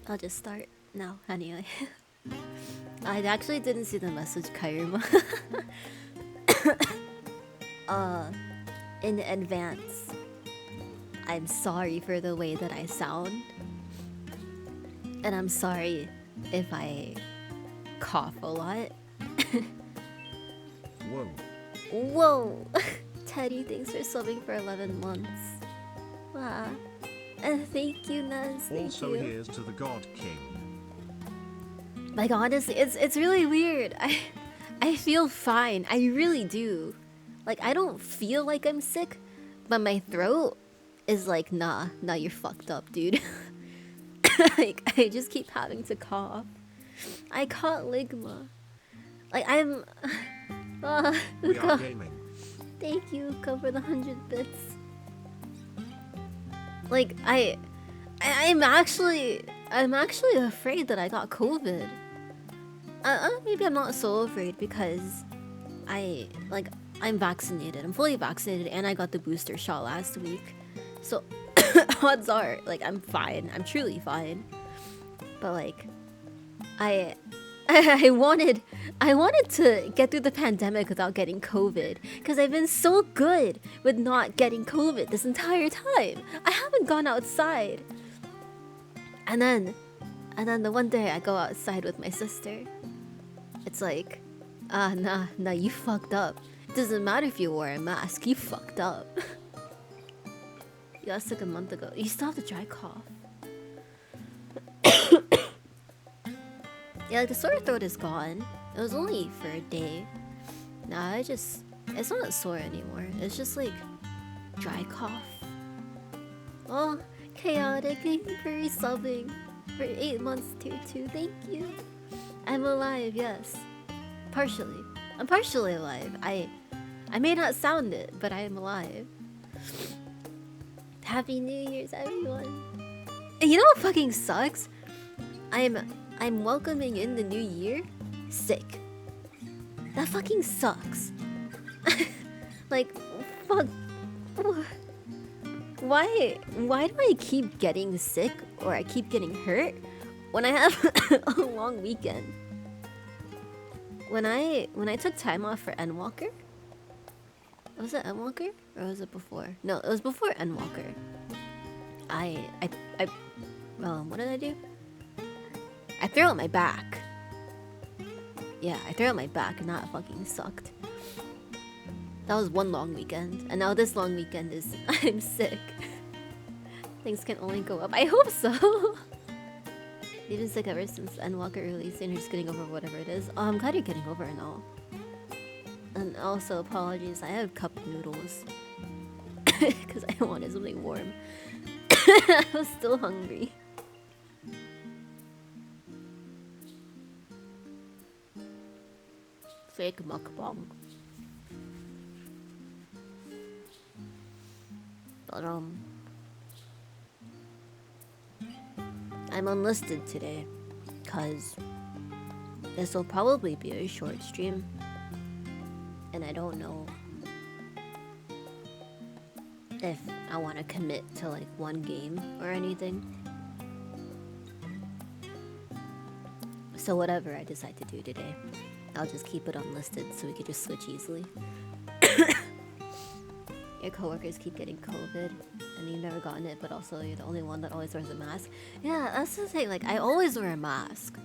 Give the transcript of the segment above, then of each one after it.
I'll just start now anyway. I actually didn't see the message, Kairuma. uh, in advance, I'm sorry for the way that I sound. And I'm sorry if I cough a lot. Whoa. Whoa! Teddy, thanks for subbing for 11 months. Wow. And thank you, Naz. Thank Also, you. here's to the God King. Like honestly, it's really weird. I feel fine. I really do. Like I don't feel like I'm sick, but my throat is like, nah, you're fucked up, dude. Like I just keep having to cough. I caught ligma. Like I'm. We are Uka, gaming. thank you, Uka, for the 100 bits. Like I'm actually afraid that I got COVID. Maybe I'm not so afraid because I'm vaccinated. I'm fully vaccinated, and I got the booster shot last week. So odds are, like, I'm fine. I'm truly fine. But like, I I wanted to get through the pandemic without getting COVID because I've been so good with not getting COVID this entire time. I haven't gone outside, and then the one day I go outside with my sister. It's like, nah, you fucked up. It doesn't matter if you wore a mask, you fucked up. You got sick a month ago. You still have the dry cough. Yeah, like the sore throat is gone. It was only for a day. Nah, it's not sore anymore. It's just like dry cough. Oh, chaotic. Thank you for resubbing for 8 months tier 2. Thank you. I'm alive, yes. Partially. I'm partially alive. I may not sound it, but I am alive. Happy New Year's, everyone. And you know what fucking sucks? I'm welcoming in the new year sick. That fucking sucks. Like, fuck. Why do I keep getting sick or I keep getting hurt when I have a long weekend? When I took time off for Endwalker, was it Endwalker or was it before? No, it was before Endwalker. What did I do? I threw out my back. Yeah, I threw out my back and that fucking sucked. That was one long weekend, and now this long weekend is I'm sick. Things can only go up. I hope so. You've been sick ever since Endwalker released and you're just getting over whatever it is. Oh, I'm glad you're getting over it now. And also, apologies, I have cup noodles. Because I wanted something warm. I was still hungry. Fake mukbang. But I'm unlisted today, cause this will probably be a short stream, and I don't know if I want to commit to like one game or anything. So whatever I decide to do today, I'll just keep it unlisted so we could just switch easily. Your coworkers keep getting COVID, and you've never gotten it, but also you're the only one that always wears a mask. Yeah, that's the thing. Like, I always wear a mask.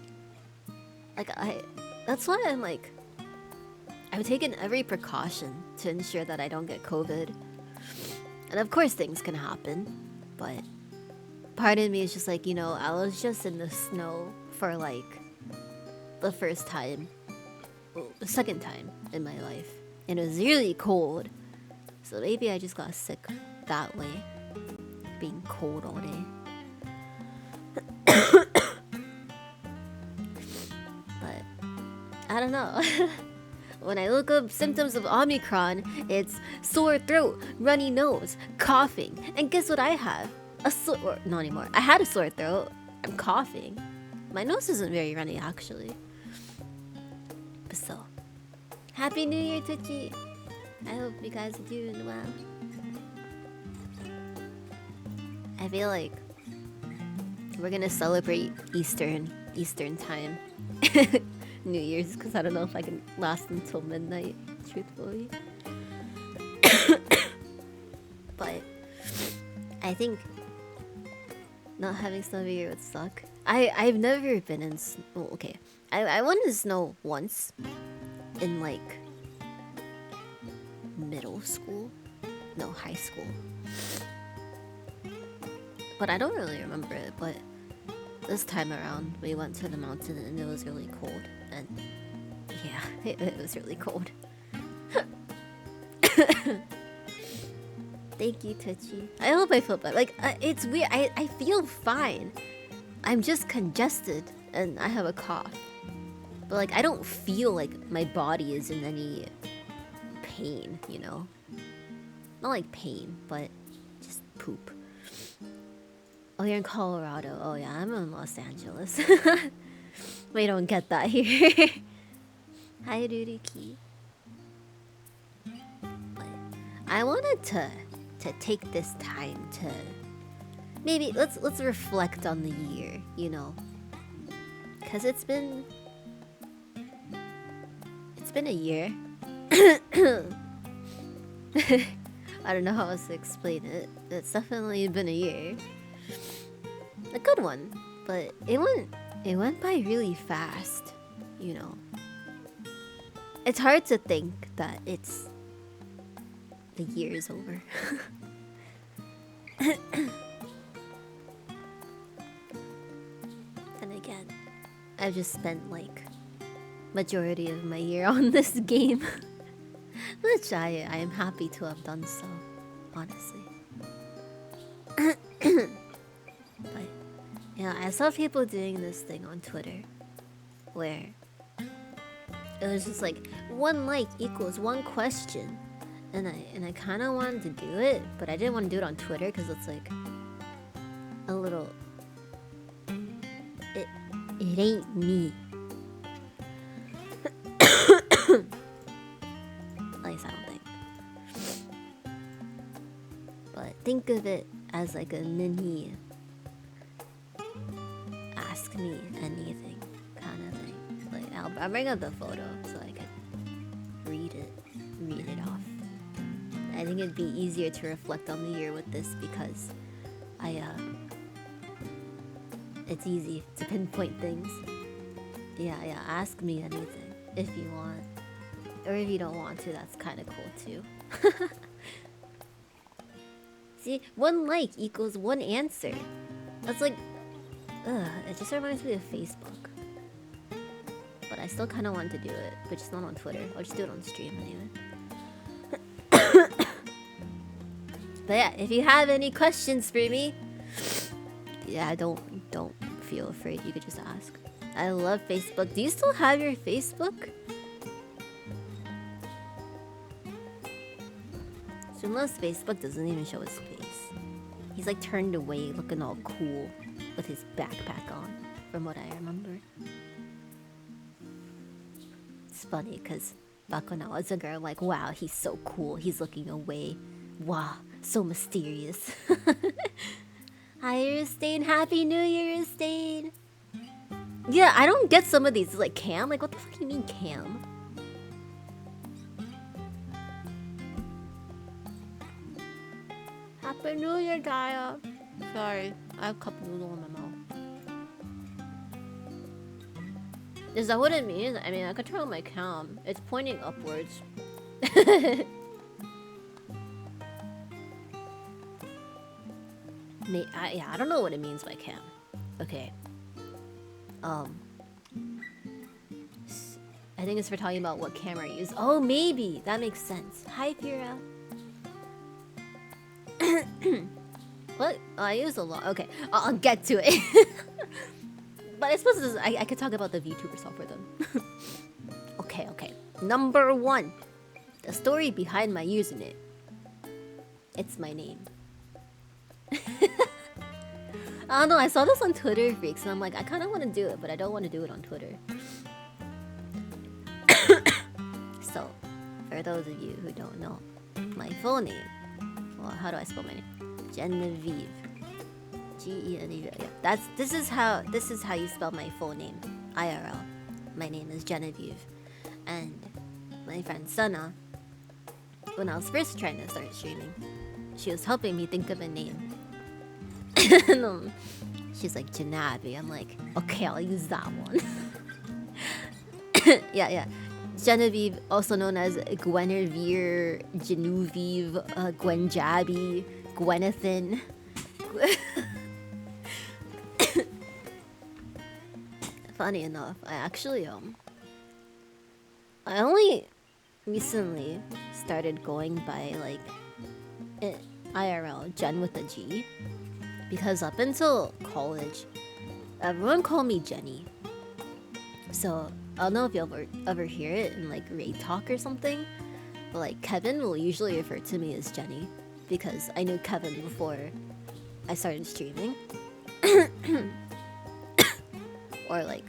Like, that's why I'm like, I've taken every precaution to ensure that I don't get COVID. And of course, things can happen, but part of me is just like, I was just in the snow for like the first time, the second time in my life, and it was really cold. So maybe I just got sick that way, being cold all day. But I don't know. When I look up symptoms of Omicron, it's sore throat, runny nose, coughing, and guess what I have? Not anymore. I had a sore throat. I'm coughing. My nose isn't very runny actually. But so, Happy New Year, Twitchy. I hope you guys are doing well. I feel like We're gonna celebrate Eastern time. New Year's, because I don't know if I can last until midnight, truthfully. But I think not having snow every year would suck. I've never been in snow. Okay, I went in snow once in like middle school, no, high school. But I don't really remember it. But this time around, we went to the mountain and it was really cold. And yeah, it was really cold. Thank you, Touchy. I hope I feel better. Like, it's weird. I feel fine. I'm just congested and I have a cough. But like, I don't feel like my body is in any pain, you know? Not like pain, but just poop. Oh, you're in Colorado. Oh yeah, I'm in Los Angeles. We don't get that here. Hi, Ruriki. But I wanted to take this time to maybe let's reflect on the year, you know, because it's been a year. I don't know how else to explain it. It's definitely been a year. A good one, but it went by really fast, you know. It's hard to think that the year is over. And again, I've just spent like majority of my year on this game. Which I am happy to have done so, honestly. But yeah, I saw people doing this thing on Twitter where it was just like 1 like equals 1 question. And I kind of wanted to do it, but I didn't want to do it on Twitter because it's like a little. It ain't me. At least I don't think. But think of it as like a mini ask me anything kind of thing. Like I'll bring up the photo so I can read it off. I think it'd be easier to reflect on the year with this because it's easy to pinpoint things. Yeah, ask me anything if you want. Or if you don't want to, that's kind of cool too. See, 1 like equals 1 answer. That's like, it just reminds me of Facebook. But I still kind of want to do it, but just not on Twitter. I'll just do it on stream anyway. But yeah, if you have any questions for me, yeah, don't feel afraid. You could just ask. I love Facebook. Do you still have your Facebook? Sunla's Facebook doesn't even show his face. He's like turned away, looking all cool with his backpack on, from what I remember. It's funny because back when I was a girl, I'm like, wow, he's so cool. He's looking away. Wow, so mysterious. Hi, Rustain. Happy New Year, Rustain. Yeah, I don't get some of these. It's like, Cam? Like, what the fuck do you mean, Cam? Happy New Year, Gaia. Sorry, I have cup noodle in my mouth. Is that what it means? I mean, I could turn on my cam. It's pointing upwards. Yeah, I don't know what it means by cam. Okay. I think it's for talking about what camera you use. Oh, maybe. That makes sense. Hi, Pira. What? Oh, I use a lot. Okay, I'll get to it. But I suppose I could talk about the VTuber software then. Okay. Number 1. The story behind my username. It's my name. I don't know, I saw this on Twitter Freaks and I'm like, I kind of want to do it, but I don't want to do it on Twitter. So, for those of you who don't know, my full name, well, how do I spell my name? Genevieve. Genevieve. Yeah, this is how you spell my full name. IRL. My name is Genevieve, and my friend Sana. When I was first trying to start streaming, she was helping me think of a name. And, she's like Janabi. I'm like, okay, I'll use that one. Yeah. Genevieve, also known as Guinevere, Genevieve, Gwenjabi, Gwenathan. Funny enough, I only recently started going by like IRL, Jen with a G, because up until college, everyone called me Jenny. So I don't know if you'll ever hear it in like Raid Talk or something, but like Kevin will usually refer to me as Jenny because I knew Kevin before I started streaming. Or like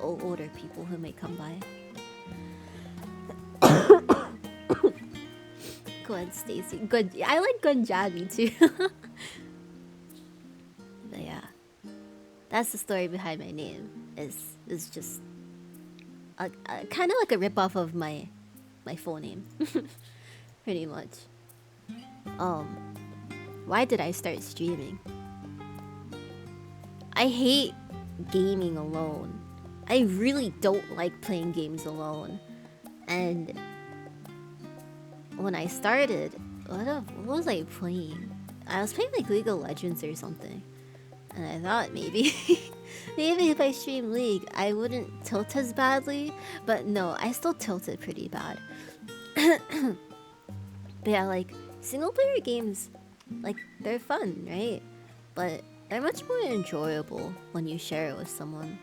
older people who may come by. Gwen Stacy. Good. I like Gunjabi too. But yeah, that's the story behind my name. Is just a kind of like a rip off of my full name, pretty much. Why did I start streaming? I hate gaming alone. I really don't like playing games alone. And when I started, what was I playing? I was playing like League of Legends or something. And I thought maybe if I stream League, I wouldn't tilt as badly. But no, I still tilted pretty bad. But yeah, like single player games, like they're fun, right? But they're much more enjoyable when you share it with someone.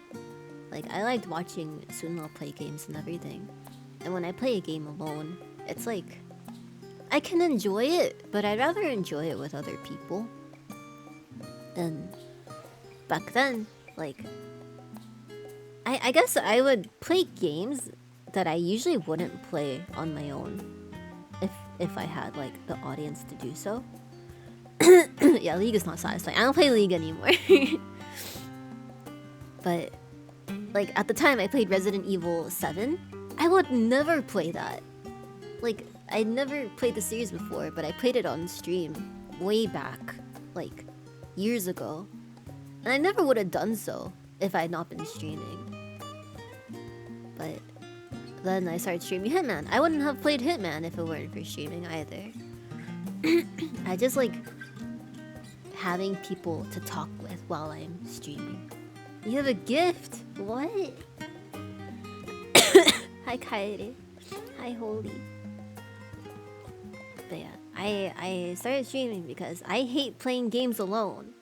Like I liked watching Sunil play games and everything. And when I play a game alone, it's like I can enjoy it, but I'd rather enjoy it with other people. And back then, like I guess I would play games that I usually wouldn't play on my own if I had like the audience to do so. Yeah, League is not satisfying. I don't play League anymore. But like at the time I played Resident Evil 7, I would never play that. Like I'd never played the series before, but I played it on stream way back, like years ago. And I never would have done so if I had not been streaming. But then I started streaming Hitman. I wouldn't have played Hitman if it weren't for streaming either. I just like having people to talk with while I'm streaming. You have a gift? What? Hi Kairi. Hi Holy. But yeah, I started streaming because I hate playing games alone.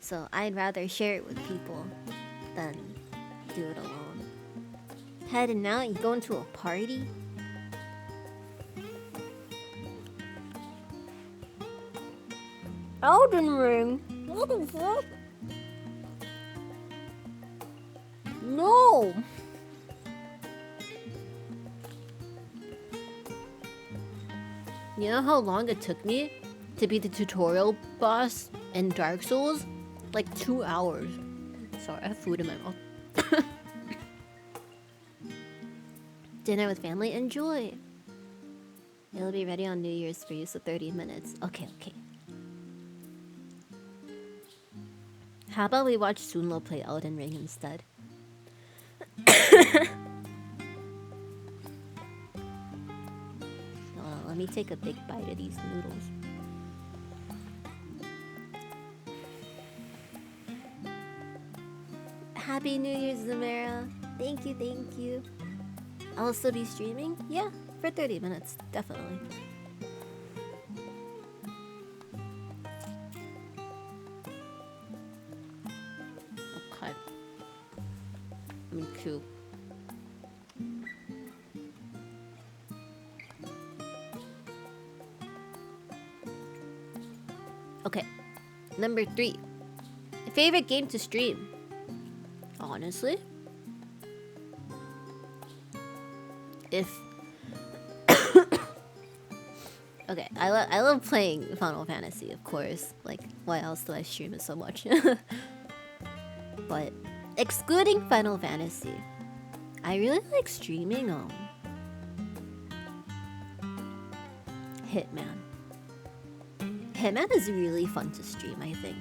So I'd rather share it with people than do it alone. Heading out, you going to a party? Elden Ring? What the fuck? No! You know how long it took me to beat the tutorial boss in Dark Souls? Like 2 hours. Sorry, I have food in my mouth. Dinner with family? Enjoy! It'll be ready on New Year's for you, so 30 minutes. Okay. How about we watch Sunlo play Elden Ring instead? Let me take a big bite of these noodles. Happy New Year's, Zamara. Thank you. I'll still be streaming? Yeah, for 30 minutes, definitely. Okay. Me too. Okay, number 3. Favorite game to stream? Honestly, if Okay, I love playing Final Fantasy, of course. Like, why else do I stream it so much? But excluding Final Fantasy, I really like streaming Hitman. Hitman is really fun to stream, I think.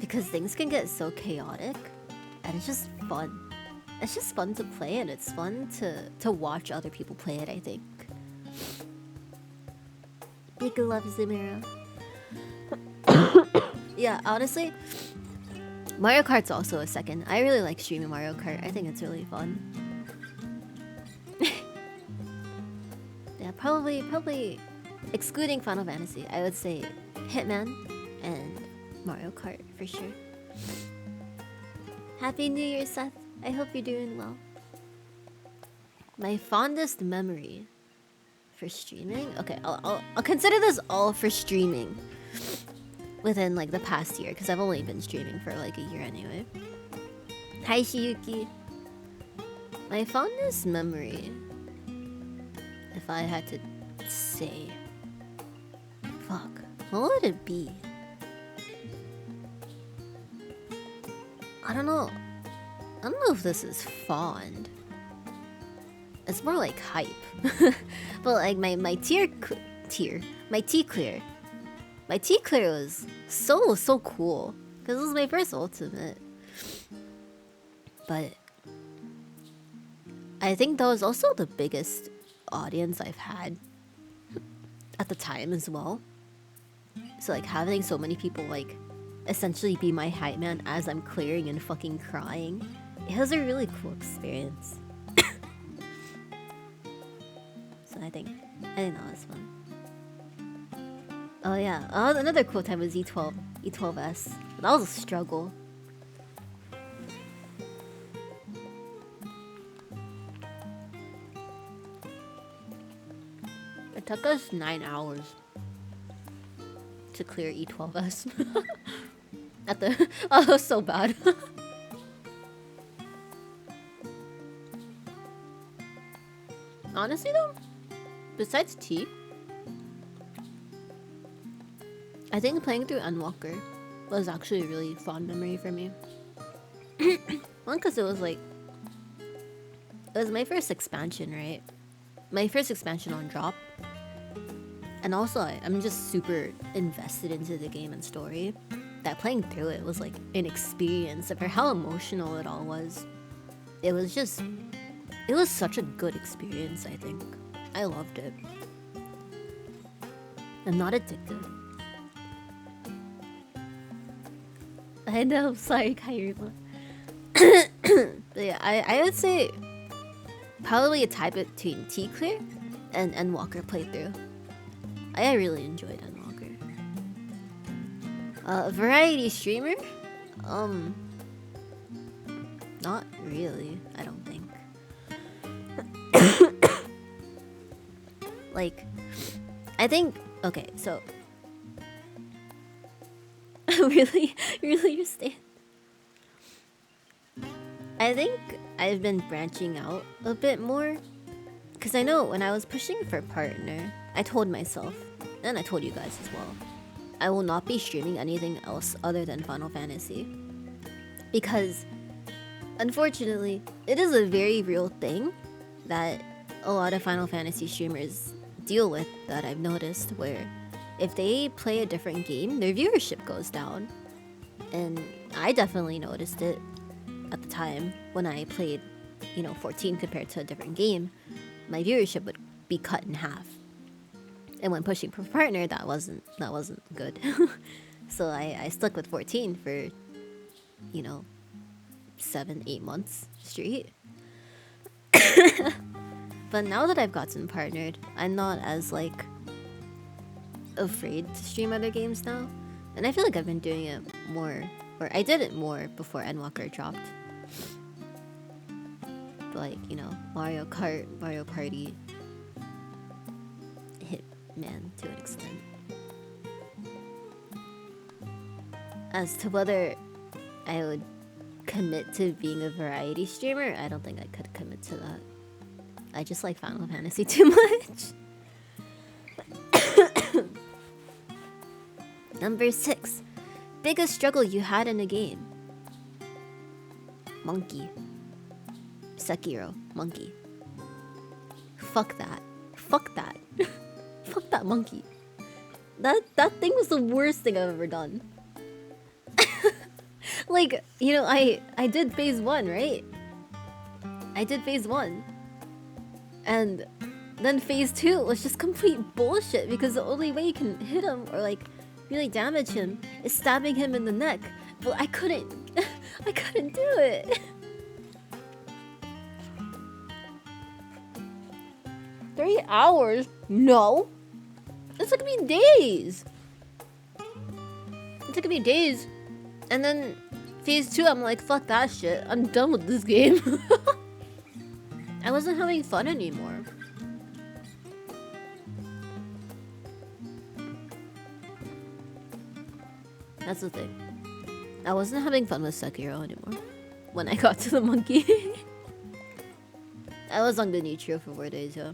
Because things can get so chaotic and it's just fun. It's just fun to play and it's fun to watch other people play it, I think. Big love, Zamira. Yeah, honestly, Mario Kart's also a second. I really like streaming Mario Kart. I think it's really fun. Yeah, probably excluding Final Fantasy, I would say Hitman and Mario Kart for sure. Happy New Year, Seth. I hope you're doing well. My fondest memory for streaming? Okay, I'll consider this all for streaming within like the past year because I've only been streaming for like a year anyway. Hi Shiyuki. My fondest memory, if I had to say, fuck, what would it be? I don't know if this is fond. It's more like hype. But like my T clear was so cool because it was my first ultimate. But I think that was also the biggest audience I've had at the time as well. So like having so many people like essentially be my hype man as I'm clearing and fucking crying, it was a really cool experience. So I think that was fun. Oh yeah, another cool time was E12S. That was a struggle. It took us 9 hours to clear E12S. Oh, it was so bad. Honestly though, besides T, I think playing through Endwalker was actually a really fond memory for me. One, because it was my first expansion, right? My first expansion on drop. And also, I'm just super invested into the game and story. That playing through it was like an experience for how emotional it all was. It was such a good experience, I think. I loved it. I'm not addicted. I know, sorry, Kairima. But yeah, I would say probably a tie between T-Clear and Endwalker playthrough. I really enjoyed Endwalker. Variety streamer? Not really, I don't think. Like, I think, okay, so really you stand. I think I've been branching out a bit more because I know when I was pushing for partner, I told myself, and I told you guys as well, I will not be streaming anything else other than Final Fantasy because unfortunately it is a very real thing that a lot of Final Fantasy streamers deal with, that I've noticed, where if they play a different game, their viewership goes down. And I definitely noticed it at the time when I played, 14 compared to a different game. My viewership would be cut in half. And when pushing for partner, that wasn't good. So I stuck with 14 for 7-8 months straight. But now that I've gotten partnered, I'm not as afraid to stream other games now. And I feel like I've been doing it more, or I did it more before Endwalker dropped. But Mario Kart, Mario Party, Hitman to an extent. As to whether I would commit to being a variety streamer, I don't think I could commit to that. I just like Final Fantasy too much. Number 6. Biggest struggle you had in a game. Monkey. Sekiro. Monkey. Fuck that. Fuck that. Fuck that monkey. That thing was the worst thing I've ever done. Like, you know, I did phase 1, right? I did phase 1. And then phase 2 was just complete bullshit because the only way you can hit him or like really damage him is stabbing him in the neck. But I couldn't I couldn't do it. 3 hours? No. It took me days. It took me days. And then phase 2, I'm like, fuck that shit. I'm done with this game. I wasn't having fun anymore. That's the thing. I wasn't having fun with Sekiro anymore. When I got to the monkey. I was on the Nitro for 4 days, yeah.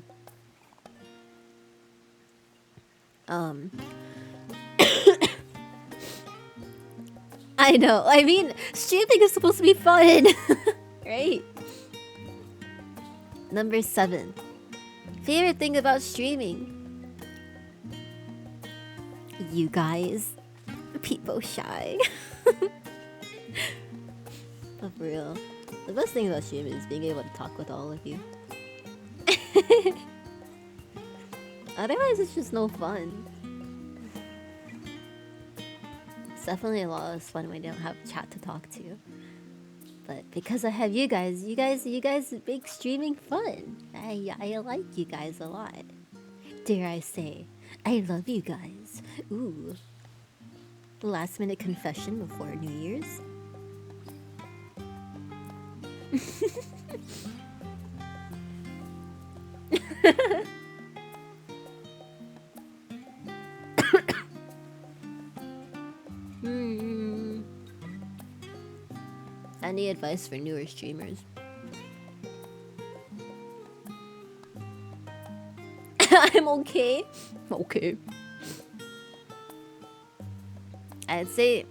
I know. I mean, streaming is supposed to be fun. Right? Number 7. Favorite thing about streaming? You guys. People shy. But for real. The best thing about streaming is being able to talk with all of you. Otherwise, it's just no fun. It's definitely a lot of fun when I don't have chat to talk to. But because I have you guys make streaming fun. I like you guys a lot. Dare I say, I love you guys. Ooh. Last minute confession before New Year's. Any advice for newer streamers? I'm okay. Okay. I'd say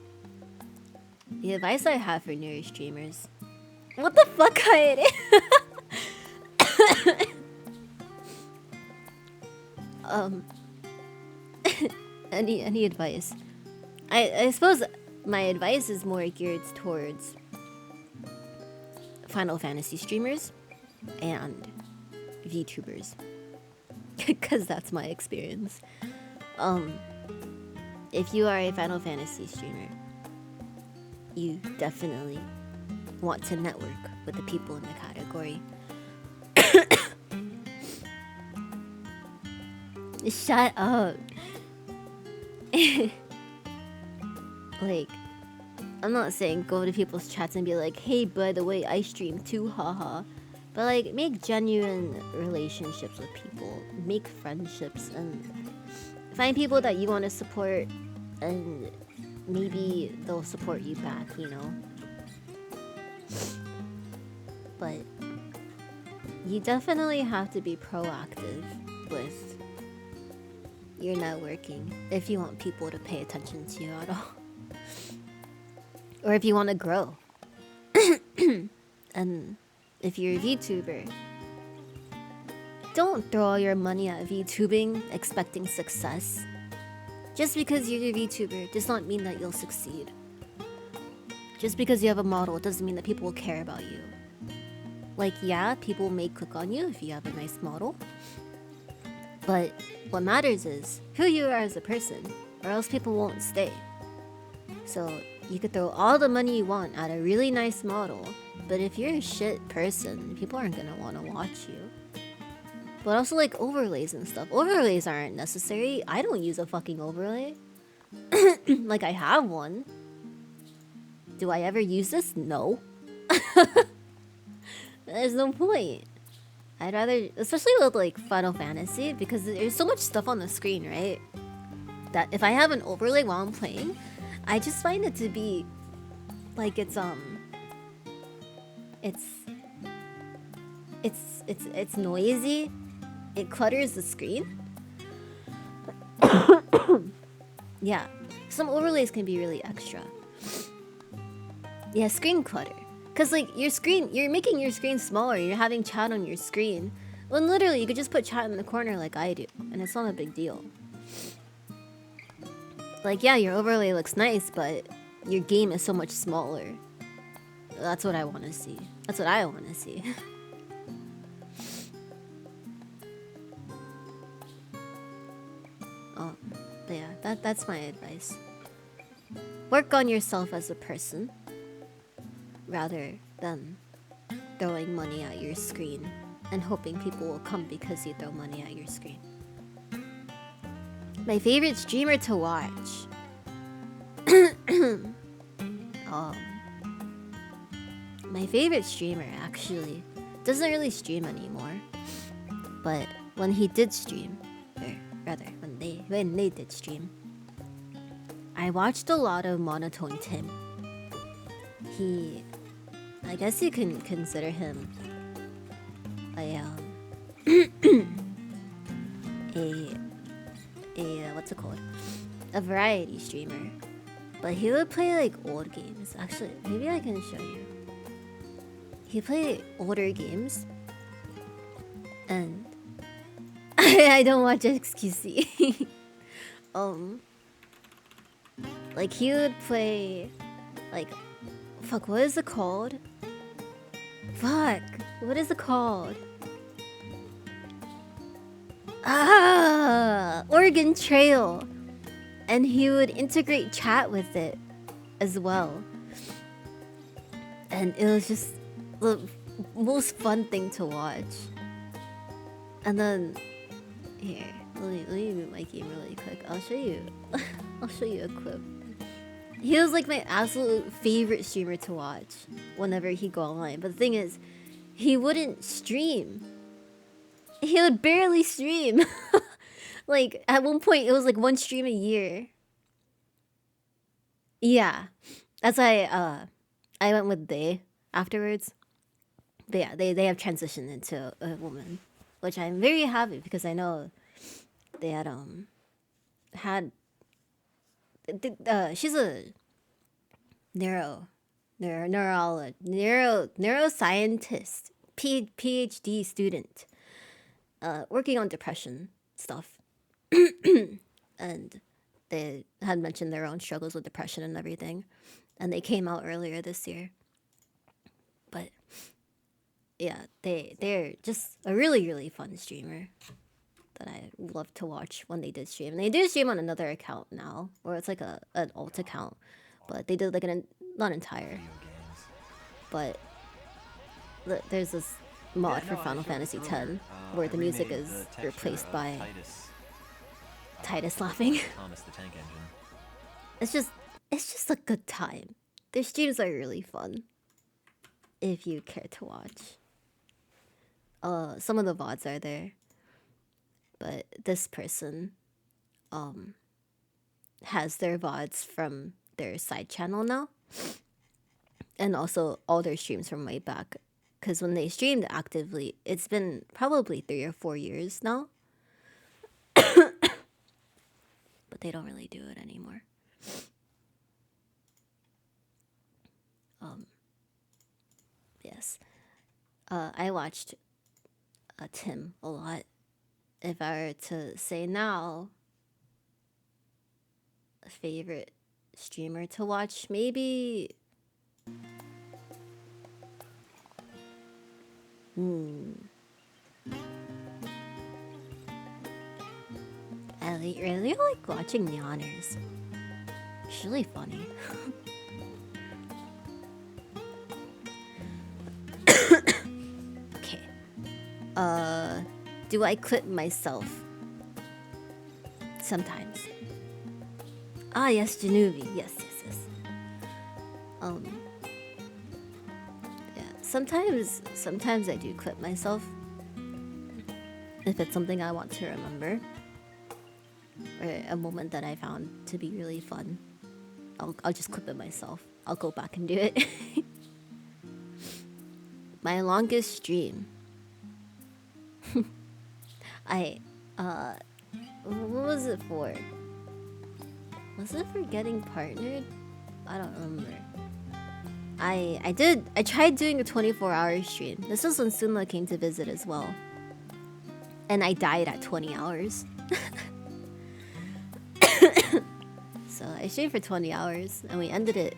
the advice I have for newer streamers. What the fuck, Kaede? Any advice? I suppose my advice is more geared towards Final Fantasy streamers and VTubers. Because that's my experience. If you are a Final Fantasy streamer, you definitely want to network with the people in the category. Shut up. Like, I'm not saying go to people's chats and be like, hey, by the way, I stream too, haha. But like, make genuine relationships with people. Make friendships and find people that you want to support, and maybe they'll support you back, you know? But you definitely have to be proactive with your networking if you want people to pay attention to you at all. Or if you want to grow. And if you're a VTuber, don't throw all your money at VTubing expecting success. Just because you're a VTuber does not mean that you'll succeed. Just because you have a model doesn't mean that people will care about you. Like, yeah, people may click on you if you have a nice model. But what matters is who you are as a person, or else people won't stay. So you could throw all the money you want at a really nice model, but if you're a shit person, people aren't gonna want to watch you. But also like overlays and stuff. Overlays aren't necessary. I don't use a fucking overlay. Like, I have one. Do I ever use this? No. There's no point. I'd rather, especially with like Final Fantasy, because there's so much stuff on the screen, right? That if I have an overlay while I'm playing, I just find it to be like it's noisy. It clutters the screen. Yeah. Some overlays can be really extra. Yeah, screen clutter. Cause like you're making your screen smaller. You're having chat on your screen. When literally you could just put chat in the corner like I do, and it's not a big deal. Like yeah, your overlay looks nice, but your game is so much smaller. That's what I want to see. That's what I want to see. Oh, but yeah, that's my advice. Work on yourself as a person, rather than throwing money at your screen and hoping people will come because you throw money at your screen. My favorite streamer to watch. My favorite streamer actually doesn't really stream anymore, but when he did stream, or rather when they did stream, I watched a lot of Monotone Tim. I guess you can consider him a what's it called? A variety streamer. But he would play like old games. Actually, maybe I can show you. He played older games, and I don't watch XQC. Like he would play, like, fuck, what is it called? Fuck, what is it called? Oregon Trail, and he would integrate chat with it as well, and it was just the most fun thing to watch. And then here, let me move my game really quick. I'll show you. I'll show you a clip. He was like my absolute favorite streamer to watch whenever he go online. But the thing is, he wouldn't stream. He would barely stream. Like at one point, it was like one stream a year. Yeah, that's why I went with they afterwards. But yeah, they have transitioned into a woman, which I'm very happy because I know they had she's a neuroscientist, PhD student, working on depression stuff, and they had mentioned their own struggles with depression and everything, and they came out earlier this year. But yeah, they're just a really fun streamer that I love to watch when they did stream. And they do stream on another account now, or it's like an alt account, but they did like not entire. But there's this mod for Final Fantasy X where the music is replaced by Titus laughing. Thomas the Tank Engine. It's just a good time. Their streams are really fun if you care to watch. Some of the VODs are there, but this person has their VODs from their side channel now, and also all their streams from way back, because when they streamed actively, it's been probably 3 or 4 years now. But they don't really do it anymore. Yes. I watched Tim a lot. If I were to say now, a favorite streamer to watch, maybe... I really like watching Neoners. It's really funny. Okay. Do I clip myself? Sometimes. Ah, yes, Janubi. Yes. Yeah. Sometimes I do clip myself. If it's something I want to remember. Or a moment that I found to be really fun. I'll just clip it myself. I'll go back and do it. My longest stream. What was it for? Was it for getting partnered? I don't remember. I tried doing a 24-hour stream. This was when Sunla came to visit as well. And I died at 20 hours. So I streamed for 20 hours and we ended it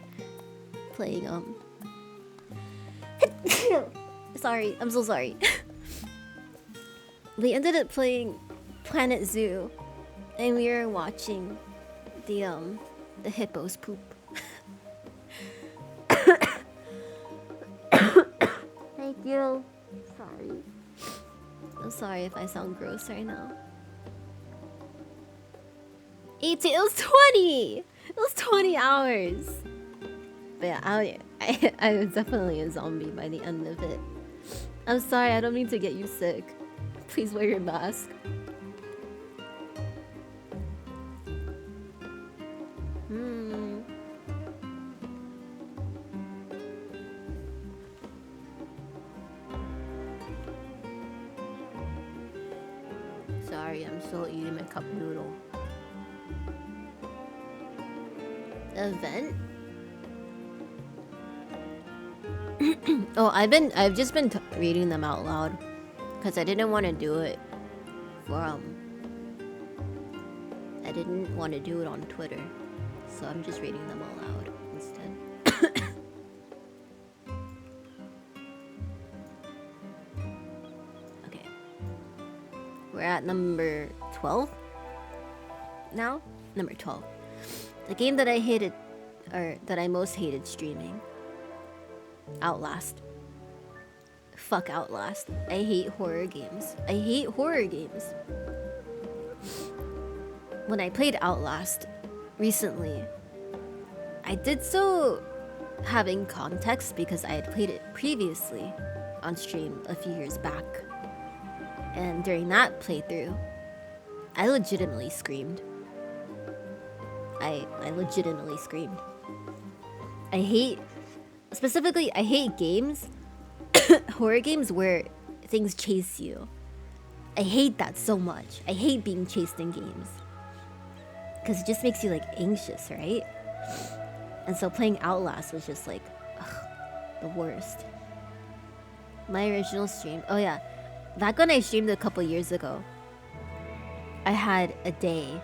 playing sorry, I'm so sorry. We ended up playing Planet Zoo and we were watching the hippos poop. Thank you. Sorry. I'm sorry if I sound gross right now. 18. It was 20. It was 20 hours. But yeah, I was definitely a zombie by the end of it. I'm sorry. I don't mean to get you sick. Please wear your mask. Sorry, I'm still eating my cup noodle. Event? Oh, I've just been reading them out loud because I didn't want to do it for I didn't want to do it on Twitter, so I'm just reading them out loud instead. Okay, we're at number 12 now. Number 12. The game that I hated, or that I most hated streaming. Outlast. Fuck Outlast. I hate horror games. I hate horror games. When I played Outlast recently, I did so having context because I had played it previously on stream a few years back. And during that playthrough, I legitimately screamed. I legitimately screamed. I hate games, horror games where things chase you. I hate that so much. I hate being chased in games. Because it just makes you like anxious, right? And so playing Outlast was just like, ugh, the worst. My original stream, oh yeah, back when I streamed a couple years ago, I had a day,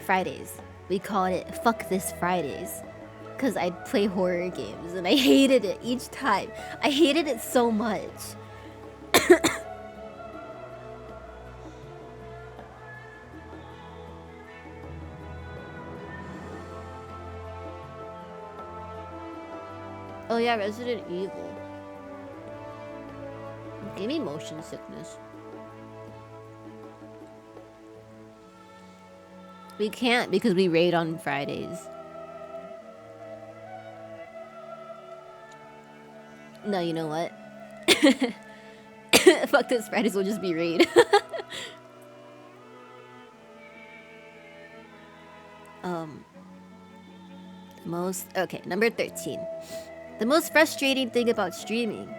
Fridays. We called it Fuck This Fridays. Because I'd play horror games and I hated it each time. I hated it so much. Oh yeah, Resident Evil. It gave me motion sickness. We can't because we raid on Fridays. No, you know what? Fuck this, Fridays will just be raid. Okay, number 13. The most frustrating thing about streaming.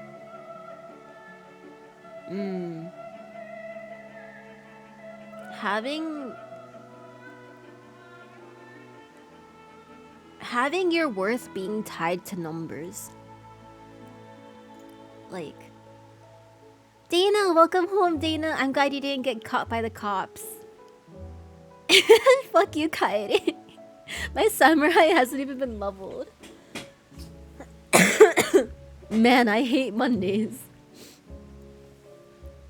Having your worth being tied to numbers. Like, Dana, welcome home, Dana. I'm glad you didn't get caught by the cops. Fuck you, Kairi. My samurai hasn't even been leveled. Man, I hate Mondays.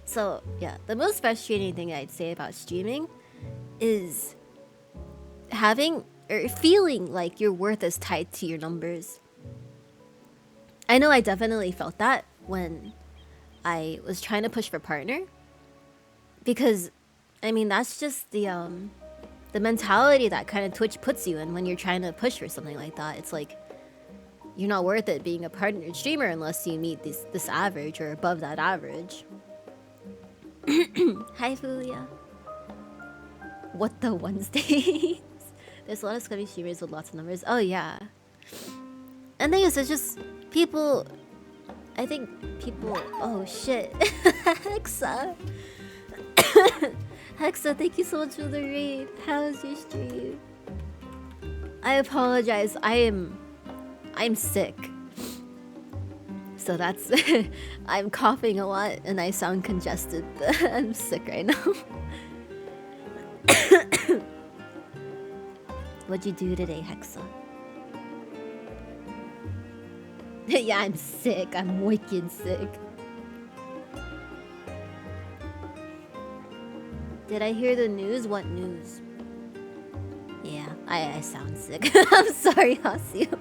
So, yeah, the most frustrating thing I'd say about streaming is having or feeling like your worth is tied to your numbers. I know I definitely felt that when I was trying to push for partner, because I mean that's just the mentality that kind of Twitch puts you in when you're trying to push for something like that. It's like you're not worth it being a partnered streamer unless you meet this average or above that average. Hi Fulia. What the Wednesdays? There's a lot of scummy streamers with lots of numbers. Oh yeah. And the thing is, it's just people. I think people. Oh shit. Hexa. Hexa, thank you so much for the raid. How's your stream? I apologize. I'm sick. So that's I'm coughing a lot and I sound congested. I'm sick right now. What'd you do today, Hexa? Yeah, I'm sick. I'm wicked sick. Did I hear the news? What news? Yeah, I sound sick. I'm sorry, Hasio.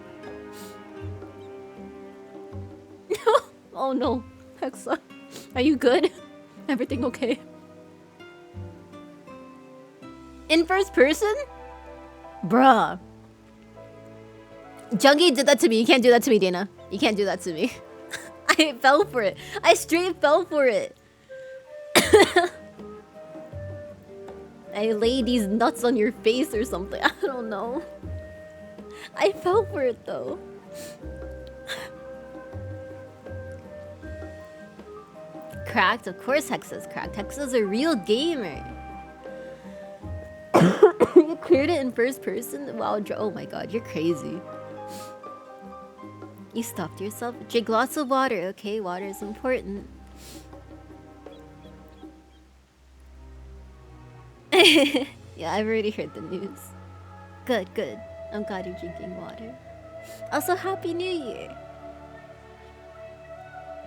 Oh no, Hexa. Are you good? Everything okay? In first person? Bruh. Jungie did that to me. You can't do that to me, Dana. You can't do that to me. I fell for it. I straight fell for it. I laid these nuts on your face or something. I don't know. I fell for it though. Cracked? Of course Hexa's cracked. Hexa's a real gamer. You cleared it in first person? Wow, oh my god, you're crazy. You stopped yourself? Drink lots of water. Okay, water is important. Yeah, I've already heard the news. Good, good. I'm glad you're drinking water. Also, Happy New Year!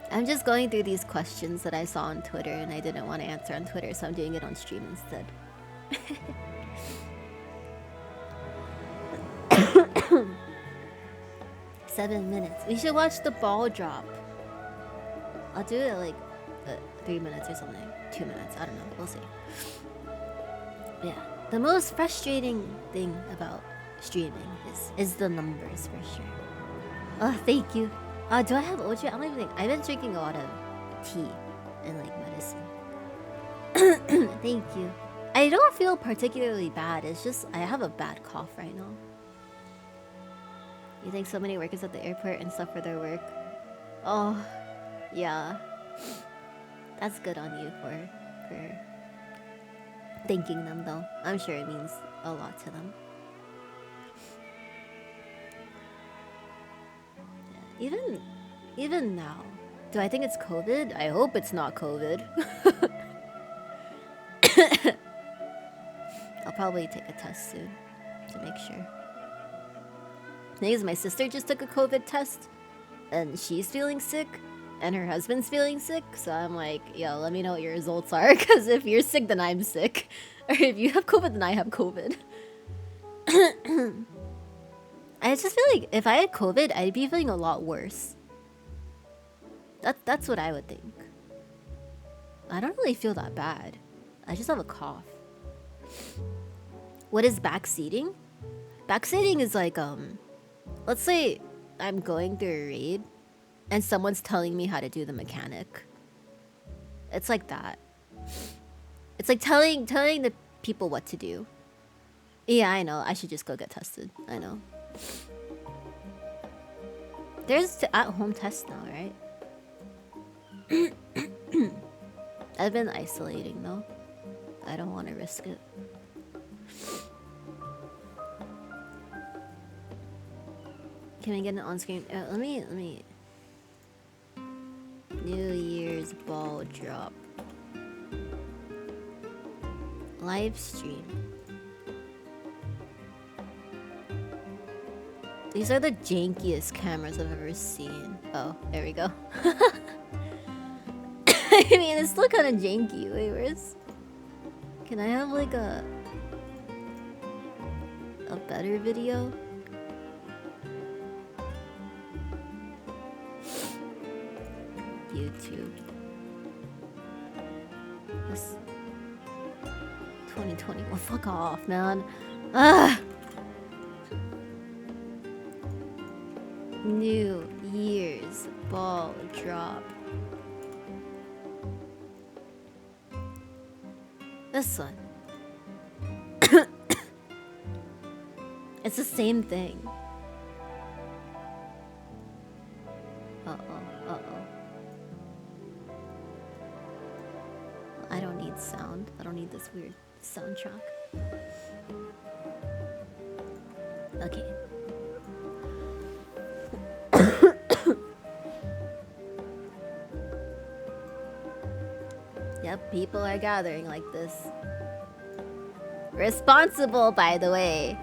I'm just going through these questions that I saw on Twitter and I didn't want to answer on Twitter, so I'm doing it on stream instead. 7 minutes. We should watch the ball drop. I'll do it like 3 minutes or something. 2 minutes. I don't know. We'll see. Yeah. The most frustrating thing about streaming is the numbers for sure. Oh, thank you. Do I have OJ? I don't even think. I've been drinking a lot of tea and like medicine. Thank you. I don't feel particularly bad. It's just I have a bad cough right now. You think so many workers at the airport and stuff for their work? Oh, yeah. That's good on you for thanking them though. I'm sure it means a lot to them. Yeah, even now, do I think it's COVID? I hope it's not COVID. I'll probably take a test soon to make sure. The thing is, my sister just took a COVID test and she's feeling sick and her husband's feeling sick, so I'm like, yo, let me know what your results are, because if you're sick then I'm sick, or if you have COVID then I have COVID. I just feel like if I had COVID I'd be feeling a lot worse. That's what I would think. I don't really feel that bad. I just have a cough. What is backseating? Backseating is like let's say I'm going through a raid and someone's telling me how to do the mechanic. It's like that. It's like telling the people what to do. Yeah, I know. I should just go get tested. I know. There's at-home tests now, right? I've been isolating though. I don't want to risk it. Can I get an on-screen? Let me. New Year's ball drop. Live stream. These are the jankiest cameras I've ever seen. Oh, there we go. I mean, it's still kind of janky. Wait, where's... Can I have like a better video? YouTube. This 2021. Fuck off, man. Ah. New Year's ball drop. This one. It's the same thing. Uh-oh. I don't need sound. I don't need this weird soundtrack. Okay. Yep, people are gathering like this. Responsible, by the way.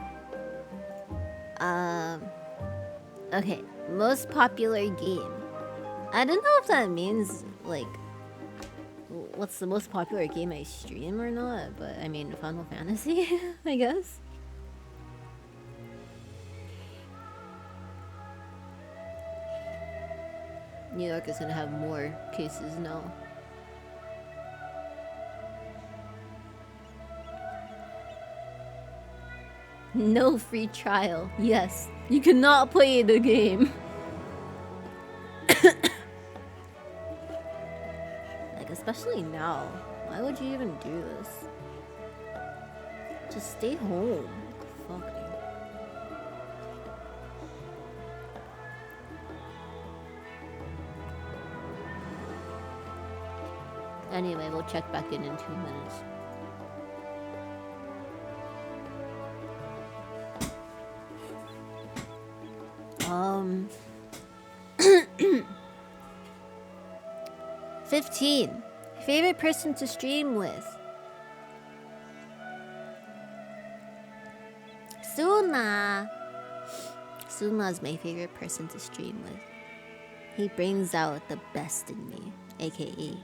Okay, most popular game. I don't know if that means like what's the most popular game I stream or not, but I mean Final Fantasy, I guess. New York is gonna have more cases now. No free trial. Yes, you cannot play the game. Like, especially now. Why would you even do this? Just stay home. Fuck, dude. Anyway, we'll check back in 2 minutes. Um... 15. Favorite person to stream with? Suna. Suna's my favorite person to stream with. He brings out the best in me, aka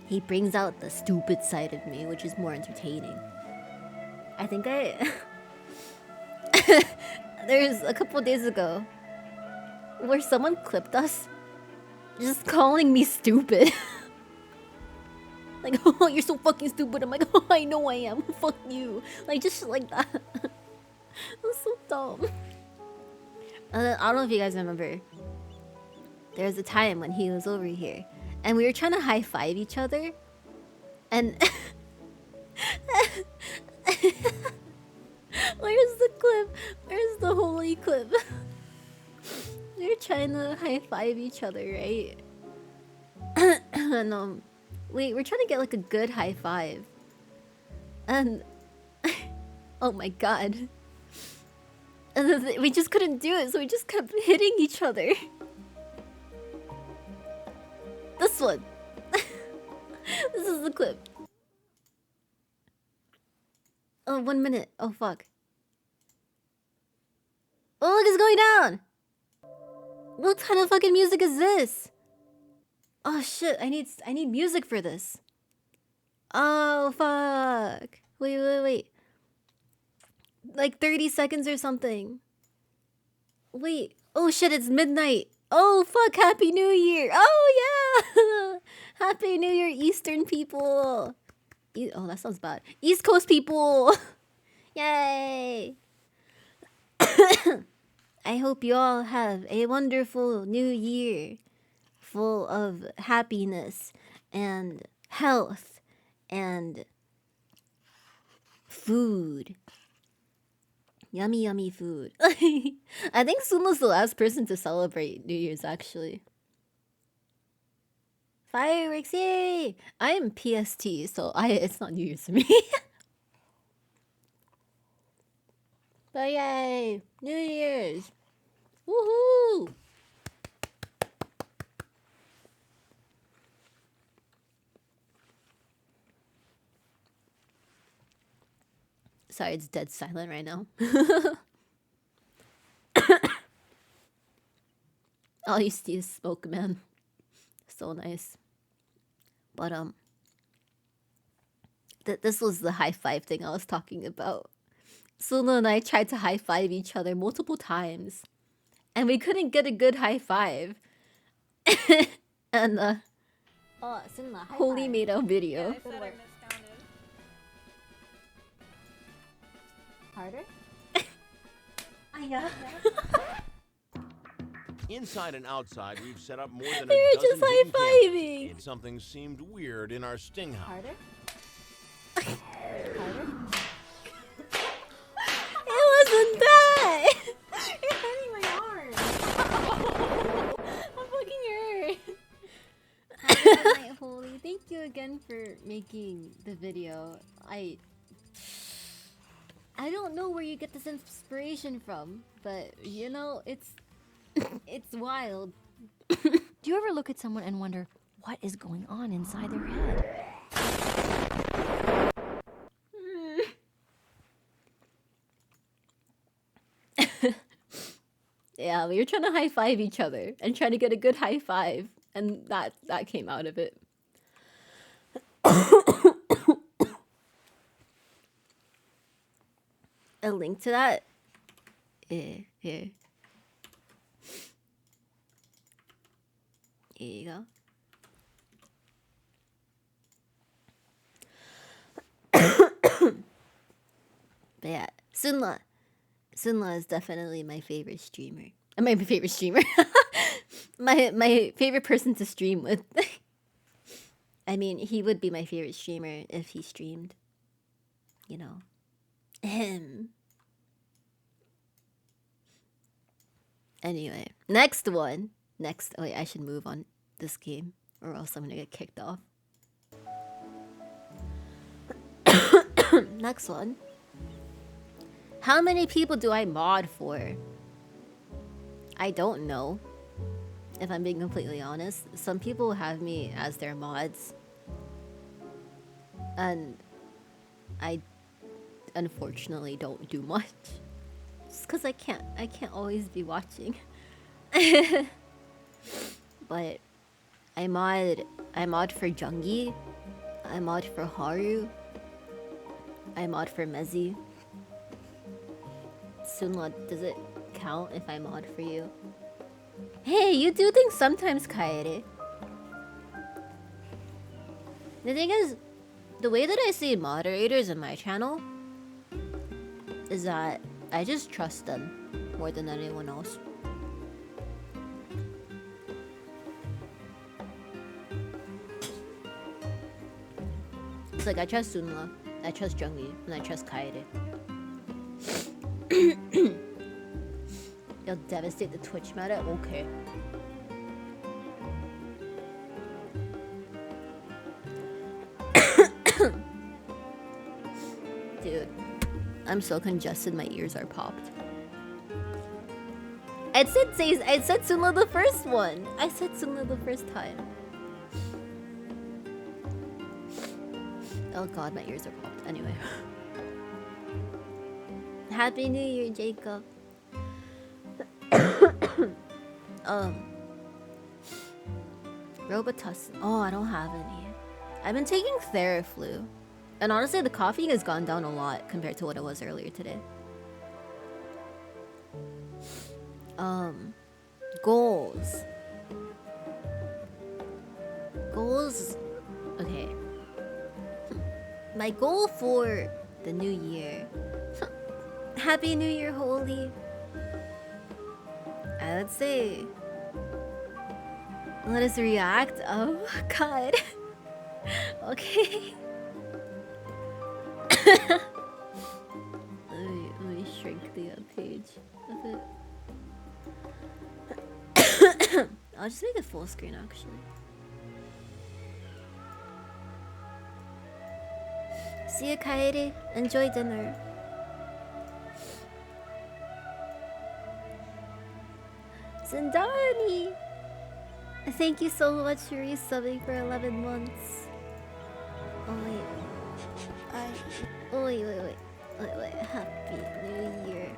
he brings out the stupid side of me, which is more entertaining. I think there's a couple days ago where someone clipped us just calling me stupid. Like, oh, you're so fucking stupid. I'm like, oh, I know I am. Fuck you. Like, just shit like that. That's so dumb. I don't know if you guys remember. There was a time when he was over here, and we were trying to high five each other, and where's the clip? Where's the holy clip? We were trying to high five each other, right? And we're trying to get like a good high five, and oh my god, and then we just couldn't do it, so we just kept hitting each other. This one. This is the clip. Oh, 1 minute. Oh fuck. Oh look, it's going down. What kind of fucking music is this? Oh shit, I need music for this. Oh fuck. Wait. Like 30 seconds or something. Wait. Oh shit, it's midnight. Oh fuck, Happy New Year. Oh yeah. Happy New Year, Eastern people. Oh, that sounds bad. East Coast people. Yay. I hope you all have a wonderful new year, full of happiness and health and food. Yummy, yummy food. I think Sumo's the last person to celebrate New Year's, actually. Fireworks, yay! I am PST, so it's not New Year's for me. But yay! New Year's! Woohoo! Sorry, it's dead silent right now. All you see is smoke, man. So nice. But this was the high five thing I was talking about. Suna and I tried to high five each other multiple times, and we couldn't get a good high five. And Oh, Suna, high Holy five. made a video. Good work. Harder? Yeah. Inside and outside, we've set up more than They a were dozen just hidden cameras. high-fiving. And something seemed weird in our sting house. Harder? Harder? It wasn't that. You're hurting my arm. I'm fucking hurt. My Holy, thank you again for making the video. I don't know where you get this inspiration from, but you know, it's wild. Do you ever look at someone and wonder what is going on inside their head? Yeah, we were trying to high five each other and trying to get a good high five, and that came out of it. A link to that? Here. Here you go. But yeah, Sunla. Sunla is definitely my favorite streamer. My favorite streamer. my favorite person to stream with. I mean, he would be my favorite streamer if he streamed. You know. Anyway, next one. Next. Oh wait, I should move on this game, or else I'm gonna get kicked off. Next one. How many people do I mod for? I don't know. If I'm being completely honest. Some people have me as their mods. And I unfortunately don't do much. Just cause I can't always be watching. But I mod for Jungi. I mod for Haru. I mod for Mezi. Sunla, does it count if I mod for you? Hey, you do things sometimes, Kaede. The thing is, the way that I see moderators in my channel is that I just trust them more than anyone else. It's like I trust Sunla, I trust Jungi, and I trust Kaede. You'll devastate the Twitch meta? Okay. Dude, I'm so congested, my ears are popped. I said Sunla the first one. I said Sunla the first time. Oh god, my ears are popped. Anyway. Happy New Year, Jacob. Robitussin. Oh, I don't have any. I've been taking Theraflu. And honestly, the coffee has gone down a lot compared to what it was earlier today. Goals. Goals. Okay. My goal for the new year. Happy New Year, Holy. I would say, let us react. Oh god. Okay. let me shrink the page a bit. I'll just make it full screen actually. See you, Kaede. Enjoy dinner. Zindani! Thank you so much for resubbing for 11 months. Oh wait. Wait. Happy New Year.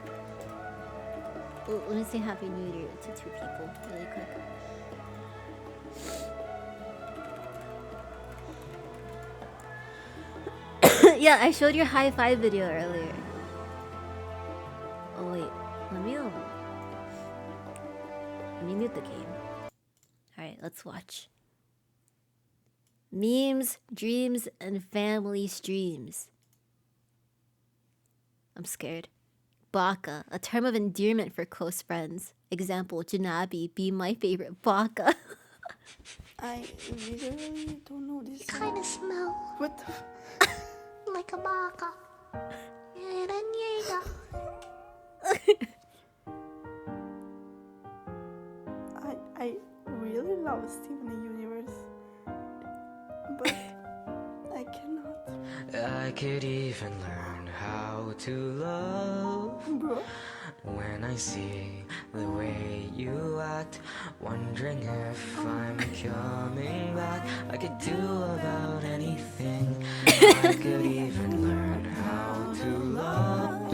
Oh, let me say Happy New Year to 2 people really quick. Yeah, I showed your high five video earlier. Oh wait, let me mute the game. Alright, let's watch. Memes, dreams, and family streams. I'm scared. Baka, a term of endearment for close friends. Example, Janabi, be my favorite baka. I literally don't know this song. Kinda smell What the like a baka. I really love Steven Universe. I could even learn how to love when I see the way you act, wondering if I'm coming back. I could do about anything. I could even learn how to love.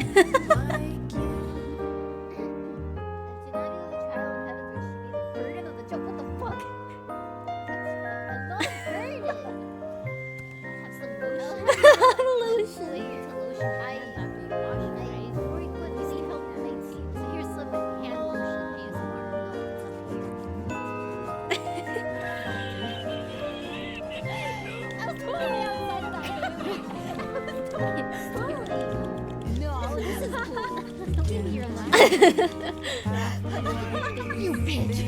You bitch.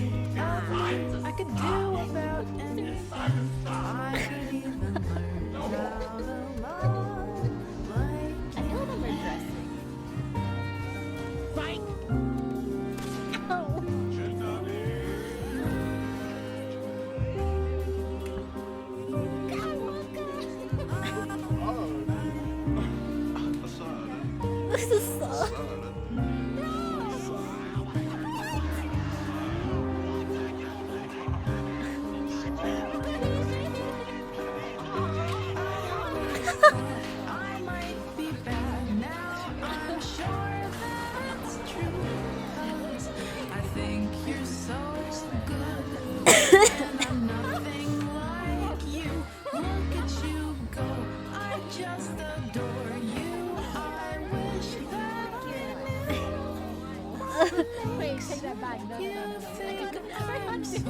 I could do about anything. I could even learn how to love like I feel like I'm regressing. This is so. I might be bad now. I'm sure that it's true. 'Cause I think you're so good. And I'm nothing like you. Look at you go. I just adore you. I wish that Wait, take that back. No, no, no, no. I could never touch it.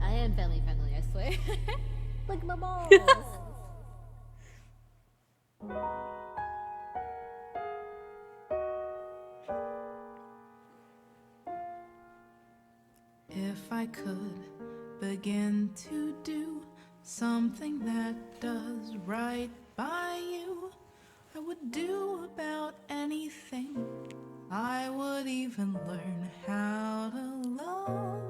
I am family friendly, I swear. Look at my balls. If I could begin to do something that does right by you, I would do about anything. I would even learn how to love.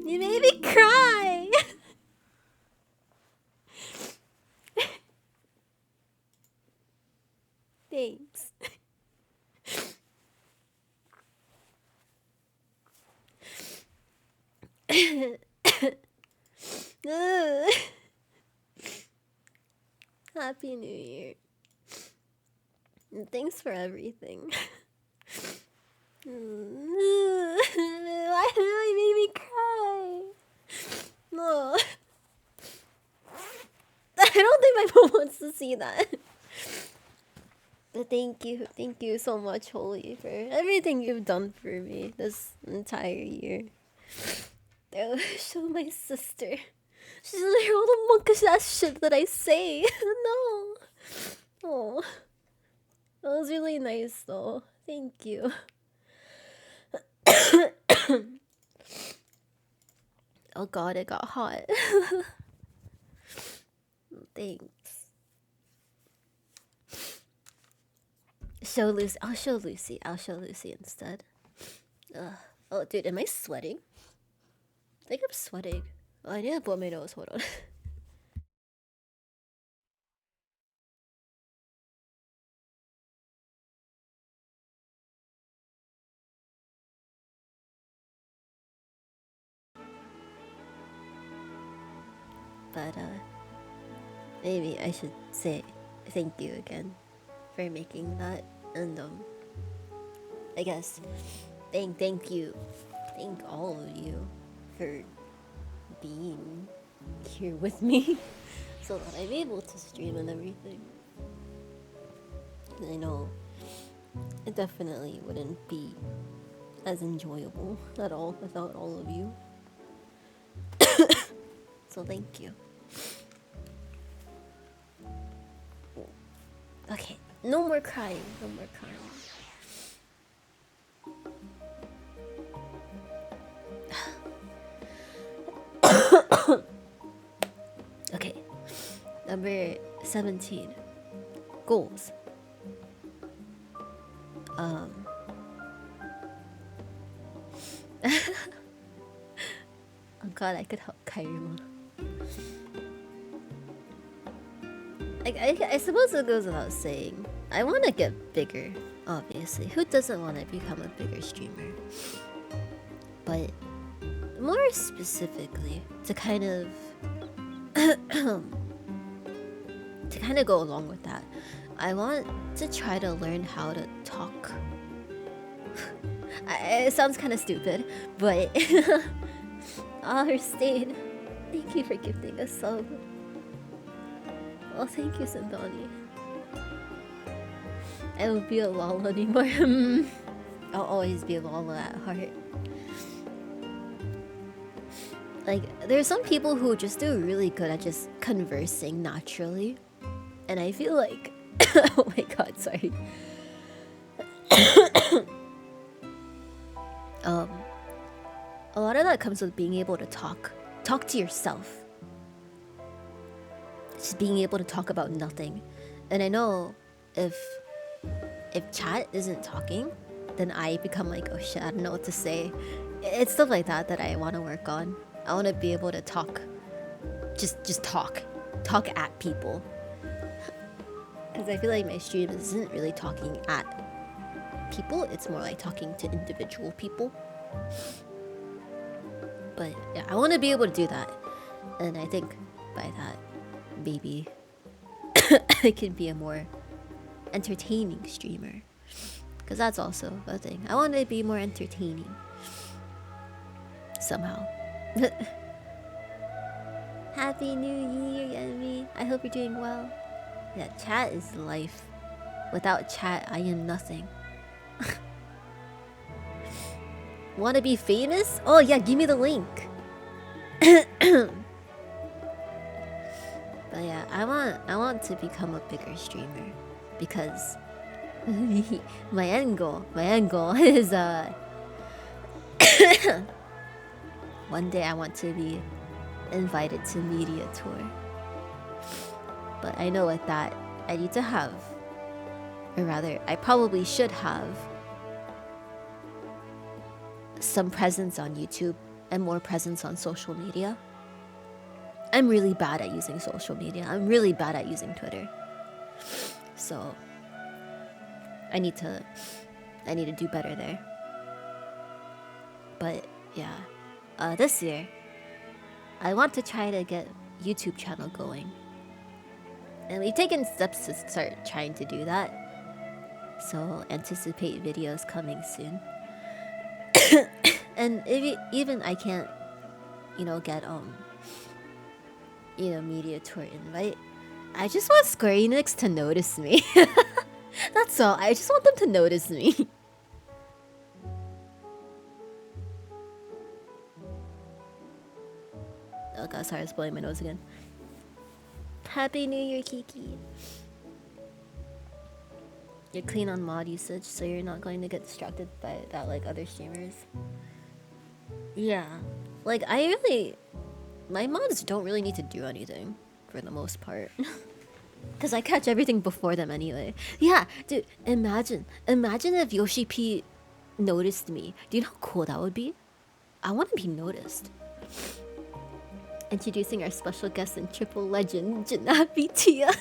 You made me cry. Thanks. Happy New Year. And thanks for everything. Why did you make me cry? No. I don't think my mom wants to see that. But thank you so much, Holy, for everything you've done for me this entire year. Oh, show my sister. She's gonna hear all the monkish ass shit that I say. No. Oh. That was really nice though. Thank you. Oh god, it got hot. Thanks. I'll show Lucy instead. Oh dude, am I sweating? I think I'm sweating. Oh, I need to blow my nose, hold on. But maybe I should say thank you again for making that, and I guess thank you, thank all of you for being here with me so that I'm able to stream and everything. I know it definitely wouldn't be as enjoyable at all without all of you. So thank you. Okay, no more crying, no more crying. Okay, number 17. Goals. Um. Oh god, I could help Kairuma. I suppose it goes without saying. I want to get bigger, obviously. Who doesn't want to become a bigger streamer? But more specifically, to kind of go along with that, I want to try to learn how to talk. It sounds kind of stupid, but Arstade, thank you for gifting a sub. Oh, thank you, Sindoni. I won't be a lol anymore. I'll always be a lol at heart. Like, there's some people who just do really good at just conversing naturally. And I feel like... oh my god, sorry. A lot of that comes with being able to talk. Talk to yourself. Just being able to talk about nothing. And I know if chat isn't talking, then I become like, oh shit, I don't know what to say. It's stuff like that that I want to work on. I want to be able to talk. Just talk. Talk at people. Because I feel like my stream isn't really talking at people. It's more like talking to individual people. But yeah, I want to be able to do that. And I think by that, maybe I can be a more entertaining streamer. Because that's also a thing. I want to be more entertaining. Somehow. Happy New Year, Yemi. I hope you're doing well. Yeah, chat is life. Without chat, I am nothing. Wanna be famous? Oh yeah, give me the link. But yeah, I want to become a bigger streamer because my end goal is one day I want to be invited to media tour. But I know with that I need to have, or rather I probably should have, some presence on YouTube and more presence on social media. I'm really bad at using social media. I'm really bad at using Twitter. So I need to do better there. But yeah, this year I want to try to get YouTube channel going. And we've taken steps to start trying to do that. So anticipate videos coming soon. And if even I can't, get media tour invite, I just want Square Enix to notice me. That's all. I just want them to notice me. Oh god, sorry, I was blowing my nose again. Happy New Year, Kiki. You're clean on mod usage, so you're not going to get distracted by that like other streamers. Yeah. Like, my mods don't really need to do anything, for the most part. Because I catch everything before them anyway. Yeah, dude, imagine if Yoshi P noticed me. Do you know how cool that would be? I want to be noticed. Introducing our special guest in Triple Legend, Janabi Tia.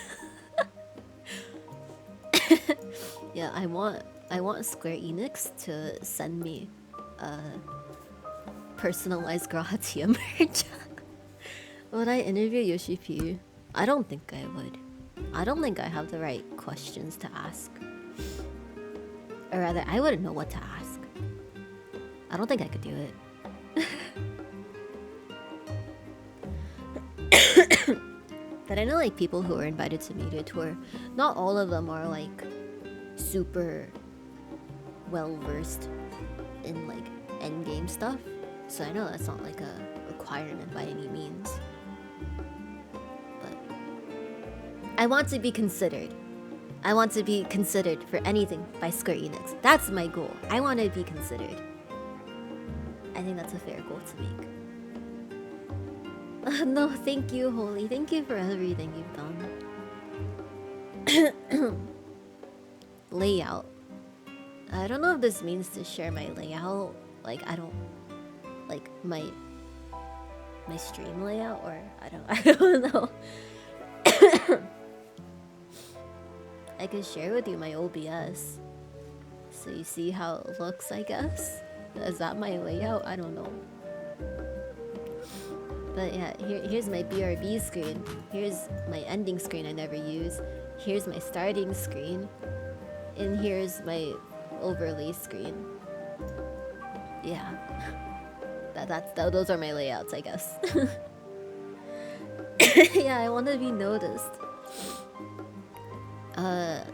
Yeah, I want Square Enix to send me personalized Grahatia merch. Would I interview Yoshi P? I don't think I would. I don't think I have the right questions to ask. Or rather, I wouldn't know what to ask. I don't think I could do it. But I know like people who are invited to media tour, not all of them are like super well versed in like endgame stuff. So I know that's not like a requirement by any means. But I want to be considered. I want to be considered for anything by Square Enix. That's my goal. I want to be considered. I think that's a fair goal to make. No, thank you, Holy. Thank you for everything you've done. Layout. I don't know if this means to share my layout. Like, I don't like my stream layout, or I don't know. I could share with you my OBS, so you see how it looks. I guess is that my layout? I don't know. But yeah, here's my BRB screen. Here's my ending screen I never use. Here's my starting screen, and here's my overlay screen. Yeah. Those are my layouts, I guess. Yeah, I want to be noticed.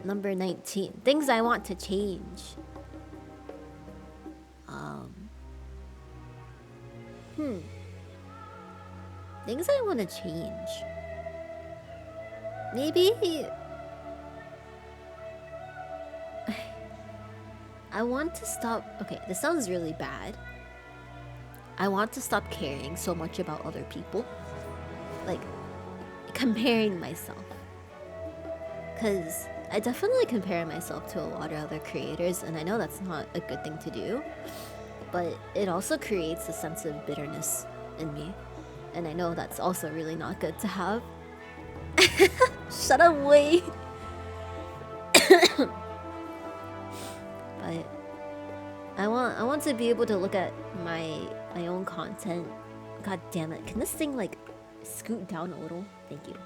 Number 19. Things I want to change. Things I want to change. Maybe I want to stop. Okay, this sounds really bad. I want to stop caring so much about other people. Like, comparing myself. Because I definitely compare myself to a lot of other creators, and I know that's not a good thing to do. But it also creates a sense of bitterness in me. And I know that's also really not good to have. Shut up, Wei! But I want to be able to look at my own content. God damn it. Can this thing like scoot down a little? Thank you.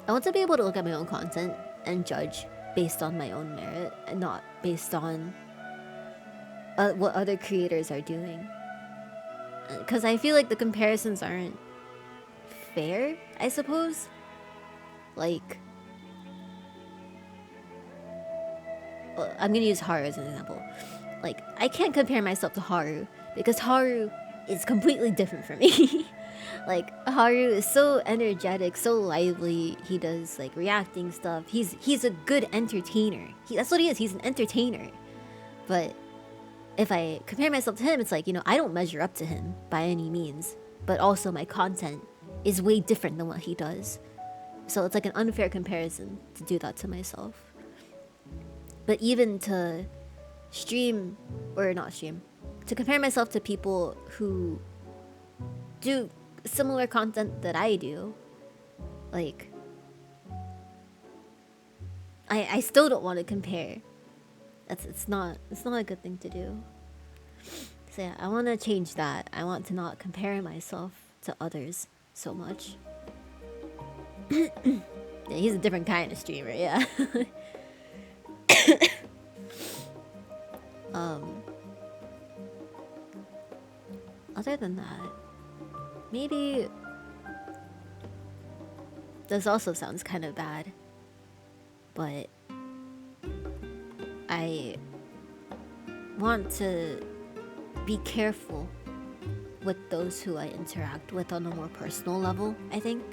I want to be able to look at my own content and judge based on my own merit and not based on what other creators are doing. Because I feel like the comparisons aren't fair, I suppose. Like, well, I'm gonna use Haru as an example. Like, I can't compare myself to Haru because Haru is completely different from me. Like, Haru is so energetic, so lively. He does like reacting stuff. He's a good entertainer. That's what he is. He's an entertainer. But if I compare myself to him, it's like, you know, I don't measure up to him by any means. But also my content is way different than what he does. So it's like an unfair comparison to do that to myself. But even to stream, or not stream, to compare myself to people who do similar content that I do, like, I still don't want to compare. It's not a good thing to do. So yeah, I want to change that. I want to not compare myself to others so much. Yeah, he's a different kind of streamer, yeah. Other than that, maybe this also sounds kind of bad, but I want to be careful with those who I interact with on a more personal level, I think.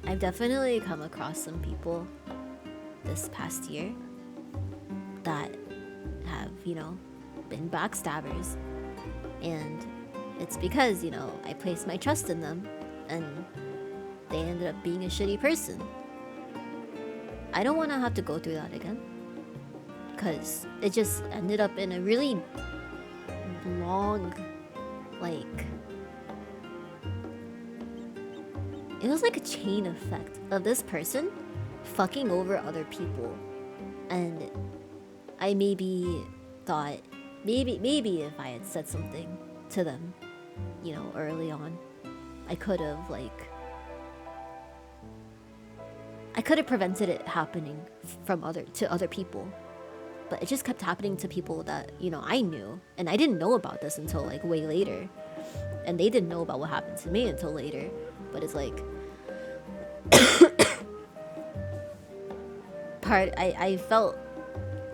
I've definitely come across some people this past year that have, you know, been backstabbers. And it's because, you know, I placed my trust in them and they ended up being a shitty person. I don't want to have to go through that again. Because it just ended up in a really long, like... It was like a chain effect of this person fucking over other people. And I maybe thought, maybe if I had said something to them, you know, early on, I could have prevented it happening from other people. But it just kept happening to people that, you know, I knew. And I didn't know about this until like way later. And they didn't know about what happened to me until later. But it's like I felt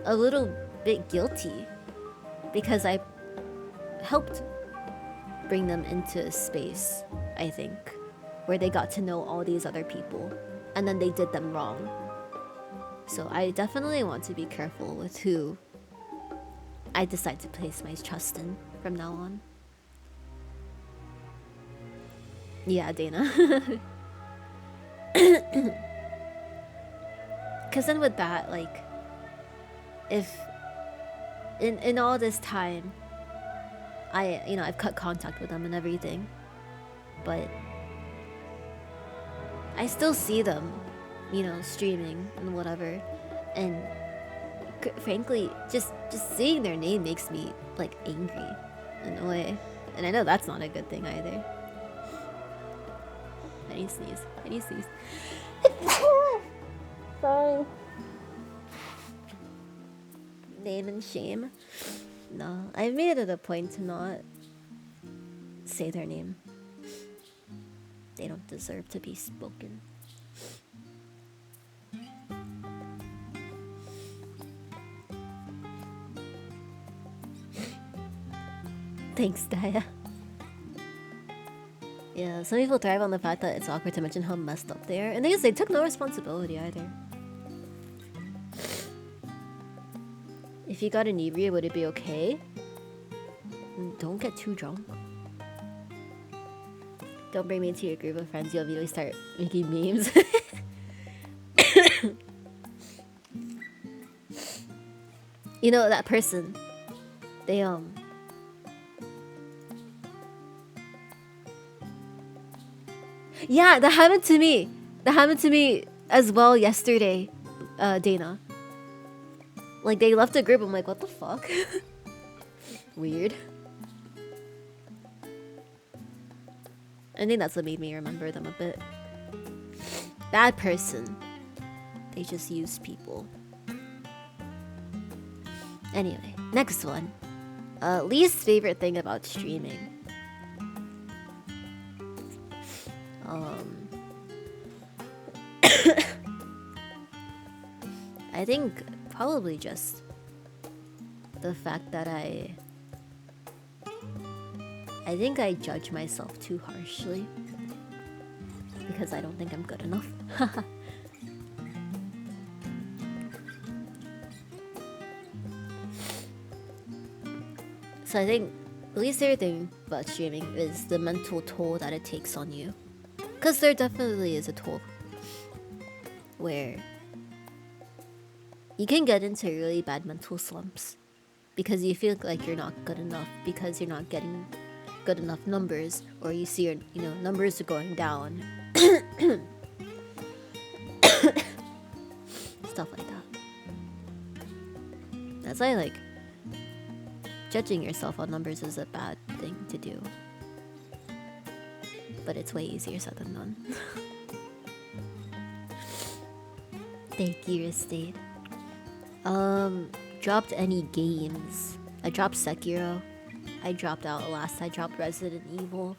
a little bit guilty because I helped bring them into a space, I think, where they got to know all these other people and then they did them wrong. So I definitely want to be careful with who I decide to place my trust in from now on. Yeah, Dana. Because then with that, like, if in all this time, I've cut contact with them and everything, but I still see them, streaming and whatever, and frankly, just seeing their name makes me like angry in a way, and I know that's not a good thing either. I need to sneeze. Sorry. Name and shame. No, I've made it a point to not say their name. They don't deserve to be spoken. Thanks, Daya. Yeah, some people thrive on the fact that it's awkward to mention how messed up they are. And they took no responsibility either. If you got inebriated, would it be okay? Don't get too drunk. Don't bring me into your group of friends, you'll immediately start making memes. You know, that person, they, yeah, that happened to me. That happened to me as well yesterday, Dana. Like, they left the group, I'm like, what the fuck? Weird. I think that's what made me remember them a bit. Bad person. They just use people. Anyway, next one. Least favorite thing about streaming. I think probably just the fact that I think I judge myself too harshly because I don't think I'm good enough. So I think the least favorite thing about streaming is the mental toll that it takes on you. Because there definitely is a toll where you can get into really bad mental slumps because you feel like you're not good enough because you're not getting good enough numbers, or you see your numbers are going down. Stuff like that. That's why, like, judging yourself on numbers is a bad thing to do. But it's way easier said than done. Thank you, Estate. Dropped any games? I dropped Sekiro. I dropped Outlast. I dropped Resident Evil.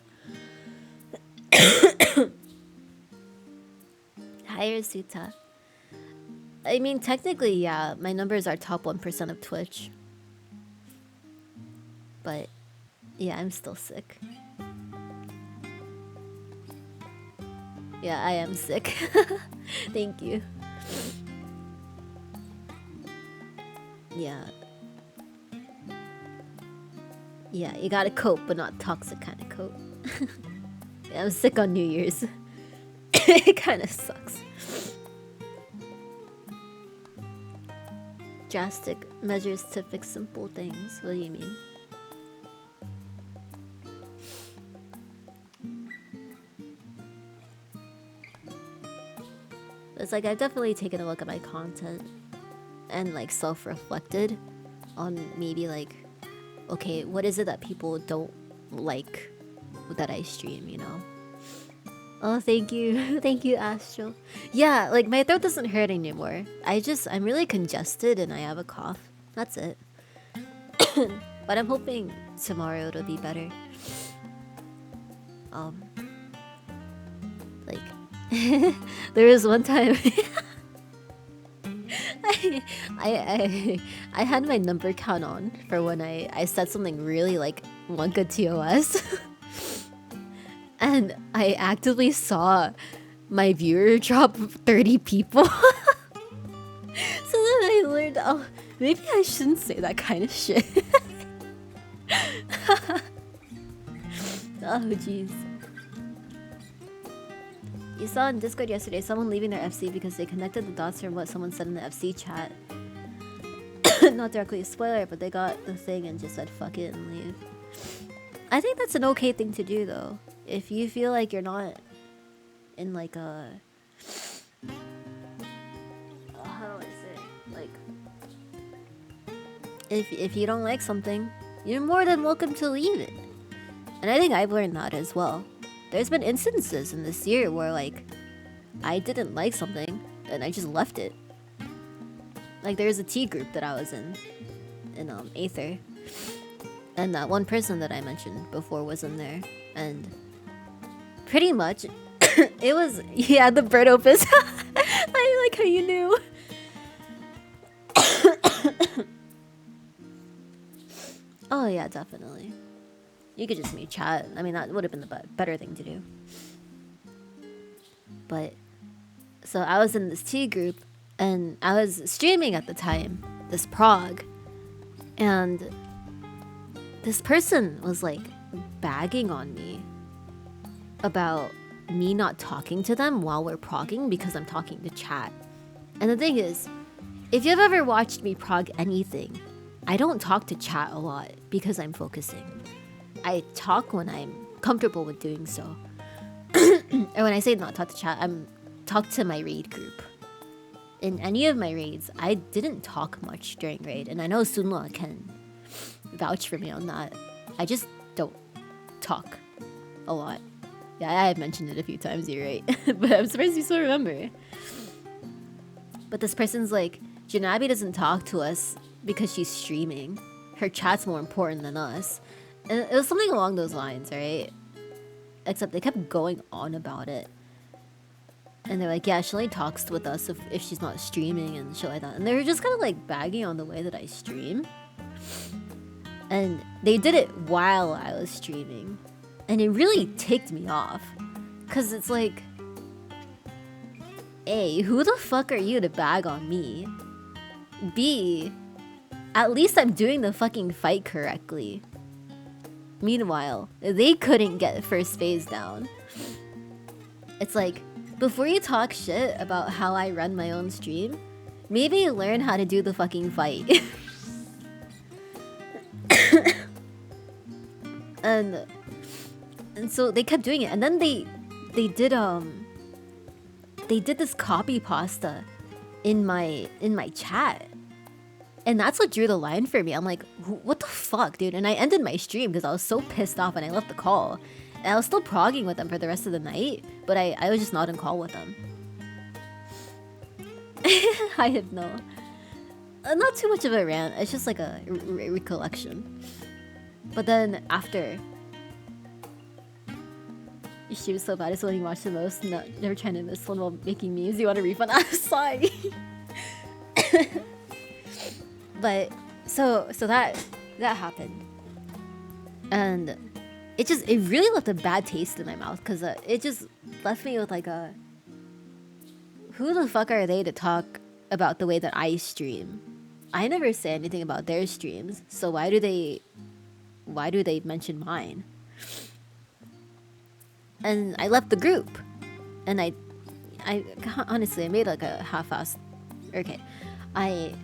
Hi, Rasuta. I mean, technically, yeah, my numbers are top 1% of Twitch. But, yeah, I'm still sick. Yeah, I am sick. Thank you. Yeah. Yeah, you gotta cope, but not toxic kind of cope. Yeah, I'm sick on New Year's. It kind of sucks. Drastic measures to fix simple things. What do you mean? It's like I've definitely taken a look at my content and like self-reflected on maybe like, okay, what is it that people don't like that I stream, you know? Oh, thank you. Thank you, Astro. Yeah, like my throat doesn't hurt anymore. I'm really congested and I have a cough. That's it. But I'm hoping tomorrow it'll be better. Like there was one time I had my number count on for when I said something really like Wonka TOS. And I actively saw my viewer drop 30 people. So then I learned, oh, maybe I shouldn't say that kind of shit. Oh, jeez. You saw in Discord yesterday someone leaving their FC because they connected the dots from what someone said in the FC chat. not directly a spoiler, but they got the thing and just said fuck it and leave. I think that's an okay thing to do though. If you feel like you're not in like a how do I say, like, if you don't like something, you're more than welcome to leave it. And I think I've learned that as well. There's been instances in this year where like I didn't like something and I just left it. Like there's a T group that I was in Aether, and that one person that I mentioned before was in there, and pretty much it was, yeah, the bird opus. I like how you knew. Oh yeah, definitely. You could just mute chat. I mean, that would have been the better thing to do. But so I was in this T group, and I was streaming at the time, this prog, and this person was like bagging on me about me not talking to them while we're progging because I'm talking to chat. And the thing is, if you've ever watched me prog anything, I don't talk to chat a lot because I'm focusing. I talk when I'm comfortable with doing so. And when I say not talk to chat, I'm talk to my raid group. In any of my raids, I didn't talk much during raid, and I know Sunla can vouch for me on that. I just don't talk a lot. Yeah, I have mentioned it a few times, you're right. But I'm surprised you still remember. But this person's like, Janabi doesn't talk to us because she's streaming. Her chat's more important than us. And it was something along those lines, right? Except they kept going on about it. And they're like, yeah, she only talks with us if she's not streaming and shit like that. And they were just kind of like bagging on the way that I stream. And they did it while I was streaming. And it really ticked me off. Because it's like, A, who the fuck are you to bag on me? B, at least I'm doing the fucking fight correctly. Meanwhile, they couldn't get first phase down. It's like, before you talk shit about how I run my own stream, maybe learn how to do the fucking fight. and so they kept doing it, and then they did this copy pasta in my chat. And that's what drew the line for me. I'm like, what the fuck, dude? And I ended my stream because I was so pissed off and I left the call. And I was still progging with them for the rest of the night, but I was just not in call with them. I have no... not too much of a rant, it's just like a recollection. But then after... She was so bad, it's the one you watch the most, never trying to miss one while making memes. You want a refund? I'm sorry. But so that happened, and it really left a bad taste in my mouth because it just left me with like a, who the fuck are they to talk about the way that I stream? I never say anything about their streams, so why do they mention mine? And I left the group, and I honestly I made like a half-assed. Okay, I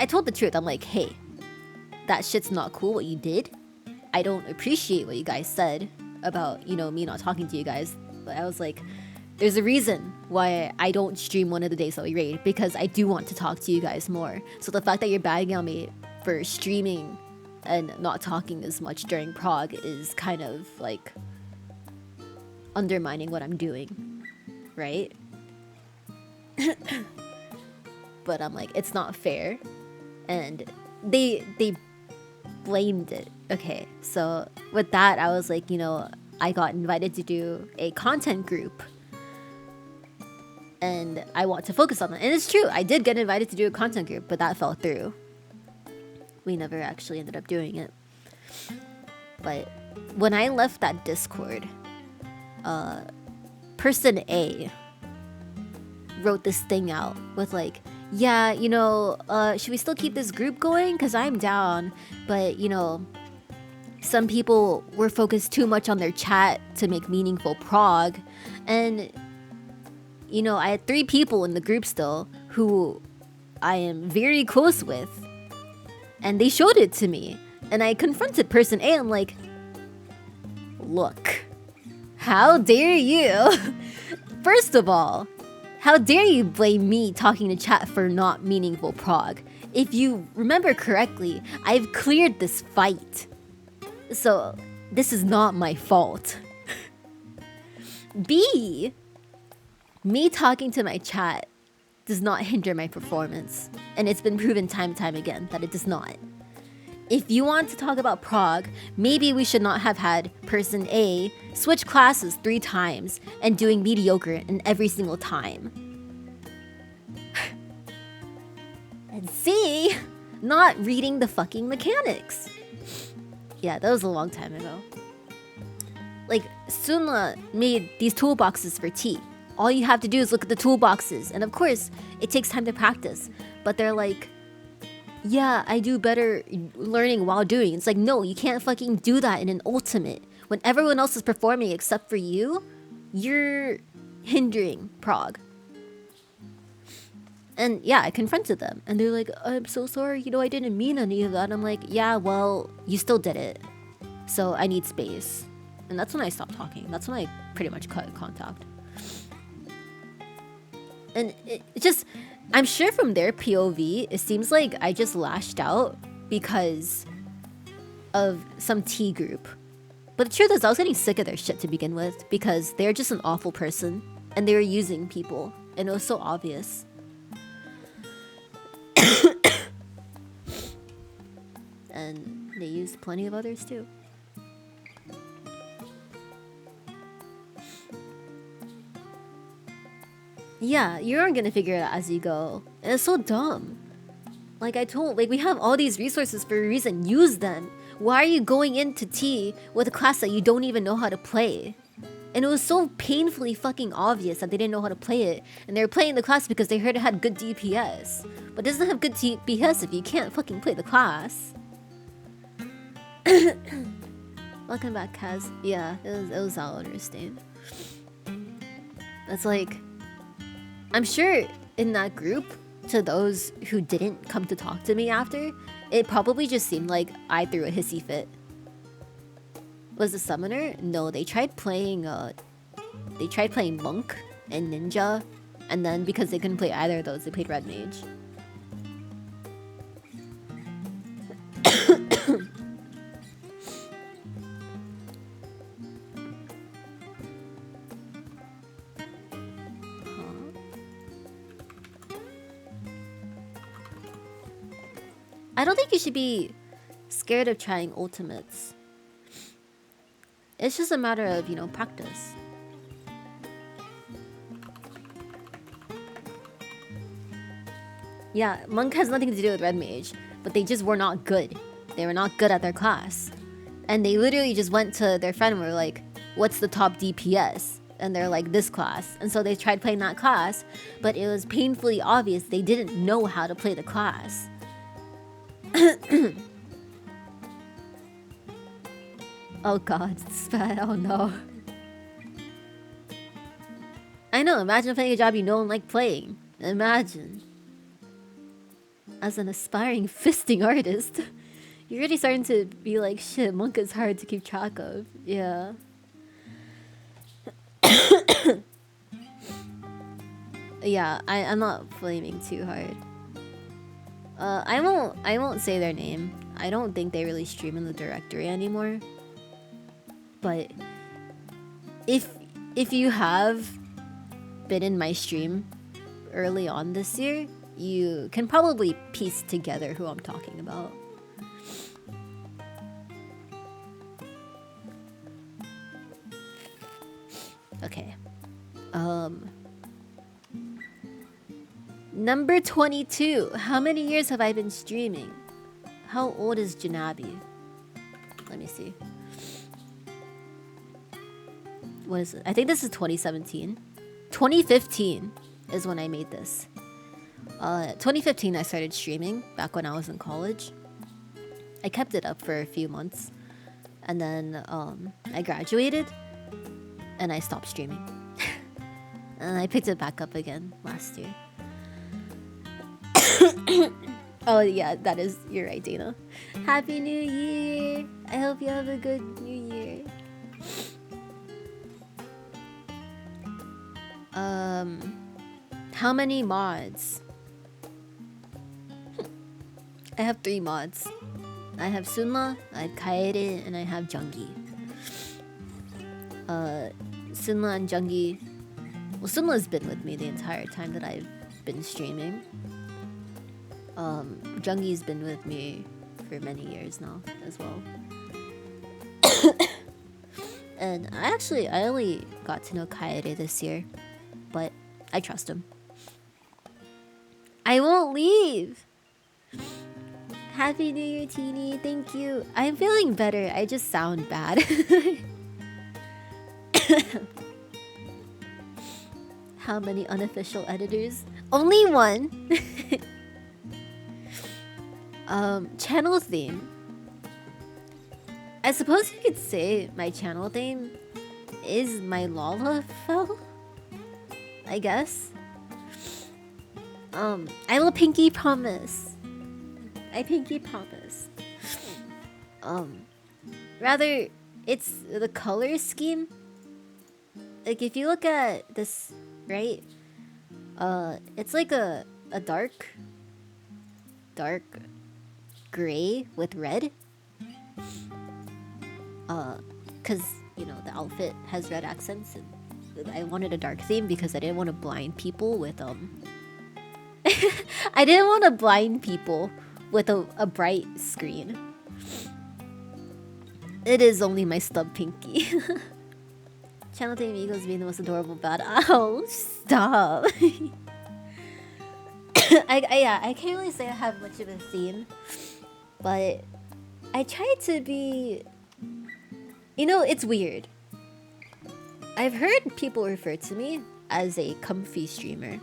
told the truth. I'm like, hey, that shit's not cool what you did. I don't appreciate what you guys said about, you know, me not talking to you guys. But I was like, there's a reason why I don't stream one of the days that we raid, because I do want to talk to you guys more. So the fact that you're bagging on me for streaming and not talking as much during prog is kind of like undermining what I'm doing, right? But I'm like, it's not fair. And they blamed it. Okay, so with that, I was like, you know, I got invited to do a content group, and I want to focus on that. And it's true, I did get invited to do a content group, but that fell through. We never actually ended up doing it. But when I left that Discord, person A wrote this thing out with like, yeah, you know, should we still keep this group going? Because I'm down, but, you know, some people were focused too much on their chat to make meaningful prog. And, you know, I had 3 people in the group still who I am very close with. And they showed it to me. And I confronted person A. I'm like, look, how dare you? First of all, how dare you blame me talking to chat for not meaningful prog? If you remember correctly, I've cleared this fight. So, this is not my fault. B, me talking to my chat does not hinder my performance. And it's been proven time and time again that it does not. If you want to talk about prog, maybe we should not have had person A switch classes 3 times and doing mediocre in every single time. And C, not reading the fucking mechanics. Yeah, that was a long time ago. Like, Sunla made these toolboxes for T. All you have to do is look at the toolboxes. And of course, it takes time to practice. But they're like, yeah, I do better learning while doing. It's like, no, you can't fucking do that in an ultimate. When everyone else is performing except for you, you're hindering prog. And yeah, I confronted them. And they're like, I'm so sorry, I didn't mean any of that. And I'm like, yeah, well, you still did it. So I need space. And that's when I stopped talking. That's when I pretty much cut contact. And it just, I'm sure from their POV, it seems like I just lashed out because of some T group. But the truth is, I was getting sick of their shit to begin with because they're just an awful person and they were using people. And it was so obvious. And they used plenty of others too. Yeah, you aren't gonna figure it out as you go. And it's so dumb. Like we have all these resources for a reason. Use them. Why are you going into T with a class that you don't even know how to play? And it was so painfully fucking obvious that they didn't know how to play it. And they were playing the class because they heard it had good DPS. But it doesn't have good DPS if you can't fucking play the class. Welcome back, Kaz. Yeah, it was all understand. That's like, I'm sure in that group, to those who didn't come to talk to me after, it probably just seemed like I threw a hissy fit. Was the summoner? No, they tried playing Monk and Ninja, and then because they couldn't play either of those, they played Red Mage. I don't think you should be scared of trying ultimates. It's just a matter of, practice. Yeah, Monk has nothing to do with Red Mage, but they just were not good. They were not good at their class. And they literally just went to their friend and were like, what's the top DPS? And they're like, this class. And so they tried playing that class, but it was painfully obvious they didn't know how to play the class. Oh god, spat. Oh no. I know, imagine playing a job you don't like playing. Imagine. As an aspiring fisting artist, you're already starting to be like, shit, Monk is hard to keep track of. Yeah. Yeah, I'm not flaming too hard. I won't say their name. I don't think they really stream in the directory anymore. But if you have been in my stream early on this year, you can probably piece together who I'm talking about. Okay. Number 22. How many years have I been streaming? How old is Janabi? Let me see. What is it? I think this is 2017. 2015 is when I made this. 2015 I started streaming back when I was in college. I kept it up for a few months. And then I graduated and I stopped streaming. And I picked it back up again last year. Oh yeah, that is, you're right, Dana. Happy New Year! I hope you have a good New Year. How many mods? I have 3 mods. I have Sunla, I have Kaede, and I have Jungi. Sunla and Jungi. Well, Sunla's been with me the entire time that I've been streaming. Jungi's been with me for many years now as well. And I only got to know Kaede this year, but I trust him. I won't leave! Happy New Year, Teeny. Thank you. I'm feeling better. I just sound bad. How many unofficial editors? Only one. Channel theme. I suppose you could say my channel theme is my Lalafell, I guess. I will pinky promise. I pinky promise. Rather, it's the color scheme. Like if you look at this, right? It's like a dark gray with red. Cause you know the outfit has red accents, and I wanted a dark theme because I didn't want to blind people with I didn't want to blind people with a bright screen. It is only my stub pinky. Channel theme Eagles being the most adorable bad. Oh, stop. I can't really say I have much of a theme, but I try to be. You know, it's weird. I've heard people refer to me as a comfy streamer.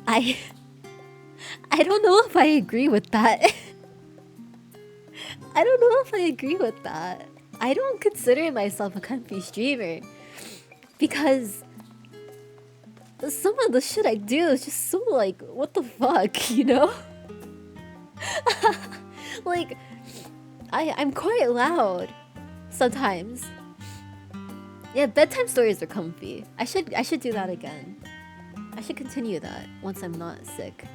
I don't know if I agree with that. I don't know if I agree with that. I don't consider myself a comfy streamer because some of the shit I do is just so like, what the fuck, you know? Like, I'm quite loud sometimes. Yeah, bedtime stories are comfy. I should do that again. I should continue that once I'm not sick.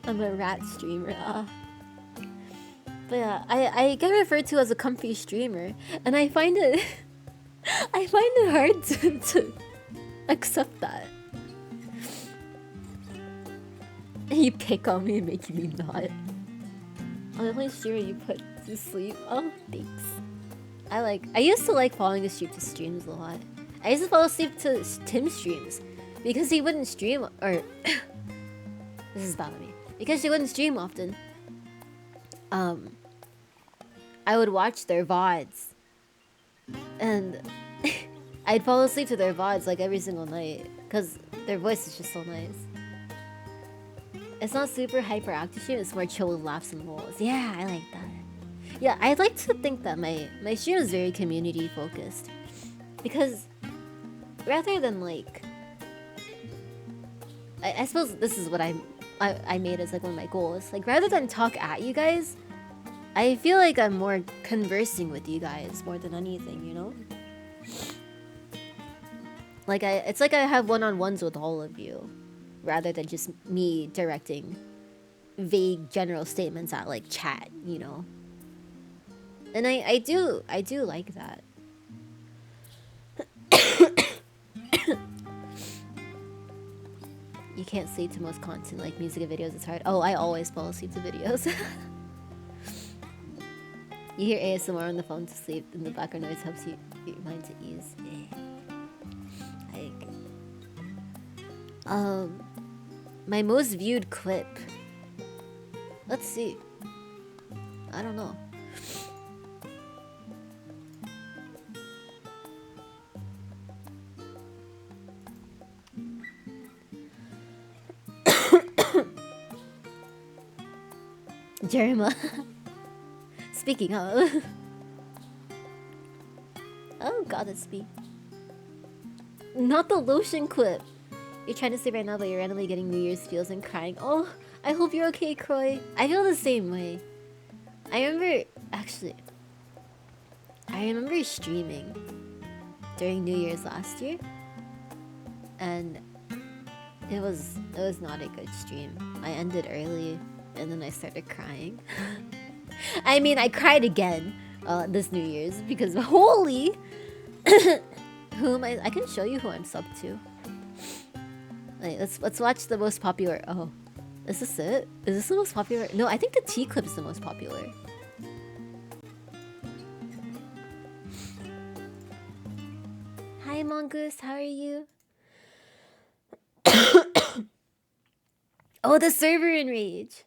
I'm a rat streamer. But yeah, I get referred to as a comfy streamer, and I find it hard to accept that. You pick on me, making me not. I'm the only streamer you put to sleep. Oh, thanks. I used to like falling asleep to streams a lot. I used to fall asleep to Tim's streams because he wouldn't stream, or this is bad of me. Because he wouldn't stream often. I would watch their VODs, and I'd fall asleep to their VODs like every single night because their voice is just so nice. It's not super hyperactive stream, it's more chill with laughs and lulls. Yeah, I like that. Yeah, I'd like to think that my stream is very community focused. Because rather than like... I suppose this is what I made as like one of my goals. Like rather than talk at you guys, I feel like I'm more conversing with you guys more than anything, you know? Like it's like I have one-on-ones with all of you, rather than just me directing vague general statements at like chat, you know? And I do like that. You can't sleep to most content like music and videos, it's hard. Oh, I always fall asleep to videos. You hear ASMR on the phone to sleep, and the background noise helps your mind to ease. Like, my most viewed clip. Let's see. I don't know. Jerema. Speaking of. Oh, Goddess me. Not the lotion clip. You're trying to sleep right now, but you're randomly getting New Year's feels and crying. Oh, I hope you're okay, Croy. I feel the same way. I remember, actually, I remember streaming during New Year's last year, and it was not a good stream. I ended early, and then I started crying. I mean, I cried again this New Year's because holy, who am I? I can show you who I'm sub to. Like, let's watch the most popular. Oh, is this it? Is this the most popular? No, I think the T clip is the most popular. Hi Mongoose, how are you? Oh, the server in rage.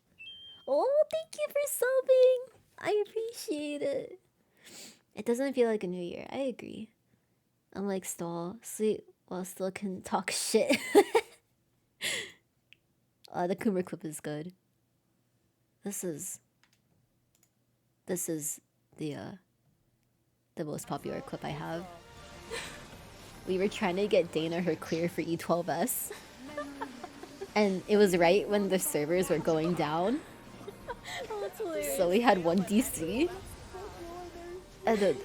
Oh, thank you for subbing. I appreciate it. It doesn't feel like a new year. I agree. I'm like stall, sleep while still can talk shit. The Coomer clip is good. This is the most popular clip I have. We were trying to get Dana her clear for E12S. And it was right when the servers were going down. So we had one DC. And then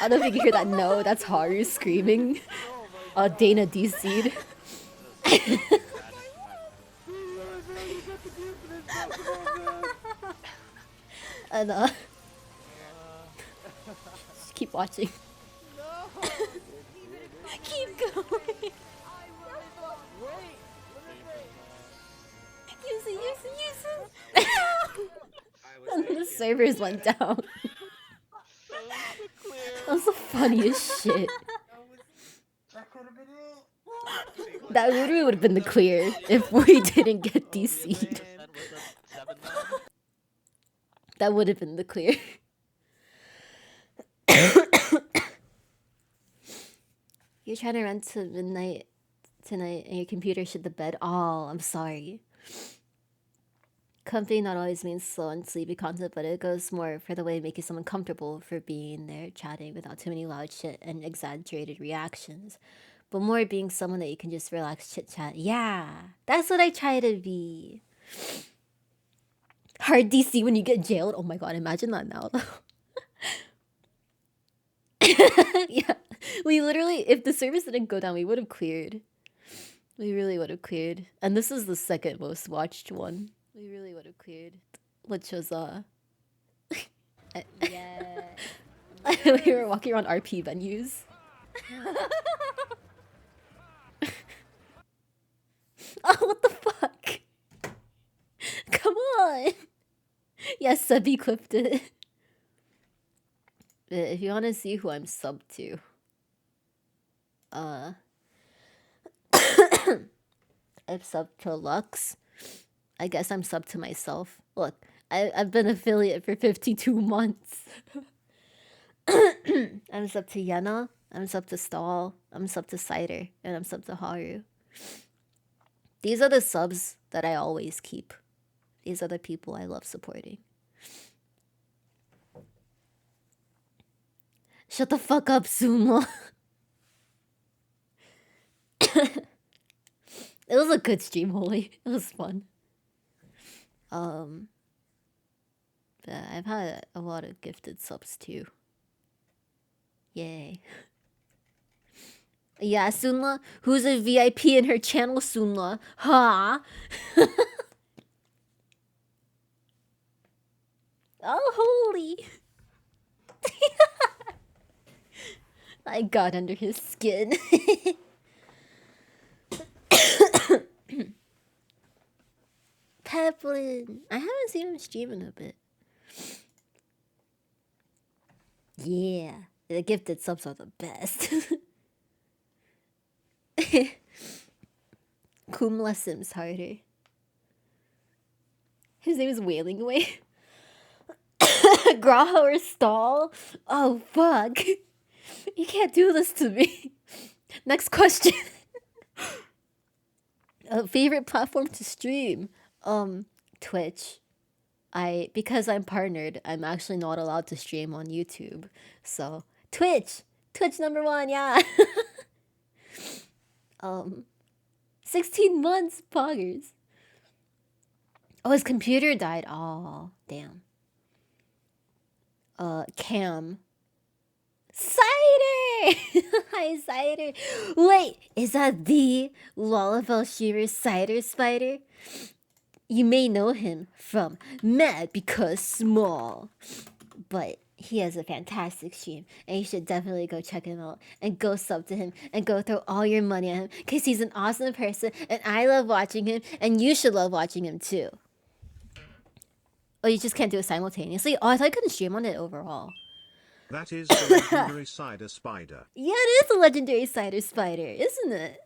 I don't know if you can hear that. No, that's Haru screaming. Dana DC'd. And just keep watching. Keep going. Use it. And the servers went down. That was the funniest shit. That literally would have been the clear if we didn't get DC'd. That would have been the clear. You're trying to run to midnight tonight and your computer shit the bed. Oh, I'm sorry. Comfy not always means slow and sleepy content, but it goes more for the way of making someone comfortable for being there chatting without too many loud shit and exaggerated reactions. But more being someone that you can just relax chit chat. Yeah, that's what I try to be. Hard DC when you get jailed. Oh my god, imagine that now. Yeah, we literally, if the service didn't go down, we would have cleared. We really would have cleared. And this is the second most watched one. We really would have cleared. Which was, Yeah. we were walking around RP venues. Oh, what the fuck? Come on! Yes, Subby clipped it. But if you want to see who I'm sub to, I'm sub to Lux. I guess I'm sub to myself. Look, I've been affiliate for 52 months. I'm sub to Yena. I'm sub to Stall. I'm sub to Cider. And I'm sub to Haru. These are the subs that I always keep. These are the people I love supporting. Shut the fuck up, Sumo. It was a good stream, Holy. It was fun. But I've had a lot of gifted subs too. Yay. Yeah, Sunla, who's a VIP in her channel, Sunla? Huh? Oh, holy. I got under his skin. Peplin. I haven't seen him stream in a bit. Yeah, the gifted subs are the best. Kumla Sims harder. His name is Wailing Away. Graha or Stall? Oh, fuck. You can't do this to me. Next question. Favorite platform to stream? Twitch. Because I'm partnered, I'm actually not allowed to stream on YouTube. So, Twitch! Twitch #1, yeah! 16 months, poggers. Oh, his computer died. Oh, damn. Cam. Cider! Hi, Cider. Wait, is that the Lalafell Shearer Cider Spider? You may know him from Mad Because Small, but he has a fantastic stream, and you should definitely go check him out and go sub to him and go throw all your money at him because he's an awesome person, and I love watching him, and you should love watching him too. Oh, you just can't do it simultaneously? Oh, I thought I couldn't stream on it overall. That is the legendary Cider Spider. Yeah, it is a legendary Cider Spider, isn't it?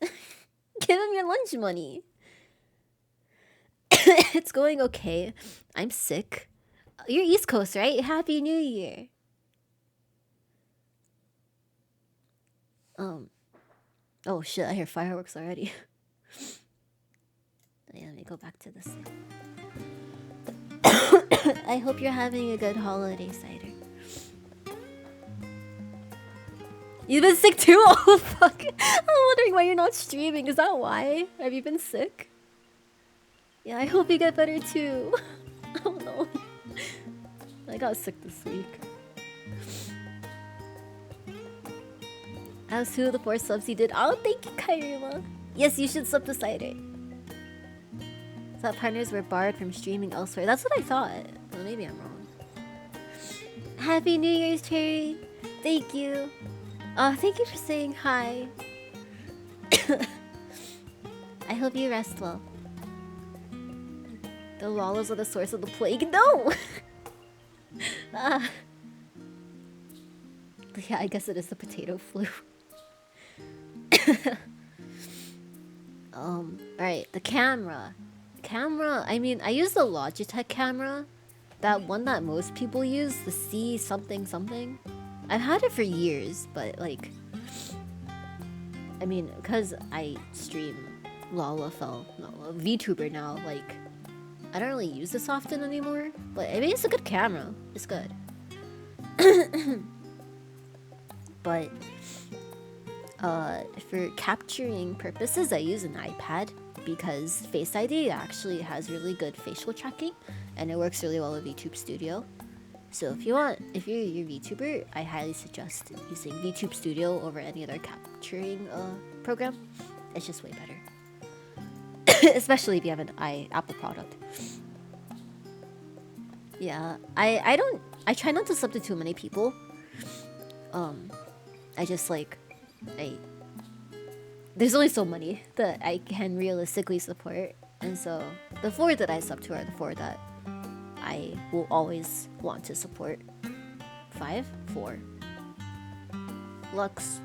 Give him your lunch money. It's going okay. I'm sick. You're East Coast, right? Happy New Year. Oh shit, I hear fireworks already. Yeah, let me go back to this. I hope you're having a good holiday, Cider. You've been sick too? Oh fuck. I'm wondering why you're not streaming. Is that why? Have you been sick? Yeah, I hope you get better too. Oh no. I got sick this week. As who the 4 subs he did. Oh, thank you, Kairuma. Yes, you should sub to Cider. Thought partners were barred from streaming elsewhere. That's what I thought. Well, maybe I'm wrong. Happy New Year's, Cherry. Thank you. Thank you for saying hi. I hope you rest well. The Lalas are the source of the plague. No! Yeah, I guess it is the potato flu. Alright, the camera. I mean, I use the Logitech camera. That one that most people use, the C something something. I've had it for years, but like... I mean, because I stream VTuber now, like... I don't really use this often anymore, but I mean, it's a good camera. It's good. But... for capturing purposes, I use an iPad because Face ID actually has really good facial tracking and it works really well with VTube Studio. So if you're a VTuber, I highly suggest using VTube Studio over any other capturing program. It's just way better. Especially if you have an Apple product. Yeah, I try not to sub to too many people. I just like there's only so many that I can realistically support, and so the 4 that I sub to are the 4 that I will always want to support. 4. Lux,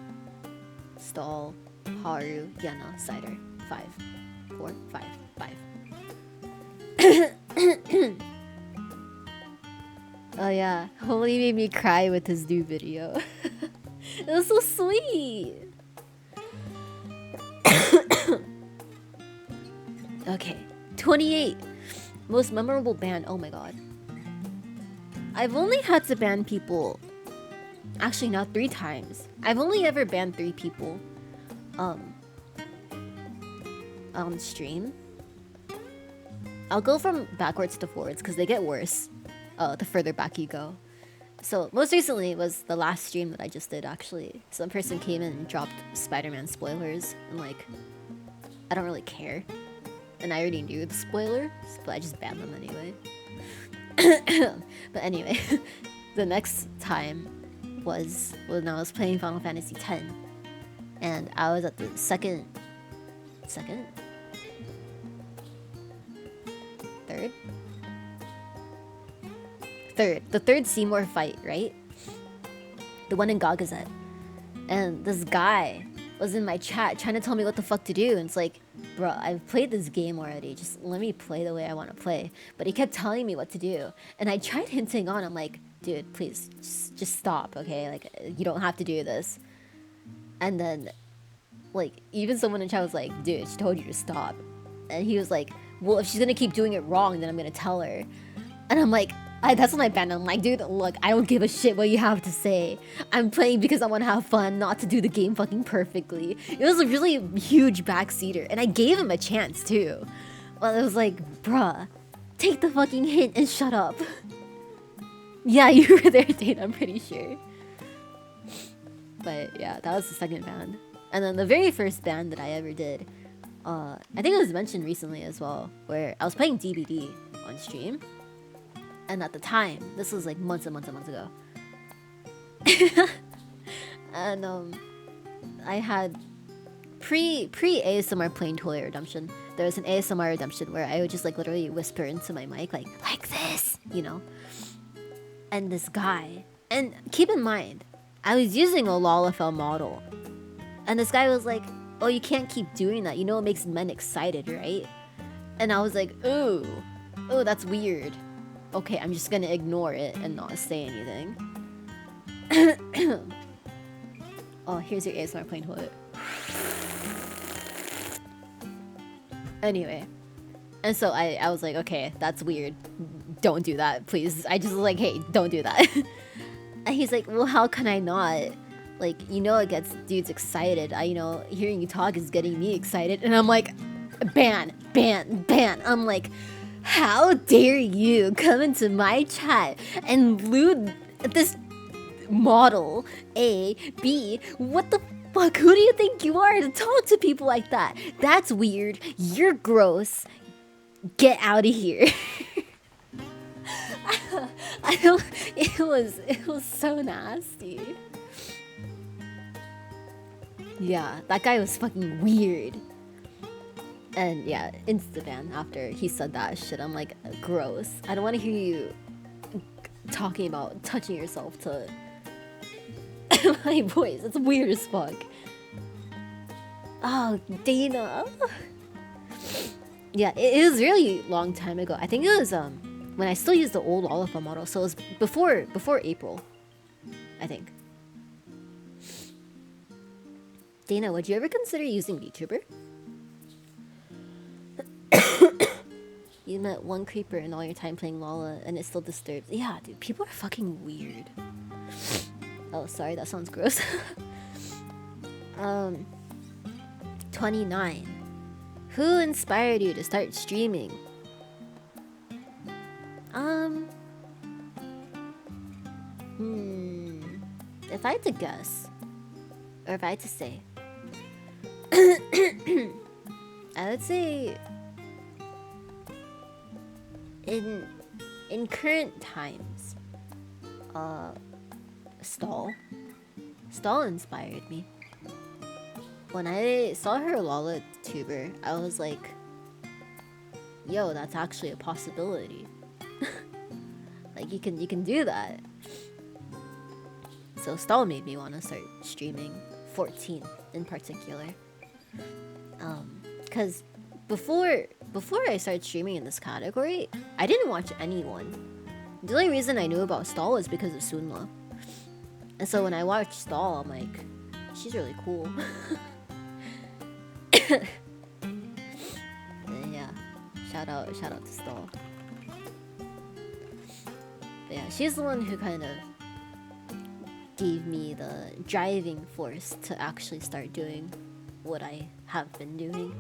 Stall, Haru, Yana, Cider. 5, 4, 5, 5. Oh yeah, Holy made me cry with his new video. It was so sweet. Okay, 28. Most memorable ban. Oh my god. I've only had to ban people. Actually, not 3 times. I've only ever banned 3 people. On stream. I'll go from backwards to forwards because they get worse. The further back you go. So most recently was the last stream that I just did. Actually, some person came in and dropped Spider-Man spoilers, and like, I don't really care. And I already knew the spoilers, but I just banned them anyway. But anyway, the next time was when I was playing Final Fantasy X, and I was at the third, the third Seymour fight, right? The one in Gagazet. And this guy was in my chat trying to tell me what the fuck to do, and it's like, bro, I've played this game already, just let me play the way I want to play. But he kept telling me what to do, and I tried hinting on, I'm like, dude, please, just stop, okay? Like, you don't have to do this. And then, like, even someone in chat was like, dude, she told you to stop. And he was like, well, if she's gonna keep doing it wrong, then I'm gonna tell her. And I'm like, That's when I banned him. Like, dude, look, I don't give a shit what you have to say. I'm playing because I want to have fun, not to do the game fucking perfectly. It was a really huge backseater, and I gave him a chance too. Well, it was like, bruh, take the fucking hint and shut up. Yeah, you were there, Dane, I'm pretty sure. But yeah, that was the second ban. And then the very first ban that I ever did, I think it was mentioned recently as well, where I was playing DBD on stream. And at the time, this was like months and months and months ago. And I had pre ASMR playing Twilight Redemption. There was an ASMR Redemption where I would just like literally whisper into my mic like this, you know. And this guy, and keep in mind, I was using a LOLFL model, and this guy was like, "Oh, you can't keep doing that. You know it makes men excited, right?" And I was like, "Ooh, that's weird. Okay, I'm just gonna ignore it and not say anything." Oh, here's your ASMR playing toilet. Anyway, and so I was like, okay, that's weird. Don't do that, please. I just was like, hey, don't do that. And he's like, well, how can I not? Like, you know, it gets dudes excited. Hearing you talk is getting me excited. And I'm like, ban. I'm like, how dare you come into my chat and lewd this model, A, B, what the fuck? Who do you think you are to talk to people like that? That's weird. You're gross. Get out of here. It was so nasty. Yeah, that guy was fucking weird. And yeah, insta-ban after he said that shit. I'm like, gross. I don't want to hear you talking about touching yourself to my voice. It's weird as fuck. Oh, Dana. Yeah, it was really long time ago. I think it was when I still used the old LOLFL model, so it was before April, I think. Dana, would you ever consider using VTuber? You met one creeper in all your time playing Lola, and it still disturbs. Yeah, dude, people are fucking weird. Oh, sorry, that sounds gross. 29. Who inspired you to start streaming? If I had to guess, or if I had to say, I would say in current times, Stall inspired me. When I saw her Lola tuber, I was like, yo, that's actually a possibility. Like, you can do that. So Stall made me want to start streaming 14 in particular. Cause before I started streaming in this category, I didn't watch anyone. The only reason I knew about Stall was because of Sunla. And so when I watched Stall, I'm like, she's really cool. And yeah, shout out to Stall. But yeah, she's the one who kind of gave me the driving force to actually start doing what I have been doing.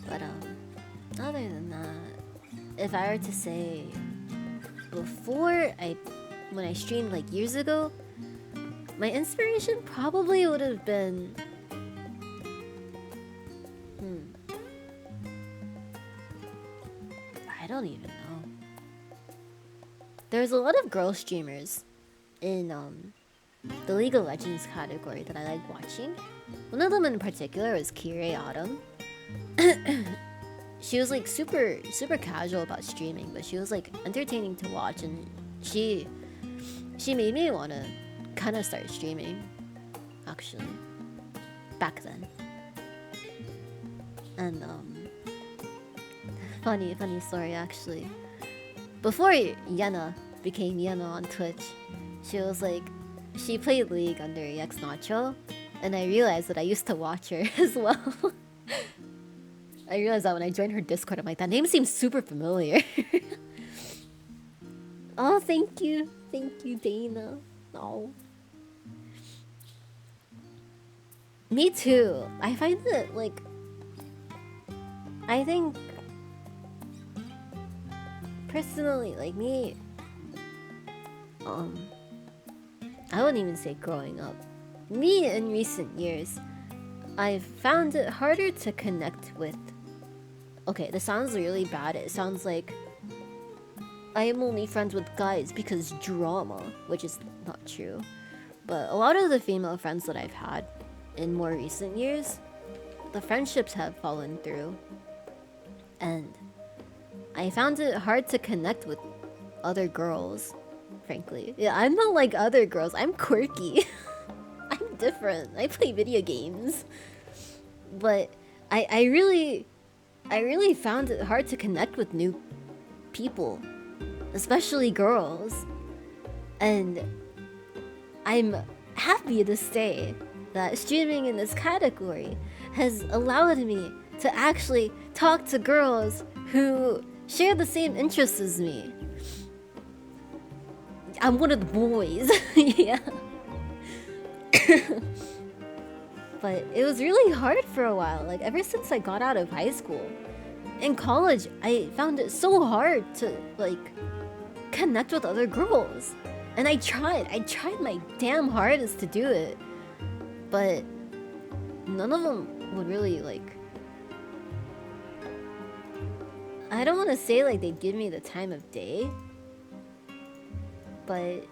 But other than that, if I were to say when I streamed like years ago, my inspiration probably would have been I don't even know. There's a lot of girl streamers in the League of Legends category that I like watching. One of them in particular was Kirei Autumn. She was like super casual about streaming, but she was like entertaining to watch, and she made me want to kind of start streaming, actually, back then. And funny story actually. Before Yena became Yena on Twitch, she played League under EX Nacho, and I realized that I used to watch her as well. I realized that when I joined her Discord, I'm like, that name seems super familiar. Oh, thank you, Dana. Oh. Me too. I find it like, I think personally, like me, I wouldn't even say growing up. Me in recent years, I've found it harder to connect with. Okay, this sounds really bad. It sounds like I am only friends with guys because drama, which is not true. But a lot of the female friends that I've had in more recent years, the friendships have fallen through. And I found it hard to connect with other girls, frankly. Yeah, I'm not like other girls. I'm quirky. I'm different. I play video games. But I really found it hard to connect with new people, especially girls. And I'm happy to say that streaming in this category has allowed me to actually talk to girls who share the same interests as me. I'm one of the boys. Yeah. But it was really hard for a while, like ever since I got out of high school. In college, I found it so hard to like connect with other girls. And I tried my damn hardest to do it. But none of them would really like, I don't want to say like they'd give me the time of day, but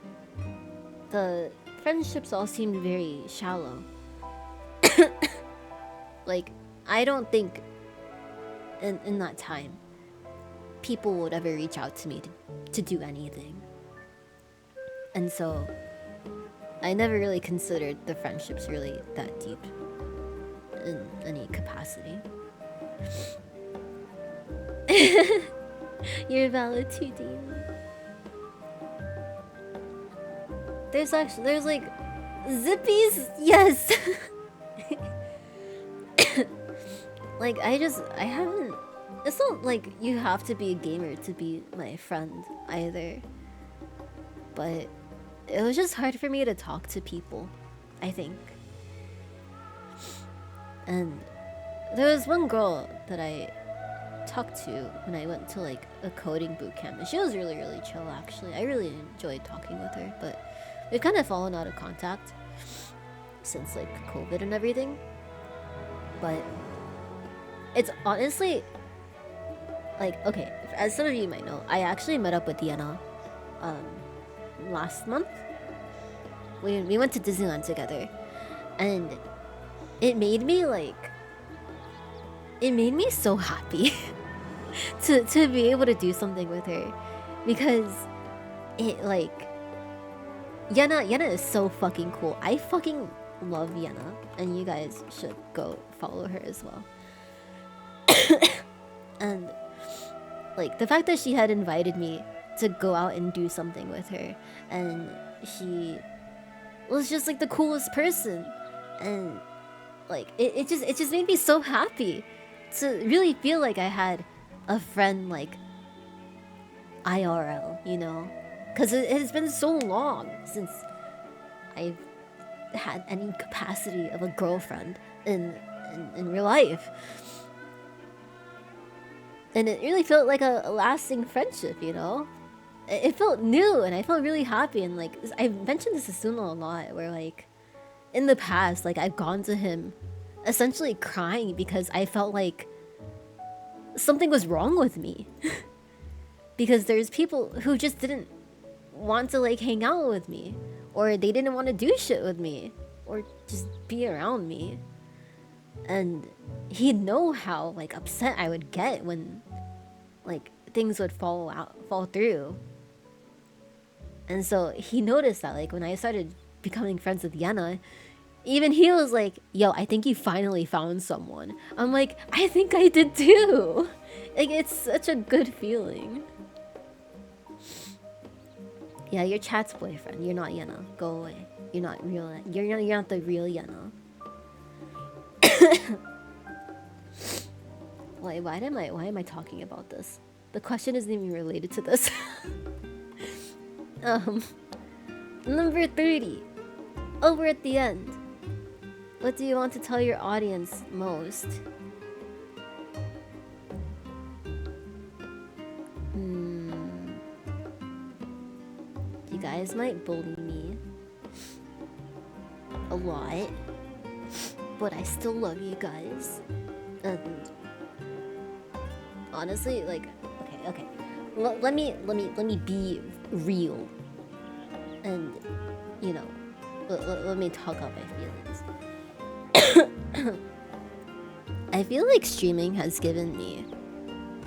the friendships all seemed very shallow. Like, I don't think in that time people would ever reach out to me to do anything. And so I never really considered the friendships really that deep in any capacity. You're valid too, Dean. There's like Zippies, yes. Like I haven't. It's not like you have to be a gamer to be my friend either. But it was just hard for me to talk to people, I think. And there was one girl that I talked to when I went to like a coding boot camp, and she was really, really chill actually. I really enjoyed talking with her, but we've kind of fallen out of contact since like COVID and everything. But it's honestly like, okay, as some of you might know, I actually met up with Diana last month. We went to Disneyland together, and it made me so happy to be able to do something with her, because it like Yana is so fucking cool. I fucking love Yana, and you guys should go follow her as well. And like the fact that she had invited me to go out and do something with her, and she was just like the coolest person, and like it just made me so happy to really feel like I had a friend like IRL, you know, because it has been so long since I've had any capacity of a girlfriend in real life. And it really felt like a lasting friendship, you know? It felt new, and I felt really happy. And like, I've mentioned this to Suno a lot, where like, in the past, like I've gone to him essentially crying because I felt like something was wrong with me. Because there's people who just didn't want to like hang out with me, or they didn't want to do shit with me, or just be around me. And he'd know how like upset I would get when like things would fall through. And so he noticed that like when I started becoming friends with Yana, even he was like, yo, I think you finally found someone. I'm like, I think I did too. Like, it's such a good feeling. Yeah, you're Chat's boyfriend. You're not Yana. Go away. You're not real. You're not the real Yana. Why am I talking about this? The question isn't even related to this. Number 30. Oh, we're at the end. What do you want to tell your audience most? You guys might bully me a lot, but I still love you guys. And honestly, like, okay. Let me be real, and you know, let me talk out my feelings. I feel like streaming has given me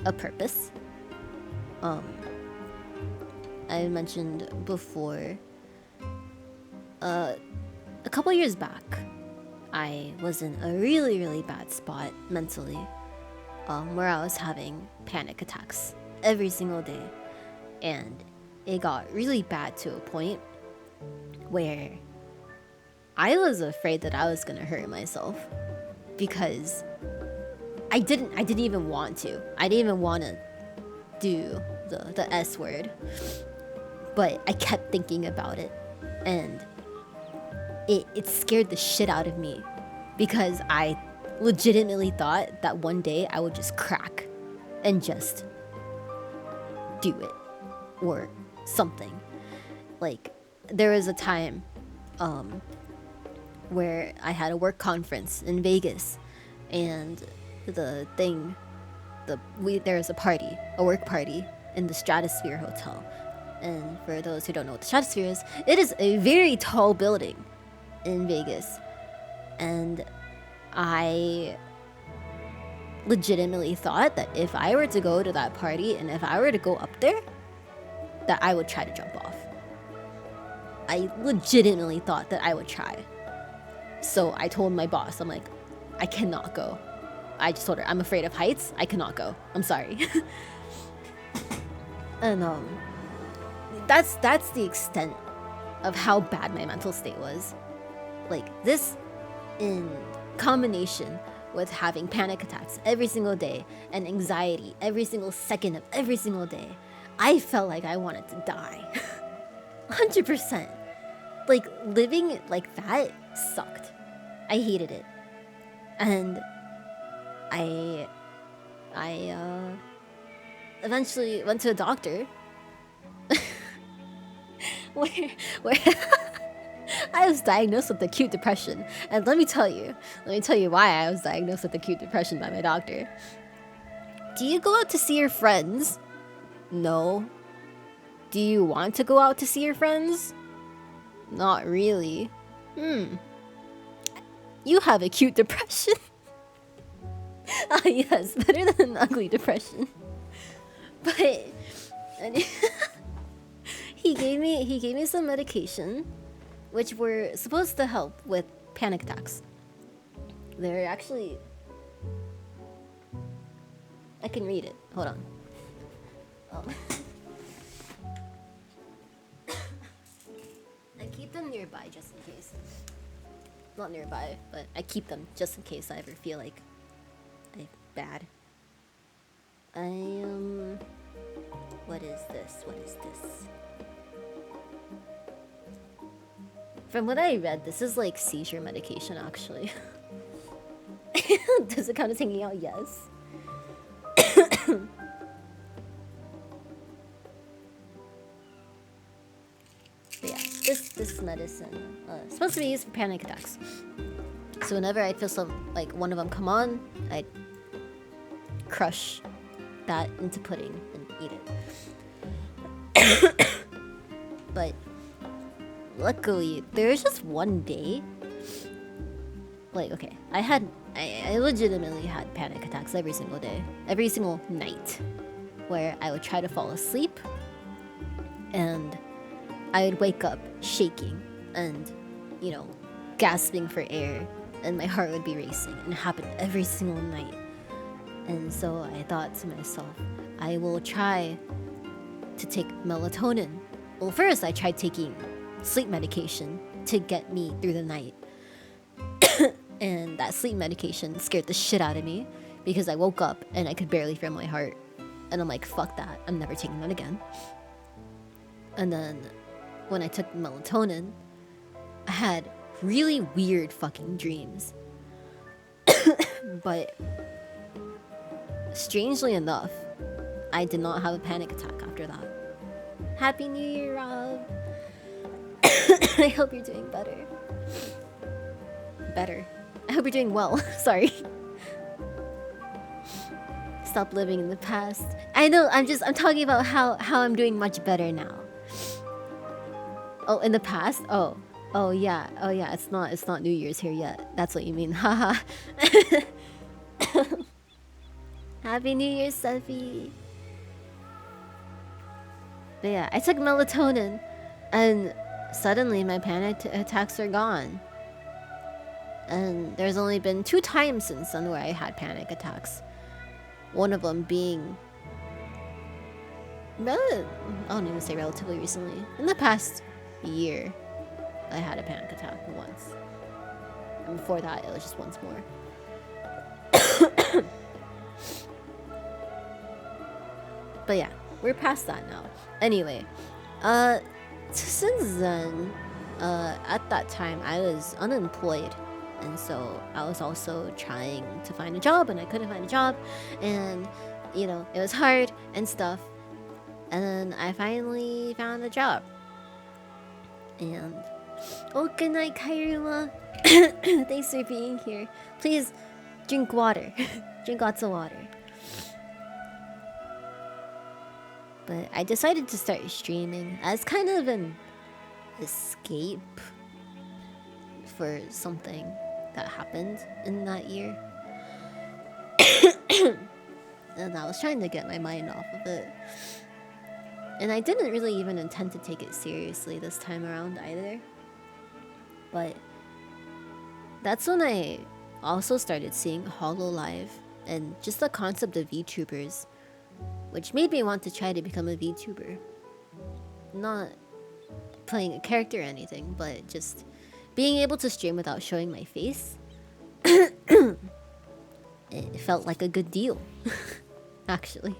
a purpose. I mentioned before, a couple years back, I was in a really bad spot mentally, where I was having panic attacks every single day, and it got really bad to a point where I was afraid that I was gonna hurt myself, because I didn't even want to. I didn't even want to do the S word, but I kept thinking about it, and it scared the shit out of me, because I legitimately thought that one day I would just crack and just do it or something. Like, there was a time where I had a work conference in Vegas, and there was a work party in the Stratosphere Hotel. And for those who don't know what the Stratosphere is, it is a very tall building in Vegas. And I legitimately thought that if I were to go to that party and if I were to go up there, that I would try to jump off. I legitimately thought that I would try. So I told my boss, I'm like, I cannot go. I just told her, I'm afraid of heights. I cannot go. I'm sorry. And that's the extent of how bad my mental state was. Like, this in combination with having panic attacks every single day and anxiety every single second of every single day, I felt like I wanted to die. 100%. Like, living like that sucked. I hated it. And I eventually went to a doctor where I was diagnosed with acute depression. And let me tell you why I was diagnosed with acute depression by my doctor. Do you go out to see your friends? No. Do you want to go out to see your friends? Not really. You have acute depression. Ah, yes, better than an ugly depression. But and he gave me some medication, which were supposed to help with panic attacks. They're actually, I can read it. Hold on. I keep them nearby just in case. Not nearby, but I keep them just in case I ever feel like I'm bad. What is this? From what I read, this is like seizure medication, actually. Does it count as hanging out? Yes. But yeah, this medicine is supposed to be used for panic attacks. So whenever I feel like one of them come on, I'd crush that into pudding and eat it. But luckily, there was just one day. Like, okay, I legitimately had panic attacks every single day, every single night, where I would try to fall asleep, and I would wake up shaking and, you know, gasping for air, and my heart would be racing, and it happened every single night. And so I thought to myself, I will try to take melatonin. Well, first I tried taking sleep medication to get me through the night. And that sleep medication scared the shit out of me, because I woke up and I could barely feel my heart. And I'm like, fuck that. I'm never taking that again. And then when I took melatonin, I had really weird fucking dreams. But strangely enough, I did not have a panic attack after that. Happy New Year, Rob. I hope you're doing better. Better. I hope you're doing well. Sorry. Stop living in the past. I know, I'm talking about how I'm doing much better now. Oh, in the past? Oh yeah, it's not New Year's here yet. That's what you mean. Haha. Happy New Year, Seffi. But yeah, I took melatonin and suddenly my panic attacks are gone. And there's only been 2 times since then where I had panic attacks. One of them being, I don't even say relatively recently. In the past year, I had a panic attack once. And before that, it was just once more. But yeah, we're past that now. Anyway, since then, at that time, I was unemployed. And so I was also trying to find a job, and I couldn't find a job. And, you know, it was hard and stuff. And then I finally found a job. And, oh, good night, Kairuma. Thanks for being here. Please drink water. Drink lots of water. But I decided to start streaming as kind of an escape for something that happened in that year. And I was trying to get my mind off of it. And I didn't really even intend to take it seriously this time around either. But that's when I also started seeing HoloLive and just the concept of VTubers, which made me want to try to become a VTuber. Not playing a character or anything, but just being able to stream without showing my face. It felt like a good deal, actually.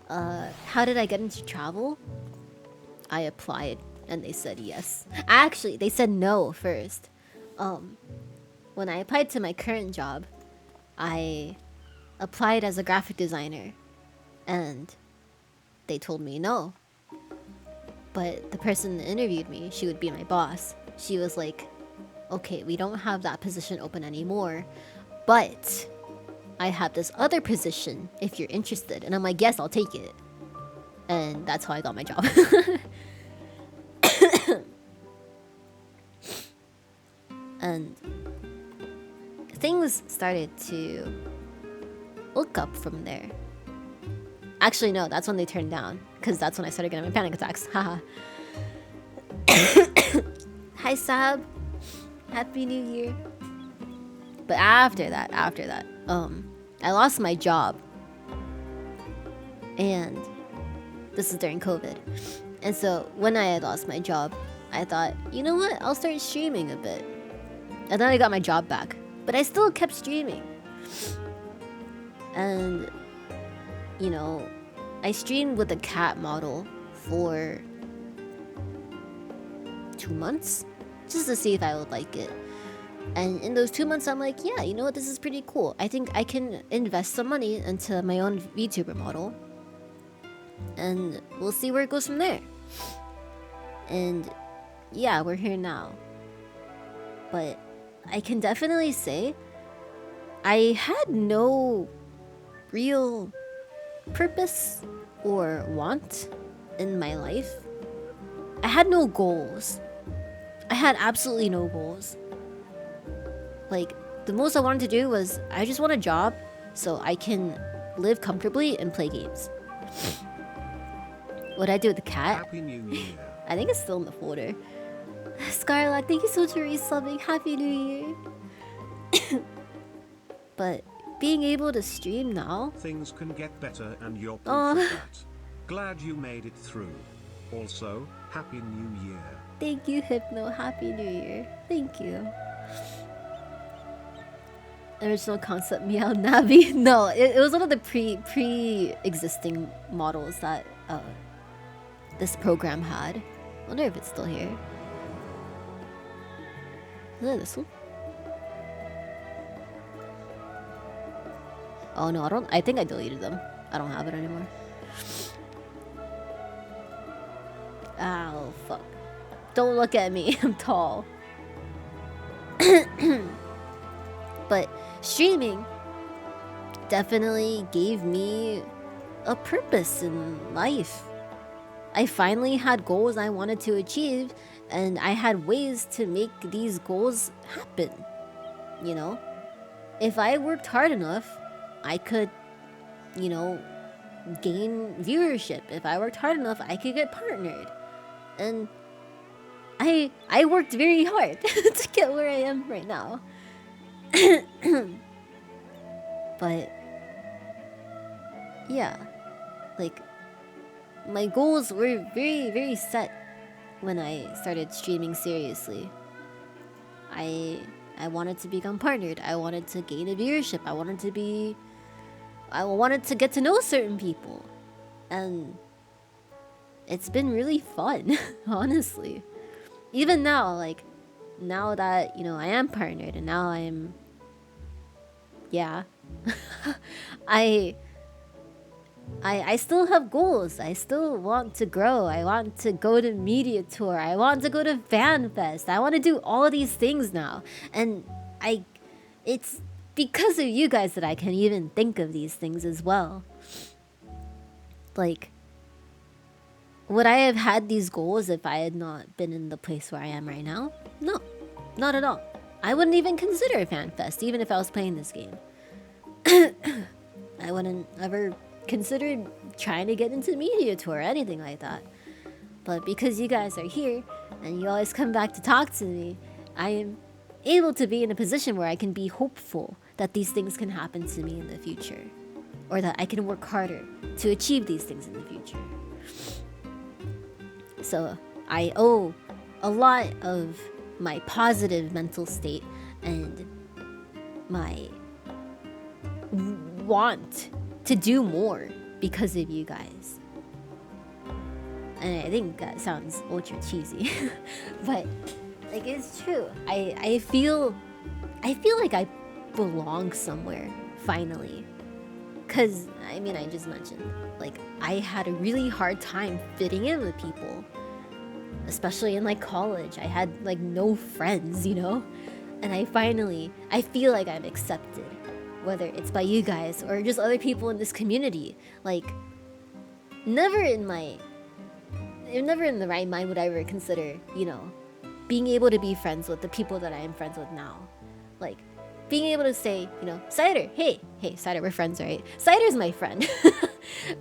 How did I get into travel? I applied and they said yes. Actually, they said no first. When I applied to my current job, I applied as a graphic designer and they told me no. But the person that interviewed me, she would be my boss. She was like, okay, we don't have that position open anymore, but I have this other position if you're interested. And I'm like, yes, I'll take it. And that's how I got my job. And things started to look up from there. Actually, no, that's when they turned down, because that's when I started getting my panic attacks. Haha. Hi, Sab. Happy New Year. But after that, I lost my job. And this is during COVID. And so when I had lost my job, I thought, you know what? I'll start streaming a bit. And then I got my job back. But I still kept streaming. And, you know, I streamed with a cat model for 2 months. Just to see if I would like it. And in those 2 months, I'm like, yeah, you know what? This is pretty cool. I think I can invest some money into my own VTuber model. And we'll see where it goes from there. And yeah, we're here now. But I can definitely say I had no real purpose or want in my life. I had no goals. I had absolutely no goals. Like, the most I wanted to do was, I just want a job so I can live comfortably and play games. What I do with the cat? Happy New Year. I think it's still in the folder. Scarlet, thank you so much for resubbing. Happy New Year. But being able to stream now. Things can get better and you're proof Aw. of that. Glad you made it through. Also, Happy New Year. Thank you, Hypno. Happy New Year. Thank you. Original concept Meow Navi. No, it was one of the pre-existing models that this program had. Wonder if it's still here. Is it this one? Oh no, I think I deleted them. I don't have it anymore. Oh fuck. Don't look at me. I'm tall. But streaming definitely gave me a purpose in life. I finally had goals I wanted to achieve, and I had ways to make these goals happen. You know? If I worked hard enough, I could, you know, gain viewership. If I worked hard enough, I could get partnered. And I worked very hard to get where I am right now. But yeah, like my goals were very, very set when I started streaming seriously. I wanted to become partnered. I wanted to gain a viewership. I wanted to get to know certain people. And it's been really fun, honestly. Even now, like, now that, you know, I am partnered and now I'm... Yeah. I still have goals. I still want to grow. I want to go to media tour. I want to go to FanFest. I want to do all these things now. And it's because of you guys that I can even think of these things as well. Like, would I have had these goals if I had not been in the place where I am right now? No, not at all. I wouldn't even consider FanFest, even if I was playing this game. I wouldn't ever consider trying to get into media tour or anything like that. But because you guys are here and you always come back to talk to me, I am able to be in a position where I can be hopeful that these things can happen to me in the future, or that I can work harder to achieve these things in the future. So I owe a lot of my positive mental state and my want to do more because of you guys. And I think that sounds ultra cheesy, but like, it's true. I feel like I belong somewhere finally. Cause I mean, I just mentioned, like, I had a really hard time fitting in with people, especially in like college. I had like no friends, you know, and I feel like I'm accepted, whether it's by you guys or just other people in this community. Like, never in the right mind would I ever consider, you know, being able to be friends with the people that I am friends with now. Like, being able to say, you know, Cider, hey, Cider, we're friends, right? Cider's my friend.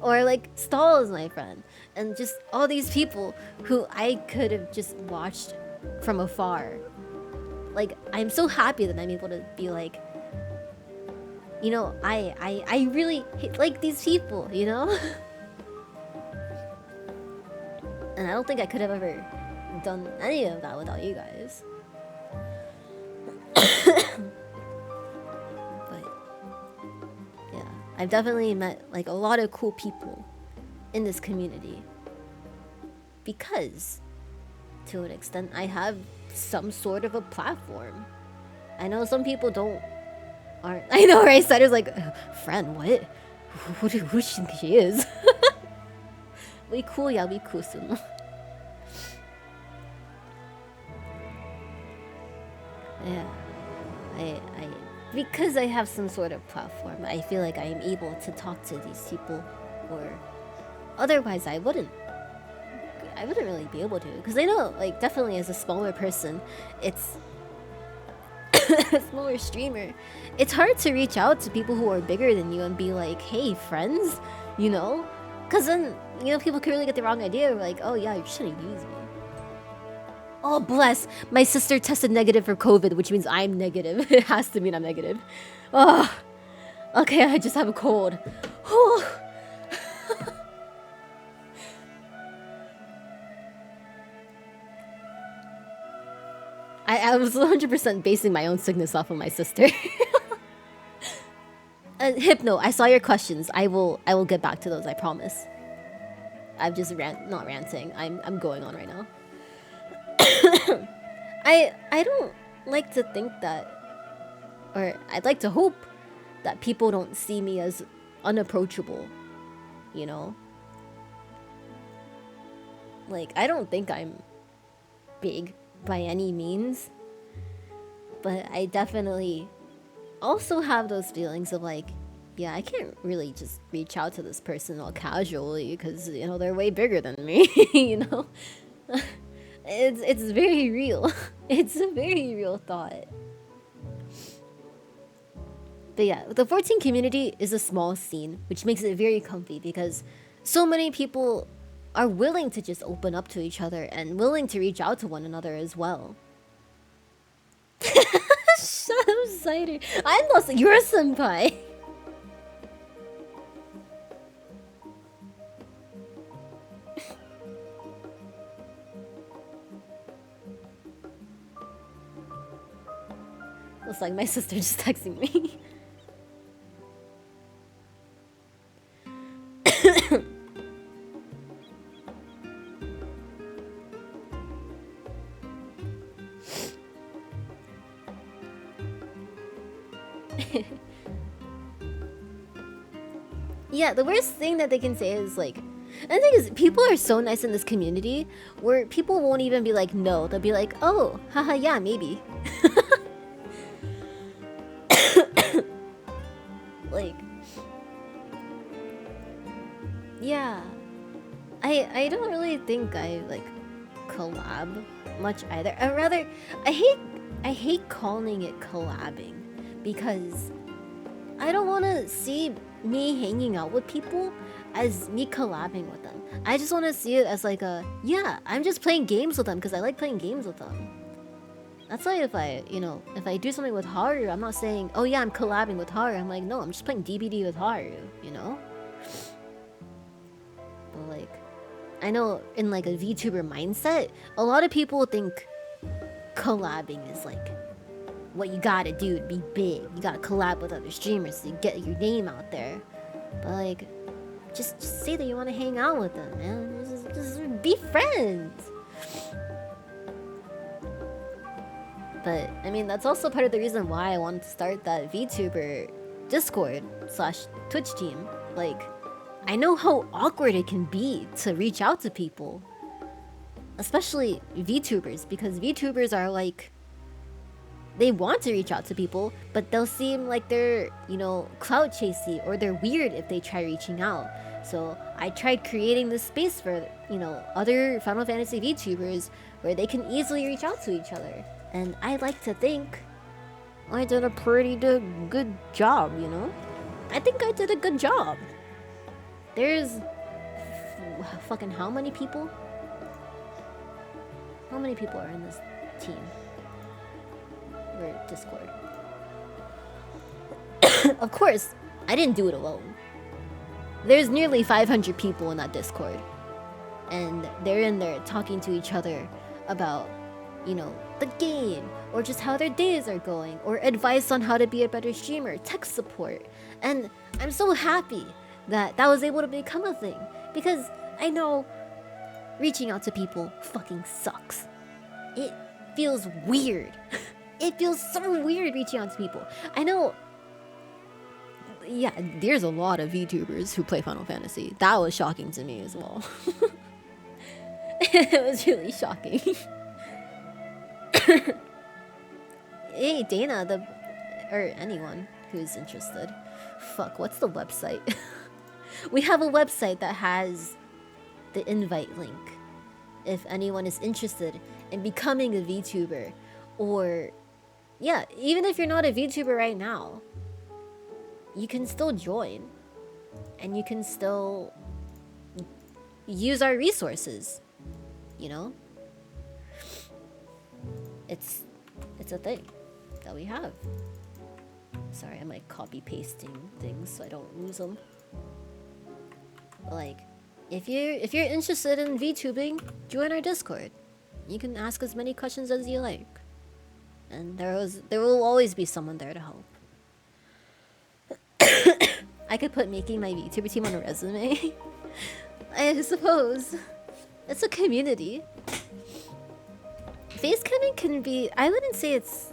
Or like, Stall is my friend. And just all these people who I could have just watched from afar. Like, I'm so happy that I'm able to be like, you know, I really like these people, you know? And I don't think I could have ever done any of that without you guys. But yeah, I've definitely met like a lot of cool people in this community because, to an extent, I have some sort of a platform. I know some people aren't. I know, right? Cider's like, friend, what? Who does she think she is? We cool, yeah, we cool soon. Yeah, because I have some sort of platform, I feel like I am able to talk to these people, or otherwise I wouldn't really be able to. Because I know, like, definitely as a smaller person, it's a smaller streamer, it's hard to reach out to people who are bigger than you and be like, hey, friends, you know? Because then, you know, people can really get the wrong idea. Like, oh yeah, you shouldn't use me. Oh, bless. My sister tested negative for COVID, which means I'm negative. It has to mean I'm negative. Oh, okay, I just have a cold. I was 100% basing my own sickness off of my sister. Hypno, I saw your questions. I will get back to those, I promise. I'm just not ranting. I'm going on right now. I don't like to think that, or I'd like to hope that people don't see me as unapproachable, you know? Like, I don't think I'm big by any means, but I definitely also have those feelings of like, yeah, I can't really just reach out to this person all casually because, you know, they're way bigger than me, you know? It's very real. It's a very real thought. But yeah, the 14 community is a small scene, which makes it very comfy because so many people are willing to just open up to each other and willing to reach out to one another as well. Shut up, Cider. I'm not your senpai. Looks like my sister just texting me. Yeah, the worst thing that they can say is like, and the thing is, people are so nice in this community where people won't even be like, no, they'll be like, oh, haha, yeah, maybe. Like, yeah, I don't really think I like collab much either. Or rather, I hate calling it collabing because I don't want to see me hanging out with people as me collabing with them. I just want to see it as like a, yeah, I'm just playing games with them because I like playing games with them. That's why if I, you know, if I do something with Haru, I'm not saying, oh yeah, I'm collabing with Haru. I'm like, no, I'm just playing DBD with Haru, you know? But like, I know in like a VTuber mindset, a lot of people think collabing is like what you gotta do to be big. You gotta collab with other streamers to get your name out there. But like, just say that you want to hang out with them, man. Just be friends. But I mean, that's also part of the reason why I wanted to start that VTuber Discord / Twitch team. Like, I know how awkward it can be to reach out to people, especially VTubers, because VTubers are like, they want to reach out to people, but they'll seem like they're, you know, clout chasey, or they're weird if they try reaching out. So I tried creating this space for, you know, other Final Fantasy VTubers where they can easily reach out to each other. And I like to think I did a pretty good job, you know? I think I did a good job. There's fucking how many people? How many people are in this team? Or Discord? Of course, I didn't do it alone. There's nearly 500 people in that Discord. And they're in there talking to each other about, you know, the game, or just how their days are going, or advice on how to be a better streamer, tech support. And I'm so happy that that was able to become a thing, because I know reaching out to people fucking sucks. It feels weird. It feels so weird reaching out to people. I know, yeah, there's a lot of VTubers who play Final Fantasy. That was shocking to me as well. It was really shocking. Hey, Dana, or anyone who's interested. Fuck, what's the website? We have a website that has the invite link. If anyone is interested in becoming a VTuber, or yeah, even if you're not a VTuber right now, you can still join, and you can still use our resources, you know? It's a thing that we have. Sorry, I'm like copy pasting things so I don't lose them. Like, if you're interested in VTubing, join our Discord. You can ask as many questions as you like, and there will always be someone there to help. I could put making my VTuber team on a resume. I suppose. It's a community. Face camming can be... I wouldn't say it's...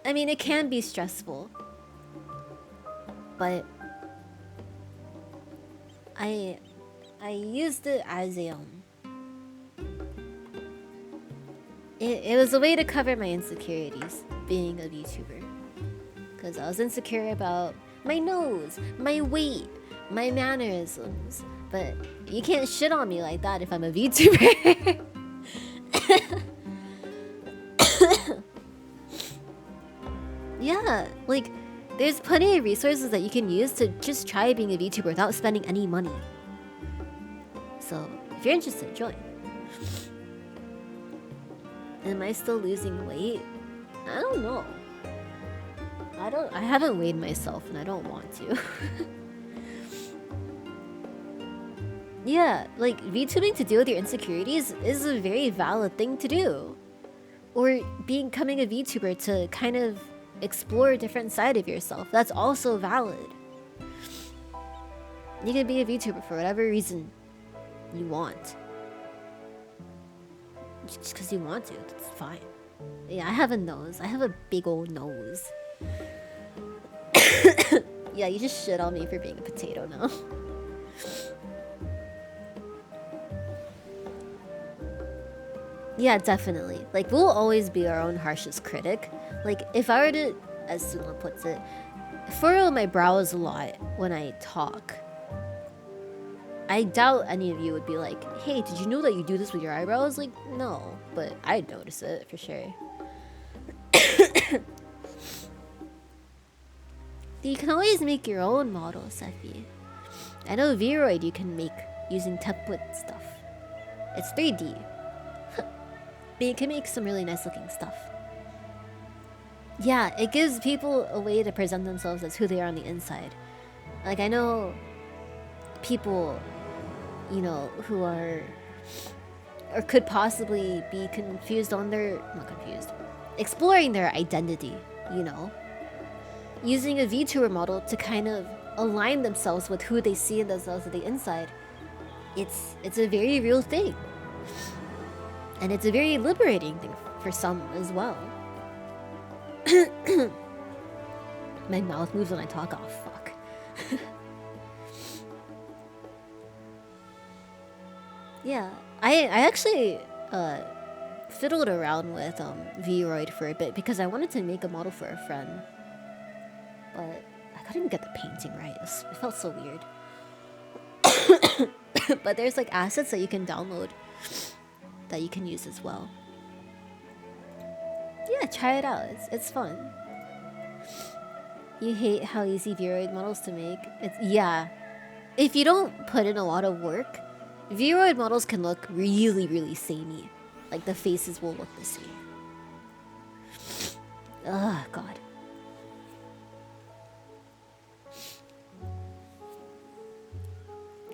I mean, it can be stressful. But... I used it as a... It was a way to cover my insecurities, being a VTuber. Because I was insecure about my nose, my weight, my mannerisms. But you can't shit on me like that if I'm a VTuber. Yeah, like, there's plenty of resources that you can use to just try being a VTuber without spending any money. So, if you're interested, join. Am I still losing weight? I don't know. I haven't weighed myself and I don't want to. Yeah, like VTubing to deal with your insecurities is a very valid thing to do. Or becoming a VTuber to kind of explore a different side of yourself. That's also valid. You can be a VTuber for whatever reason you want. Just because you want to, that's fine. Yeah, I have a nose. I have a big old nose. Yeah, you just shit on me for being a potato now. Yeah, definitely. Like, we'll always be our own harshest critic. Like, if I were to, as Suna puts it, furrow my brows a lot when I talk, I doubt any of you would be like, hey, did you know that you do this with your eyebrows? Like, no, but I'd notice it for sure. You can always make your own model, Sephi. I know Vroid you can make using template stuff. It's 3D. But you can make some really nice looking stuff. Yeah, it gives people a way to present themselves as who they are on the inside. Like, I know people, you know, who are or could possibly be confused on their, not confused, exploring their identity, you know, using a VTuber model to kind of align themselves with who they see themselves on the inside. It's a very real thing. And it's a very liberating thing for some as well. My mouth moves when I talk. Oh, fuck. Yeah, I actually fiddled around with Vroid for a bit because I wanted to make a model for a friend. But I couldn't even get the painting right. It felt so weird. But there's like assets that you can download that you can use as well. Yeah, try it out. It's fun. You hate how easy Vroid models to make? Yeah. If you don't put in a lot of work, Vroid models can look really, really samey. Like the faces will look the same. Ugh, God.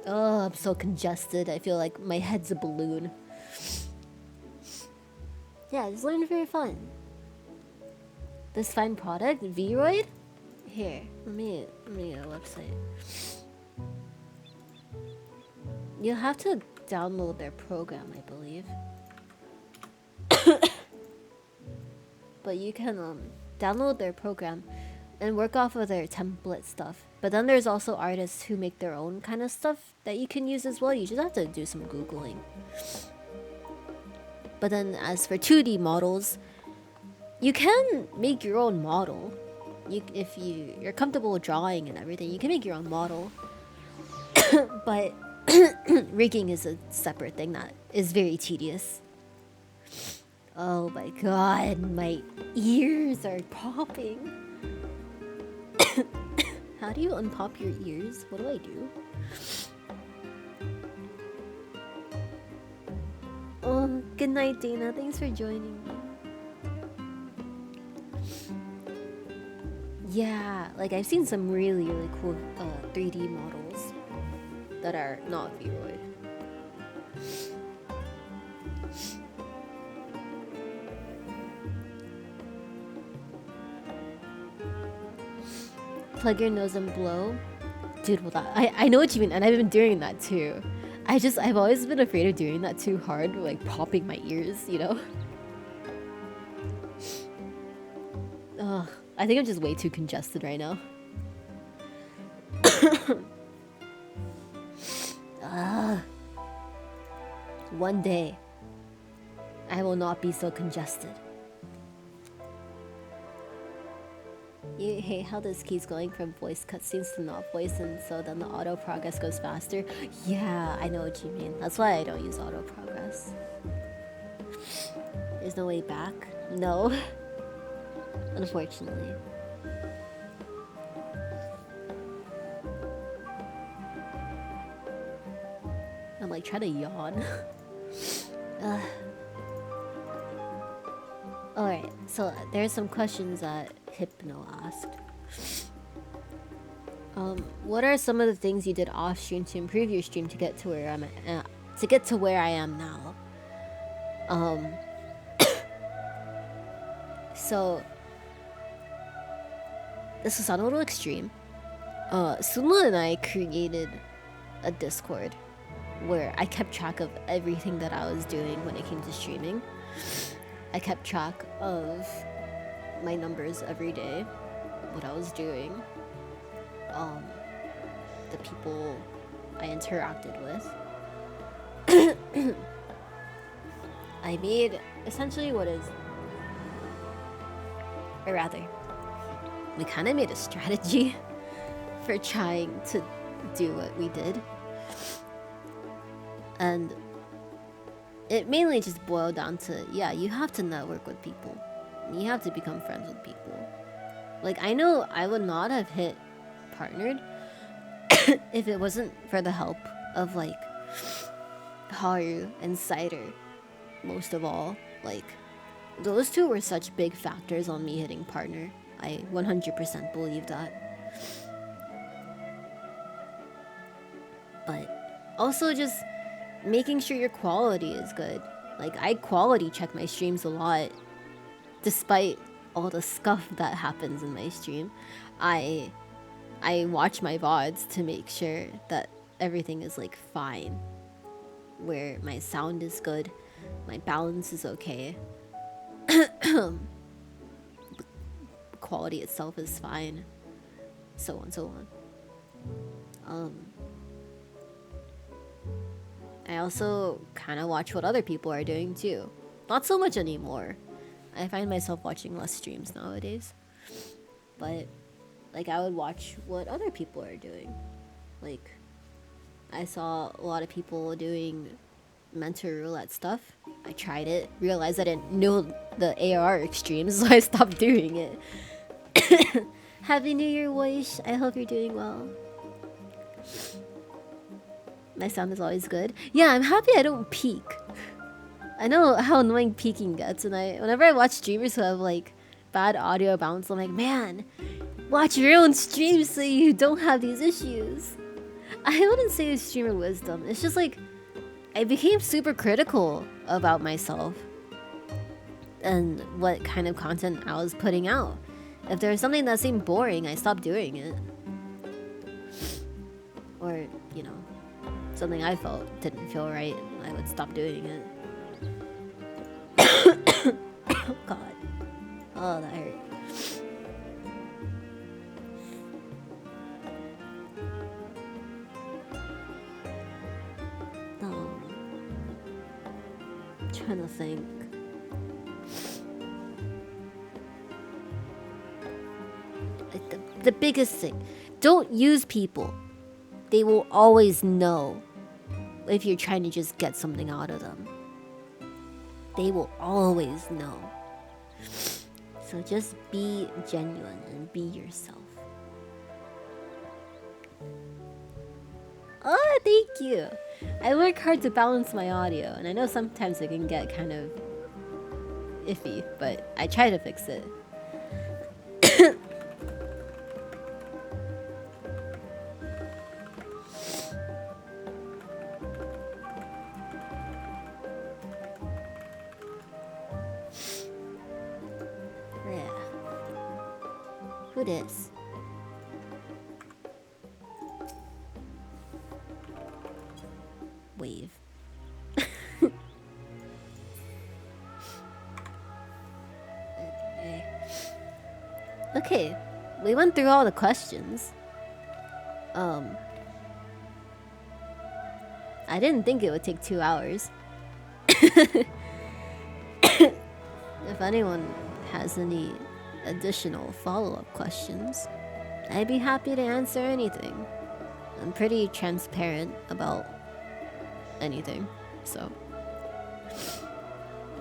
Oh, I'm so congested. I feel like my head's a balloon. Yeah, just learn for fun. This fine product, Vroid? Here, let me get a website. You'll have to download their program, I believe. But you can download their program and work off of their template stuff. But then there's also artists who make their own kind of stuff that you can use as well. You just have to do some Googling. But then as for 2D models, you can make your own model. If you're comfortable with drawing and everything, you can make your own model. But rigging is a separate thing that is very tedious. Oh my god, my ears are popping. How do you unpop your ears? What do I do? Oh, good night, Dana. Thanks for joining me. Yeah, like I've seen some really, really cool 3D models that are not Vroid. Plug your nose and blow. Dude, well, I know what you mean, and I've been doing that too. I've always been afraid of doing that too hard, like popping my ears, you know? Ugh, I think I'm just way too congested right now. One day, I will not be so congested. You hate how this keeps going from voice cutscenes to not voice, and so then the auto progress goes faster. Yeah, I know what you mean. That's why I don't use auto progress. There's no way back? No. Unfortunately. I'm like trying to yawn. Alright, so there's some questions that Hypno asked. What are some of the things you did off stream to improve your stream to get to where I'm at, to get to where I am now? So this is on a little extreme. Sunla and I created a Discord where I kept track of everything that I was doing when it came to streaming. I kept track of my numbers every day, what I was doing, the people I interacted with. I made essentially what is, or rather, we kind of made a strategy for trying to do what we did. And it mainly just boiled down to, yeah, you have to network with people. You have to become friends with people. Like, I know I would not have hit partnered if it wasn't for the help of, like, Haru and Cider, most of all. Like, those two were such big factors on me hitting partner. I 100% believe that. But also just making sure your quality is good. Like, I quality check my streams a lot. Despite all the scuff that happens in my stream, I watch my VODs to make sure that everything is like fine. Where my sound is good, my balance is okay. The quality itself is fine. So on, so on. I also kind of watch what other people are doing too. Not so much anymore. I find myself watching less streams nowadays. But, like, I would watch what other people are doing. Like, I saw a lot of people doing mentor roulette stuff. I tried it, realized I didn't know the AR extremes, so I stopped doing it. Happy New Year, Wish. I hope you're doing well. My sound is always good. Yeah, I'm happy I don't peak. I know how annoying peaking gets, and whenever I watch streamers who have like bad audio bounce, I'm like, man, watch your own stream so you don't have these issues. I wouldn't say it's streamer wisdom. It's just like I became super critical about myself and what kind of content I was putting out. If there was something that seemed boring, I stopped doing it. Or, you know, something I felt didn't feel right, I would stop doing it. Oh god. Oh, that hurt. I'm trying to think. Like the biggest thing, don't use people. They will always know if you're trying to just get something out of them. They will always know. So just be genuine and be yourself. Oh, thank you. I work hard to balance my audio, and I know sometimes it can get kind of iffy, but I try to fix it. Who this? wave. Okay, we went through all the questions. I didn't think it would take 2 hours. If anyone has any additional follow-up questions, I'd be happy to answer anything. I'm pretty transparent about anything, so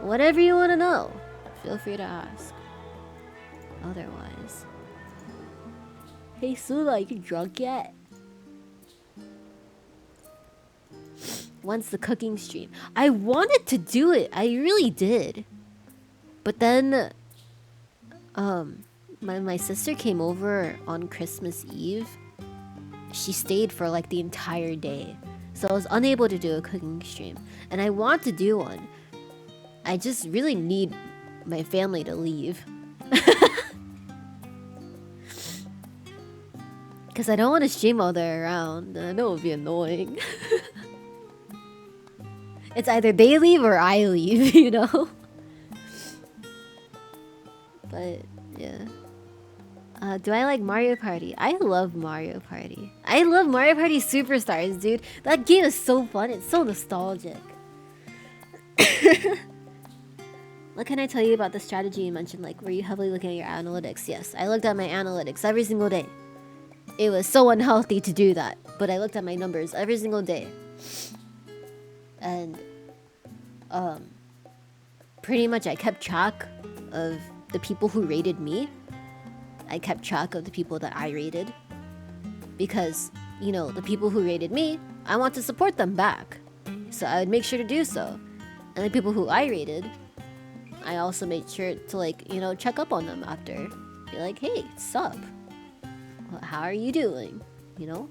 whatever you want to know, feel free to ask. Otherwise, hey Sula, you drunk yet? Once the cooking stream, I wanted to do it. I really did, but then, my sister came over on Christmas Eve. She stayed for like the entire day, so I was unable to do a cooking stream. And I want to do one. I just really need my family to leave. Because I don't want to stream while they're around. I know it would be annoying. It's either they leave or I leave, you know? But, yeah. Do I like Mario Party? I love Mario Party. I love Mario Party Superstars, dude. That game is so fun. It's so nostalgic. What can I tell you about the strategy you mentioned? Like, were you heavily looking at your analytics? Yes, I looked at my analytics every single day. It was so unhealthy to do that, but I looked at my numbers every single day. And, pretty much I kept track of the people who rated me. I kept track of the people that I rated. Because, you know, the people who rated me, I want to support them back. So I would make sure to do so. And the people who I rated, I also made sure to, like, you know, check up on them after. Be like, hey, sup? How are you doing? You know?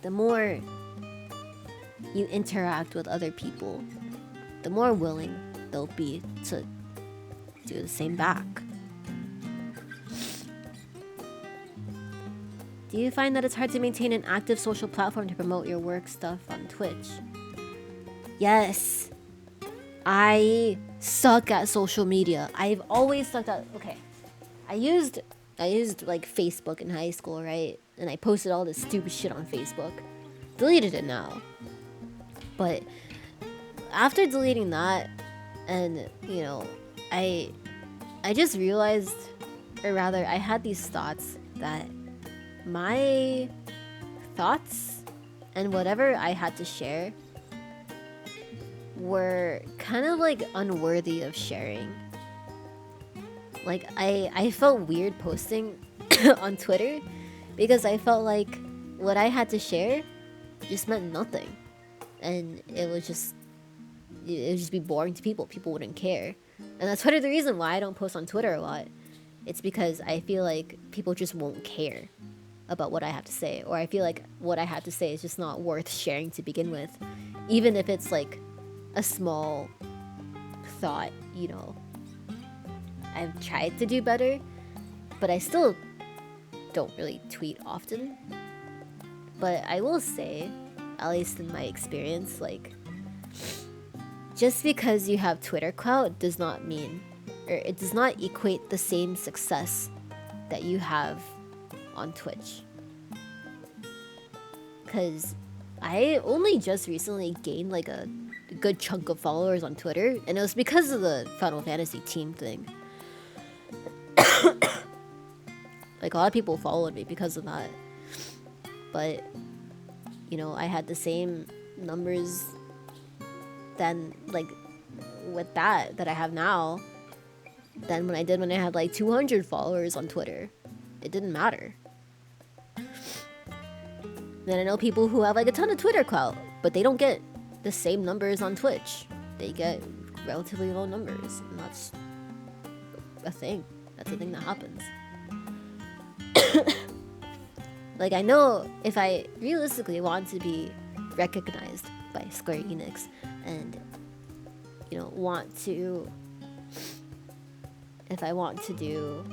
The more you interact with other people, the more willing they'll be to do the same back. Do you find that it's hard to maintain an active social platform to promote your work stuff on Twitch? Yes. I suck at social media. I've always sucked at... Okay. I used like Facebook in high school, right? And I posted all this stupid shit on Facebook. Deleted it now. But after deleting that, and you know, I just realized, or rather, I had these thoughts that my thoughts and whatever I had to share were kind of like unworthy of sharing. Like I felt weird posting on Twitter because I felt like what I had to share just meant nothing, and it would just be boring to people. People wouldn't care, and that's part of the reason why I don't post on Twitter a lot. It's because I feel like people just won't care about what I have to say, or I feel like what I have to say is just not worth sharing to begin with, even if it's like a small thought, you know. I've tried to do better, but I still don't really tweet often. But I will say, at least in my experience, like, just because you have Twitter clout does not mean, or it does not equate the same success that you have on Twitch. Because I only just recently gained like a good chunk of followers on Twitter, and it was because of the Final Fantasy team thing. Like, a lot of people followed me because of that. But, you know, I had the same numbers then, like, with that I have now than when I did when I had like 200 followers on Twitter. It didn't matter. Then I know people who have like a ton of Twitter clout, but they don't get the same numbers on Twitch. They get relatively low numbers, and that's a thing. That's a thing that happens. Like, I know if I realistically want to be recognized by Square Enix and, you know, if I want to do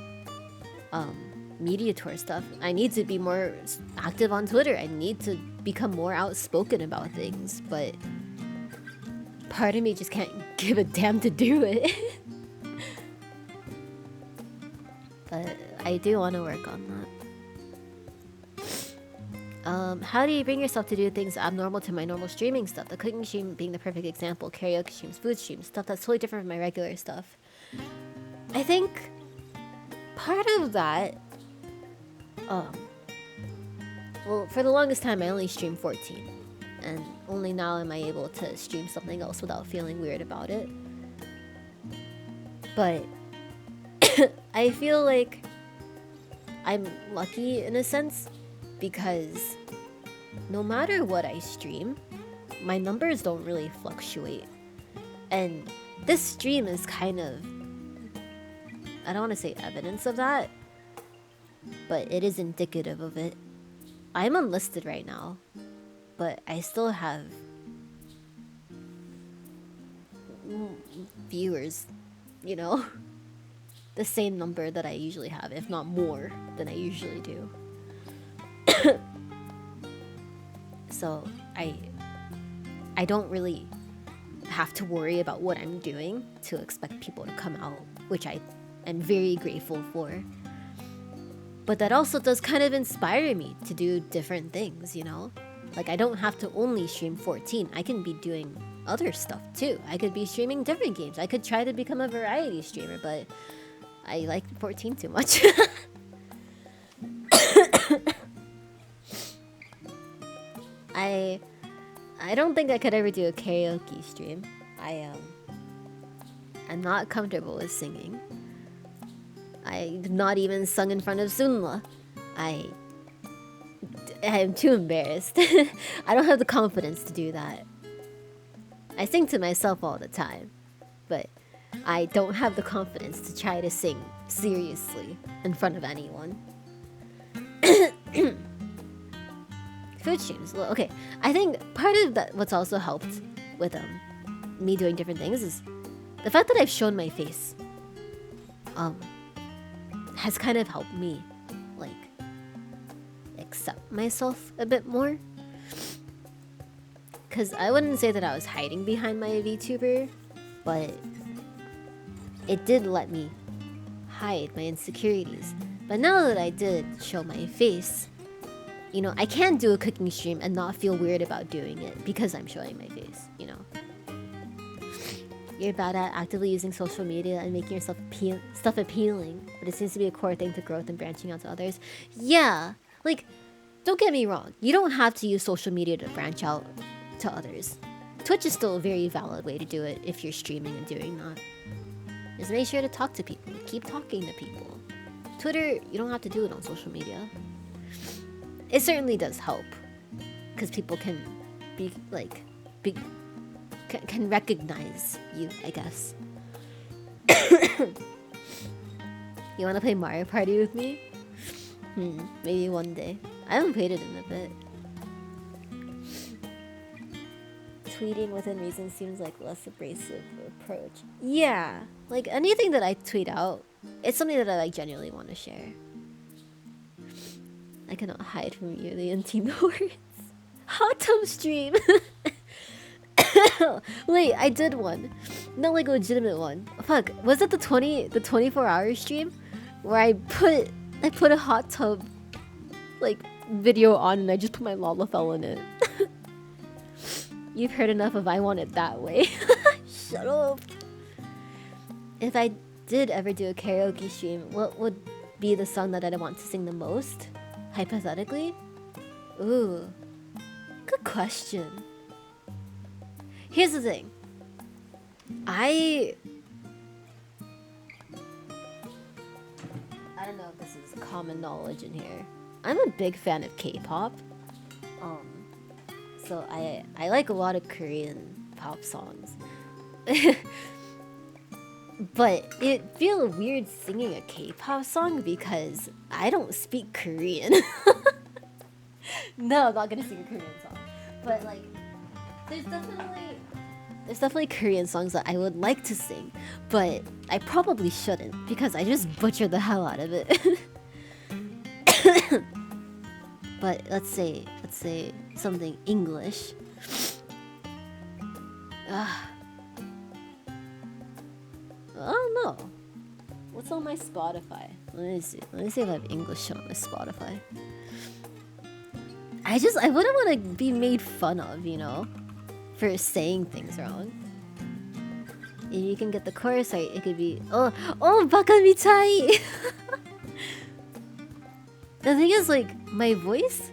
media tour stuff. I need to be more active on Twitter. I need to become more outspoken about things, but part of me just can't give a damn to do it. But I do want to work on that. How do you bring yourself to do things abnormal to my normal streaming stuff? The cooking stream being the perfect example. Karaoke streams, food streams, stuff that's totally different from my regular stuff. I think part of that, well, for the longest time I only streamed 14, and only now am I able to stream something else without feeling weird about it. But I feel like I'm lucky in a sense, because no matter what I stream, my numbers don't really fluctuate. And this stream is kind of, I don't want to say evidence of that, but it is indicative of it. I'm unlisted right now, but I still have viewers, you know? The same number that I usually have, if not more than I usually do. So I don't really have to worry about what I'm doing to expect people to come out, which I am very grateful for. But that also does kind of inspire me to do different things, you know? Like, I don't have to only stream 14. I can be doing other stuff too. I could be streaming different games. I could try to become a variety streamer, but I like 14 too much. I don't think I could ever do a karaoke stream. I'm not comfortable with singing. I've not even sung in front of Sunla. I'm too embarrassed. I don't have the confidence to do that. I sing to myself all the time, but I don't have the confidence to try to sing seriously in front of anyone. Food streams. Well, okay, I think part of that, what's also helped with me doing different things, is the fact that I've shown my face. Has kind of helped me, like, accept myself a bit more. Cause I wouldn't say that I was hiding behind my VTuber, but it did let me hide my insecurities. But now that I did show my face, you know, I can do a cooking stream and not feel weird about doing it because I'm showing my face, you know. You're bad at actively using social media and making yourself stuff appealing, but it seems to be a core thing to growth and branching out to others. Yeah, like, don't get me wrong. You don't have to use social media to branch out to others. Twitch is still a very valid way to do it if you're streaming and doing that. Just make sure to talk to people. Keep talking to people. Twitter, you don't have to do it on social media. It certainly does help, because people can be like, can recognize you, I guess. You want to play Mario Party with me? Maybe one day. I haven't played it in a bit. Tweeting within reason seems like less abrasive approach. Yeah, like anything that I tweet out, it's something that I like genuinely want to share. I cannot hide from you the intimate words. Hot tub stream. Wait, I did one. Not like a legitimate one. Fuck, was it the 24-hour stream where I put a hot tub like video on and I just put my Lalafell in it. You've heard enough of I Want It That Way. Shut up. If I did ever do a karaoke stream, what would be the song that I'd want to sing the most? Hypothetically? Ooh. Good question. Here's the thing. I don't know if this is common knowledge in here. I'm a big fan of K-pop. So I like a lot of Korean pop songs. But it feels weird singing a K-pop song because I don't speak Korean. No, I'm not gonna sing a Korean song. But like, there's definitely Korean songs that I would like to sing, but I probably shouldn't because I just butchered the hell out of it. But let's say something English. I don't know. What's on my Spotify? Let me see. Let me see if I have English on my Spotify. I wouldn't want to be made fun of, you know, for saying things wrong. If you can get the chorus right, it could be oh baka mitai. The thing is, like, my voice,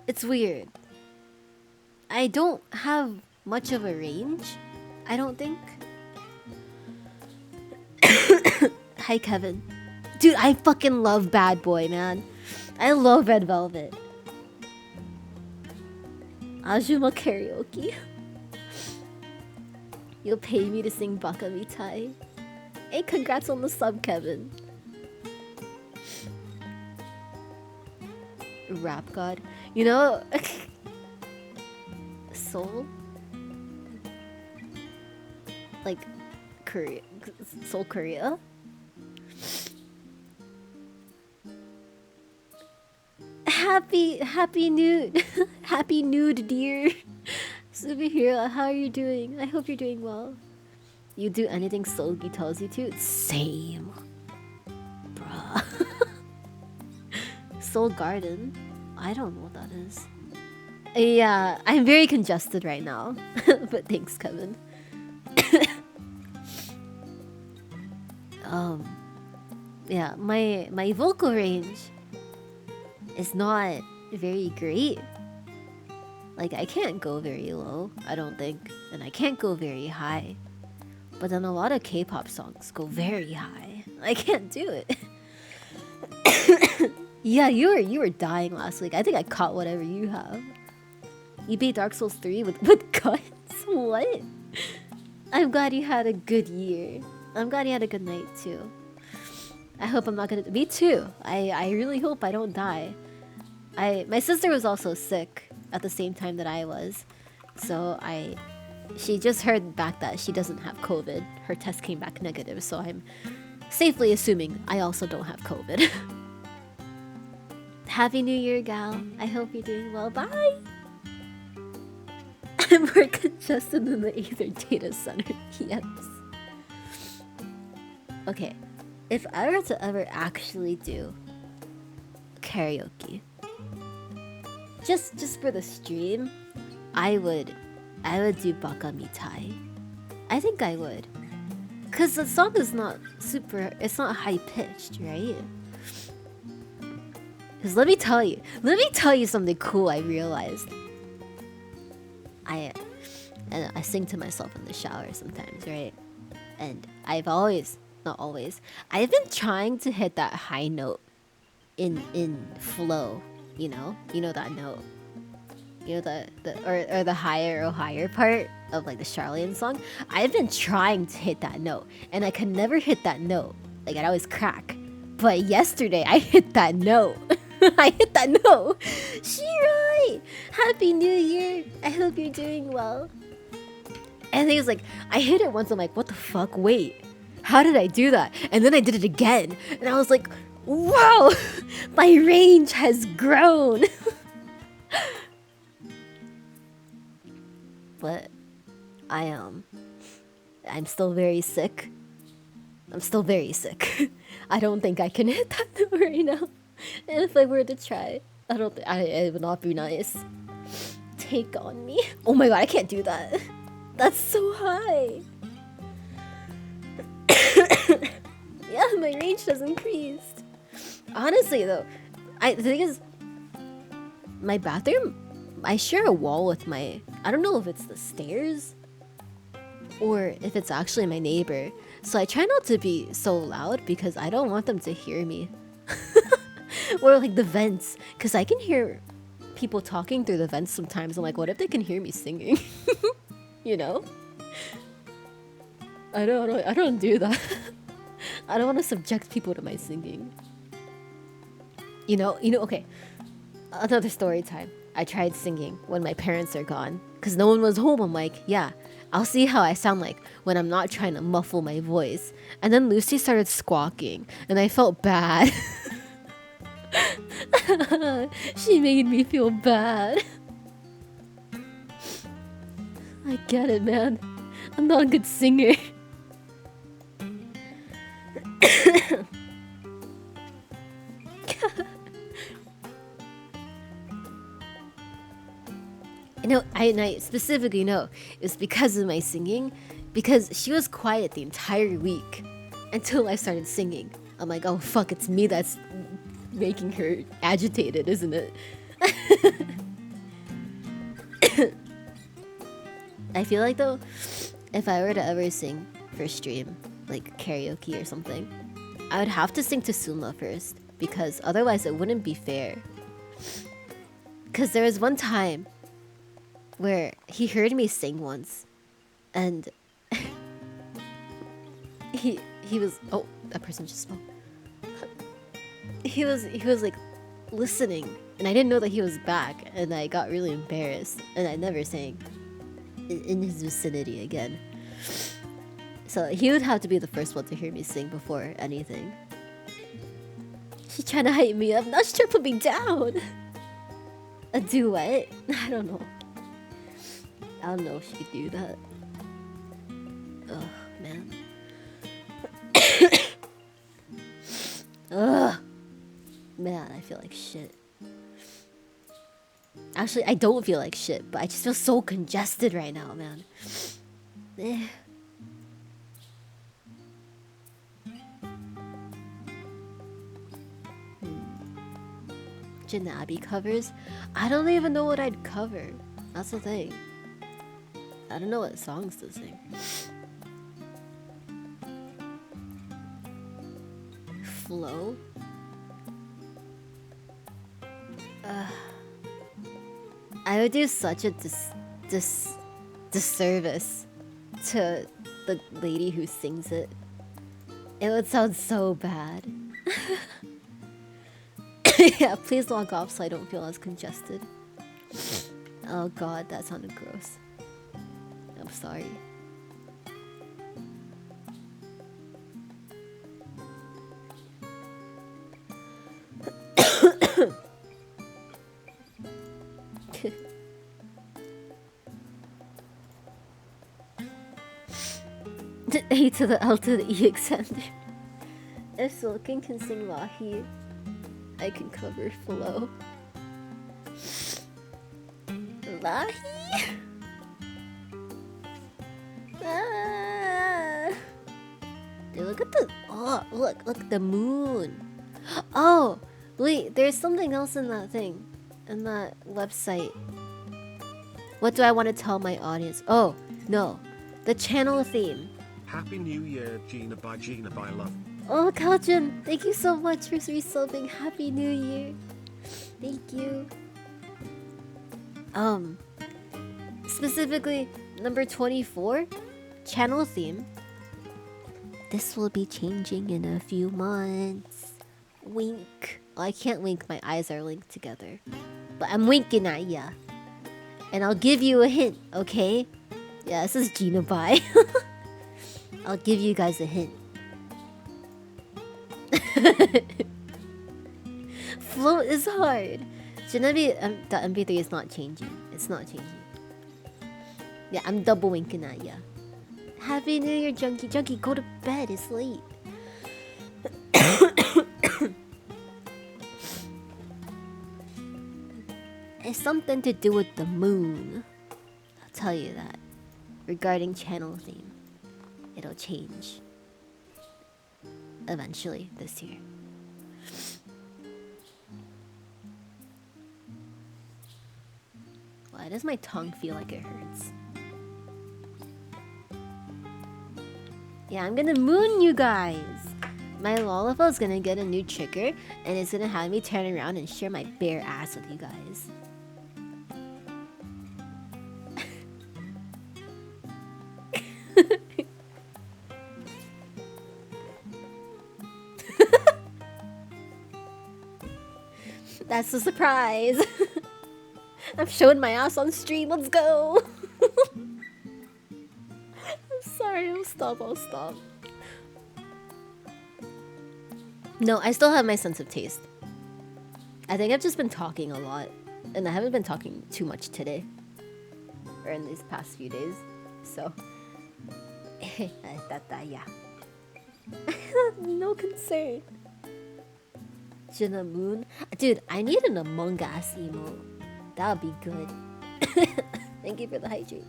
it's weird. I don't have much of a range, I don't think. Hi, Kevin. Dude, I fucking love Bad Boy, man. I love Red Velvet. Ajuma karaoke. You'll pay me to sing Baka Mitai. Hey, congrats on the sub, Kevin. Rap God. You know, Seoul? Like, Korea. Seoul, Korea? Happy nude. Happy nude, dear. Superhero, how are you doing? I hope you're doing well. You do anything Solgi tells you to? Same. Bruh. Soul Garden? I don't know what that is. Yeah, I'm very congested right now. But thanks, Kevin. Yeah, my vocal range is not very great. Like, I can't go very low, I don't think. And I can't go very high. But then a lot of K-pop songs go very high. I can't do it. Yeah, you were dying last week. I think I caught whatever you have. You beat Dark Souls 3 with guts? What? I'm glad you had a good year. I'm glad you had a good night too. I hope I'm not gonna... Me too. I really hope I don't die. My sister was also sick at the same time that I was. So she just heard back that she doesn't have COVID. Her test came back negative, so I'm safely assuming I also don't have COVID. Happy New Year, gal. I hope you're doing well. Bye! I'm more congested than the Aether data center. Yes. Okay. If I were to ever actually do karaoke, just for the stream, I would do Baka Mitai. I think I would. Cause the song is not it's not high pitched, right? Cause let me tell you something cool I realized. I sing to myself in the shower sometimes, right? And I've been trying to hit that high note in flow, you know that note, you know or the higher part of like the Charlene song. I've been trying to hit that note and I could never hit that note. Like, I'd always crack. But yesterday I hit that note. I hit that note. Shirai, Happy New Year. I hope you're doing well. And he was like, I hit it once. I'm like, what the fuck? Wait, how did I do that? And then I did it again, and I was like, wow, my range has grown. But I'm still very sick. I'm still very sick. I don't think I can hit that note right now. And if I were to try, it would not be nice. Take on me. Oh my god, I can't do that. That's so high. Yeah, my range has increased. Honestly though, the thing is, my bathroom, I share a wall with I don't know if it's the stairs or if it's actually my neighbor. So I try not to be so loud because I don't want them to hear me. Or like the vents, because I can hear people talking through the vents sometimes. I'm like, what if they can hear me singing? You know? I don't do that. I don't want to subject people to my singing. You know, okay. Another story time. I tried singing when my parents are gone because no one was home. I'm like, yeah, I'll see how I sound like when I'm not trying to muffle my voice. And then Lucy started squawking, and I felt bad. She made me feel bad. I get it, man. I'm not a good singer. I specifically know it's because of my singing, because she was quiet the entire week until I started singing. I'm like, oh fuck, it's me that's making her agitated, isn't it? I feel like though, if I were to ever sing for stream, like karaoke or something, I would have to sing to Suma first, because otherwise it wouldn't be fair. Because there was one time where he heard me sing once, and he was, oh, that person just spoke. He was like listening, and I didn't know that he was back, and I got really embarrassed, and I never sang in his vicinity again. So he would have to be the first one to hear me sing before anything. She's trying to hype me up. Now she's trying to put me down. A duet? I don't know. I don't know if she could do that. Ugh, man. Ugh. Man, I feel like shit. Actually, I don't feel like shit, but I just feel so congested right now, man. Eh. Janabi covers? I don't even know what I'd cover. That's the thing. I don't know what songs to sing. Flow? I would do such a disservice to the lady who sings it. It would sound so bad. Yeah, please log off so I don't feel as congested. Oh god, that sounded gross. I'm sorry. The A to the L to the E extender. If Silken can sing Lahi, I can cover Flow. Lahi? Ah. Dude, look at the... Oh, look, the moon. Oh, wait, there's something else in that thing. In that website. What do I want to tell my audience? Oh, no. The channel theme. Happy New Year, Gina by Love. Oh, Kaljin, thank you so much for resubbing. Happy New Year. Thank you. Specifically, number 24, channel theme. This will be changing in a few months. Wink. Oh, I can't wink, my eyes are linked together. But I'm winking at ya. And I'll give you a hint, okay? Yeah, this is Gina Bai. I'll give you guys a hint. Flow is hard. Genevieve, the MP3 is not changing. It's not changing. Yeah, I'm double winking at ya. Happy New Year, Junkie. Junkie, go to bed. It's late. It's something to do with the moon. I'll tell you that. Regarding channel theme. It'll change. Eventually, this year. Why does my tongue feel like it hurts? Yeah, I'm gonna moon you guys! My Lollipop's gonna get a new trigger, and it's gonna have me turn around and share my bare ass with you guys. That's the surprise. I'm showing my ass on stream. Let's go. Sorry, I'll stop. No, I still have my sense of taste. I think I've just been talking a lot. And I haven't been talking too much today. Or in these past few days. So. Yeah. No concern. Jinna Moon. Dude, I need an Among Us emote. That would be good. Thank you for the hydrate.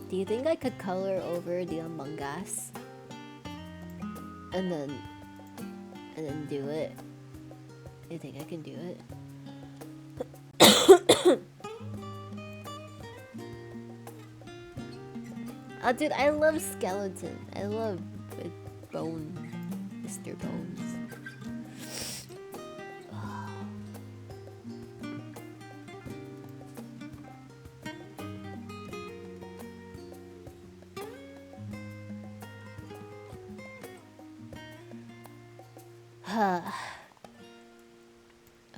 Do you think I could color over the Among Us? And then do it? You think I can do it? Oh, dude, I love Skeleton. I love Bone, Mr. Bones.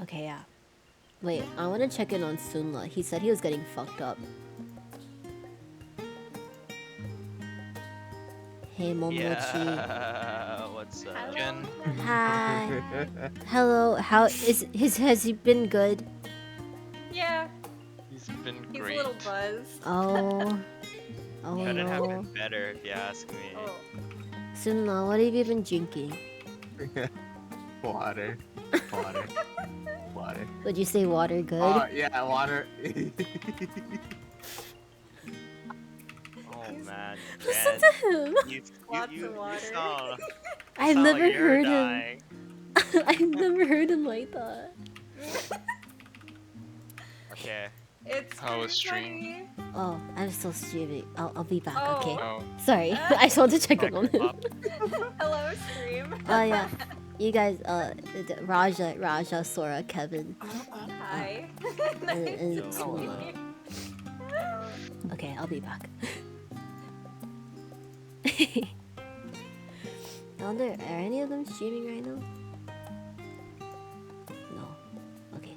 Okay, yeah. Wait, I want to check in on Sunla. He said he was getting fucked up. Hey, Momochi. Yeah, what's up? Jen? Hi. Hello. Has he been good? Yeah, He's been he's great. a little buzzed. Oh. Oh Couldn't have no. been better if you ask me. Oh. Sunla, what have you been drinking? Water. Would you say water good? Yeah, water. Oh man, Listen Jen. to him. Lots you of water. sound, I've sound never like you're heard him. dying. I've never heard him like that. Okay. It's How was stream? Oh, I'm still streaming. I'll be back. Oh. Okay. Oh, Sorry, I just wanted to check in on him. Hello, stream. Oh yeah, you guys. Raja, Sora, Kevin, Hi. and Yo. Sunla. Okay, I'll be back. I wonder, are any of them streaming right now? No. Okay.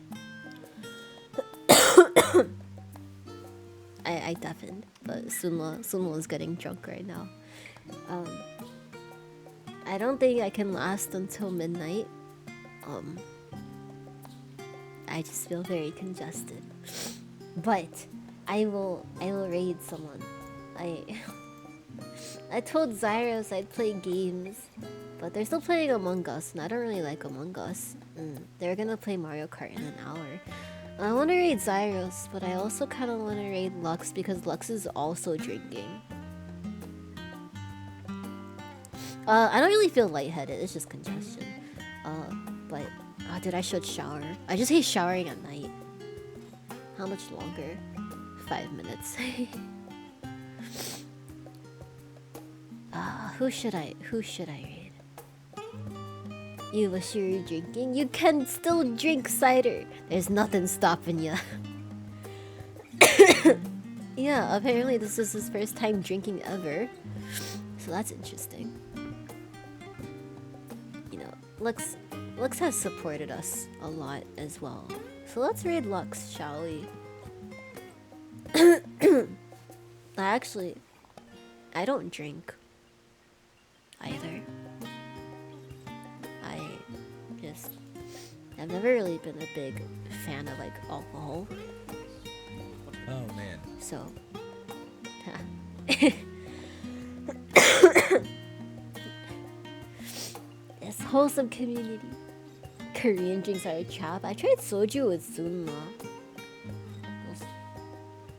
I deafened, but Sunla's getting drunk right now. I don't think I can last until midnight. I just feel very congested. But I will raid someone. I told Zyros I'd play games, but they're still playing Among Us, and I don't really like Among Us. They're gonna play Mario Kart in an hour. I want to raid Zyros, but I also kind of want to raid Lux because Lux is also drinking. I don't really feel lightheaded, it's just congestion. But dude, I should shower. I just hate showering at night. How much longer? 5 minutes. Who should I raid? You was sure you're drinking? You can still drink cider. There's nothing stopping you. Yeah, apparently this is his first time drinking ever. So that's interesting. You know, Lux has supported us a lot as well. So let's raid Lux, shall we? I don't drink either. I've never really been a big fan of like alcohol. Oh man. So this wholesome community. Korean drinks are a trap. I tried soju with Sunma.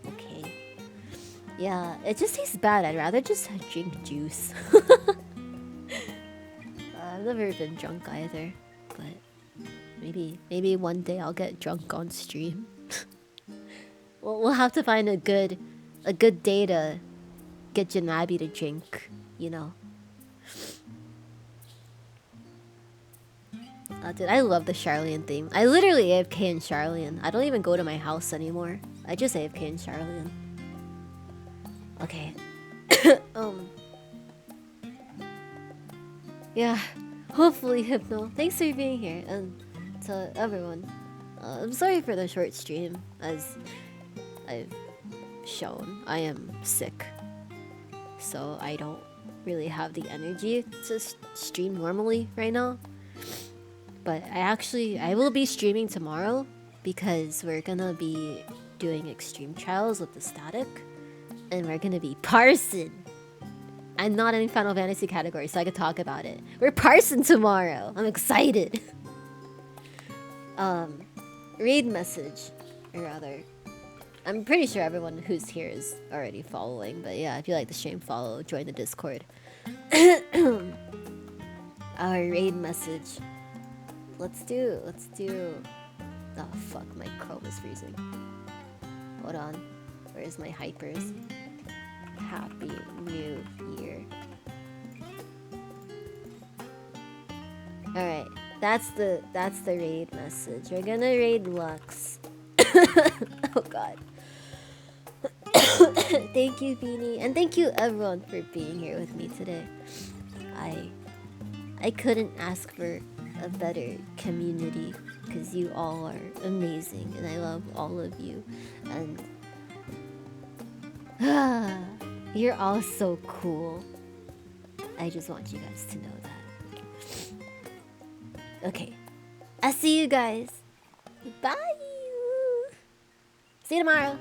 Okay. Yeah, it just tastes bad. I'd rather just drink juice. I've never been drunk either, but maybe one day I'll get drunk on stream. We'll have to find a good day to get Janabi to drink, you know. Dude, I love the Charlian theme. I literally AFK in Charlian. I don't even go to my house anymore. I just AFK in Charlian. Okay. Yeah. Hopefully, Hypno. Thanks for being here. And to everyone. I'm sorry for the short stream, as I've shown. I am sick, so I don't really have the energy to stream normally right now. But I will be streaming tomorrow because we're gonna be doing extreme trials with the static, and we're gonna be parsing. I'm not in Final Fantasy category, so I could talk about it. We're parsing tomorrow. I'm excited. Read message, or rather, I'm pretty sure everyone who's here is already following. But yeah, if you like the stream, follow, join the Discord. Our raid message. Let's do. Oh fuck, my Chrome is freezing. Hold on. Where's my hypers? Happy New Year. Alright, that's the raid message. We're gonna raid Lux. Oh god. Thank you, Beanie. And thank you everyone for being here with me today. I couldn't ask for a better community because you all are amazing and I love all of you. And you're all so cool. I just want you guys to know that. Okay. I'll see you guys. Bye. See you tomorrow.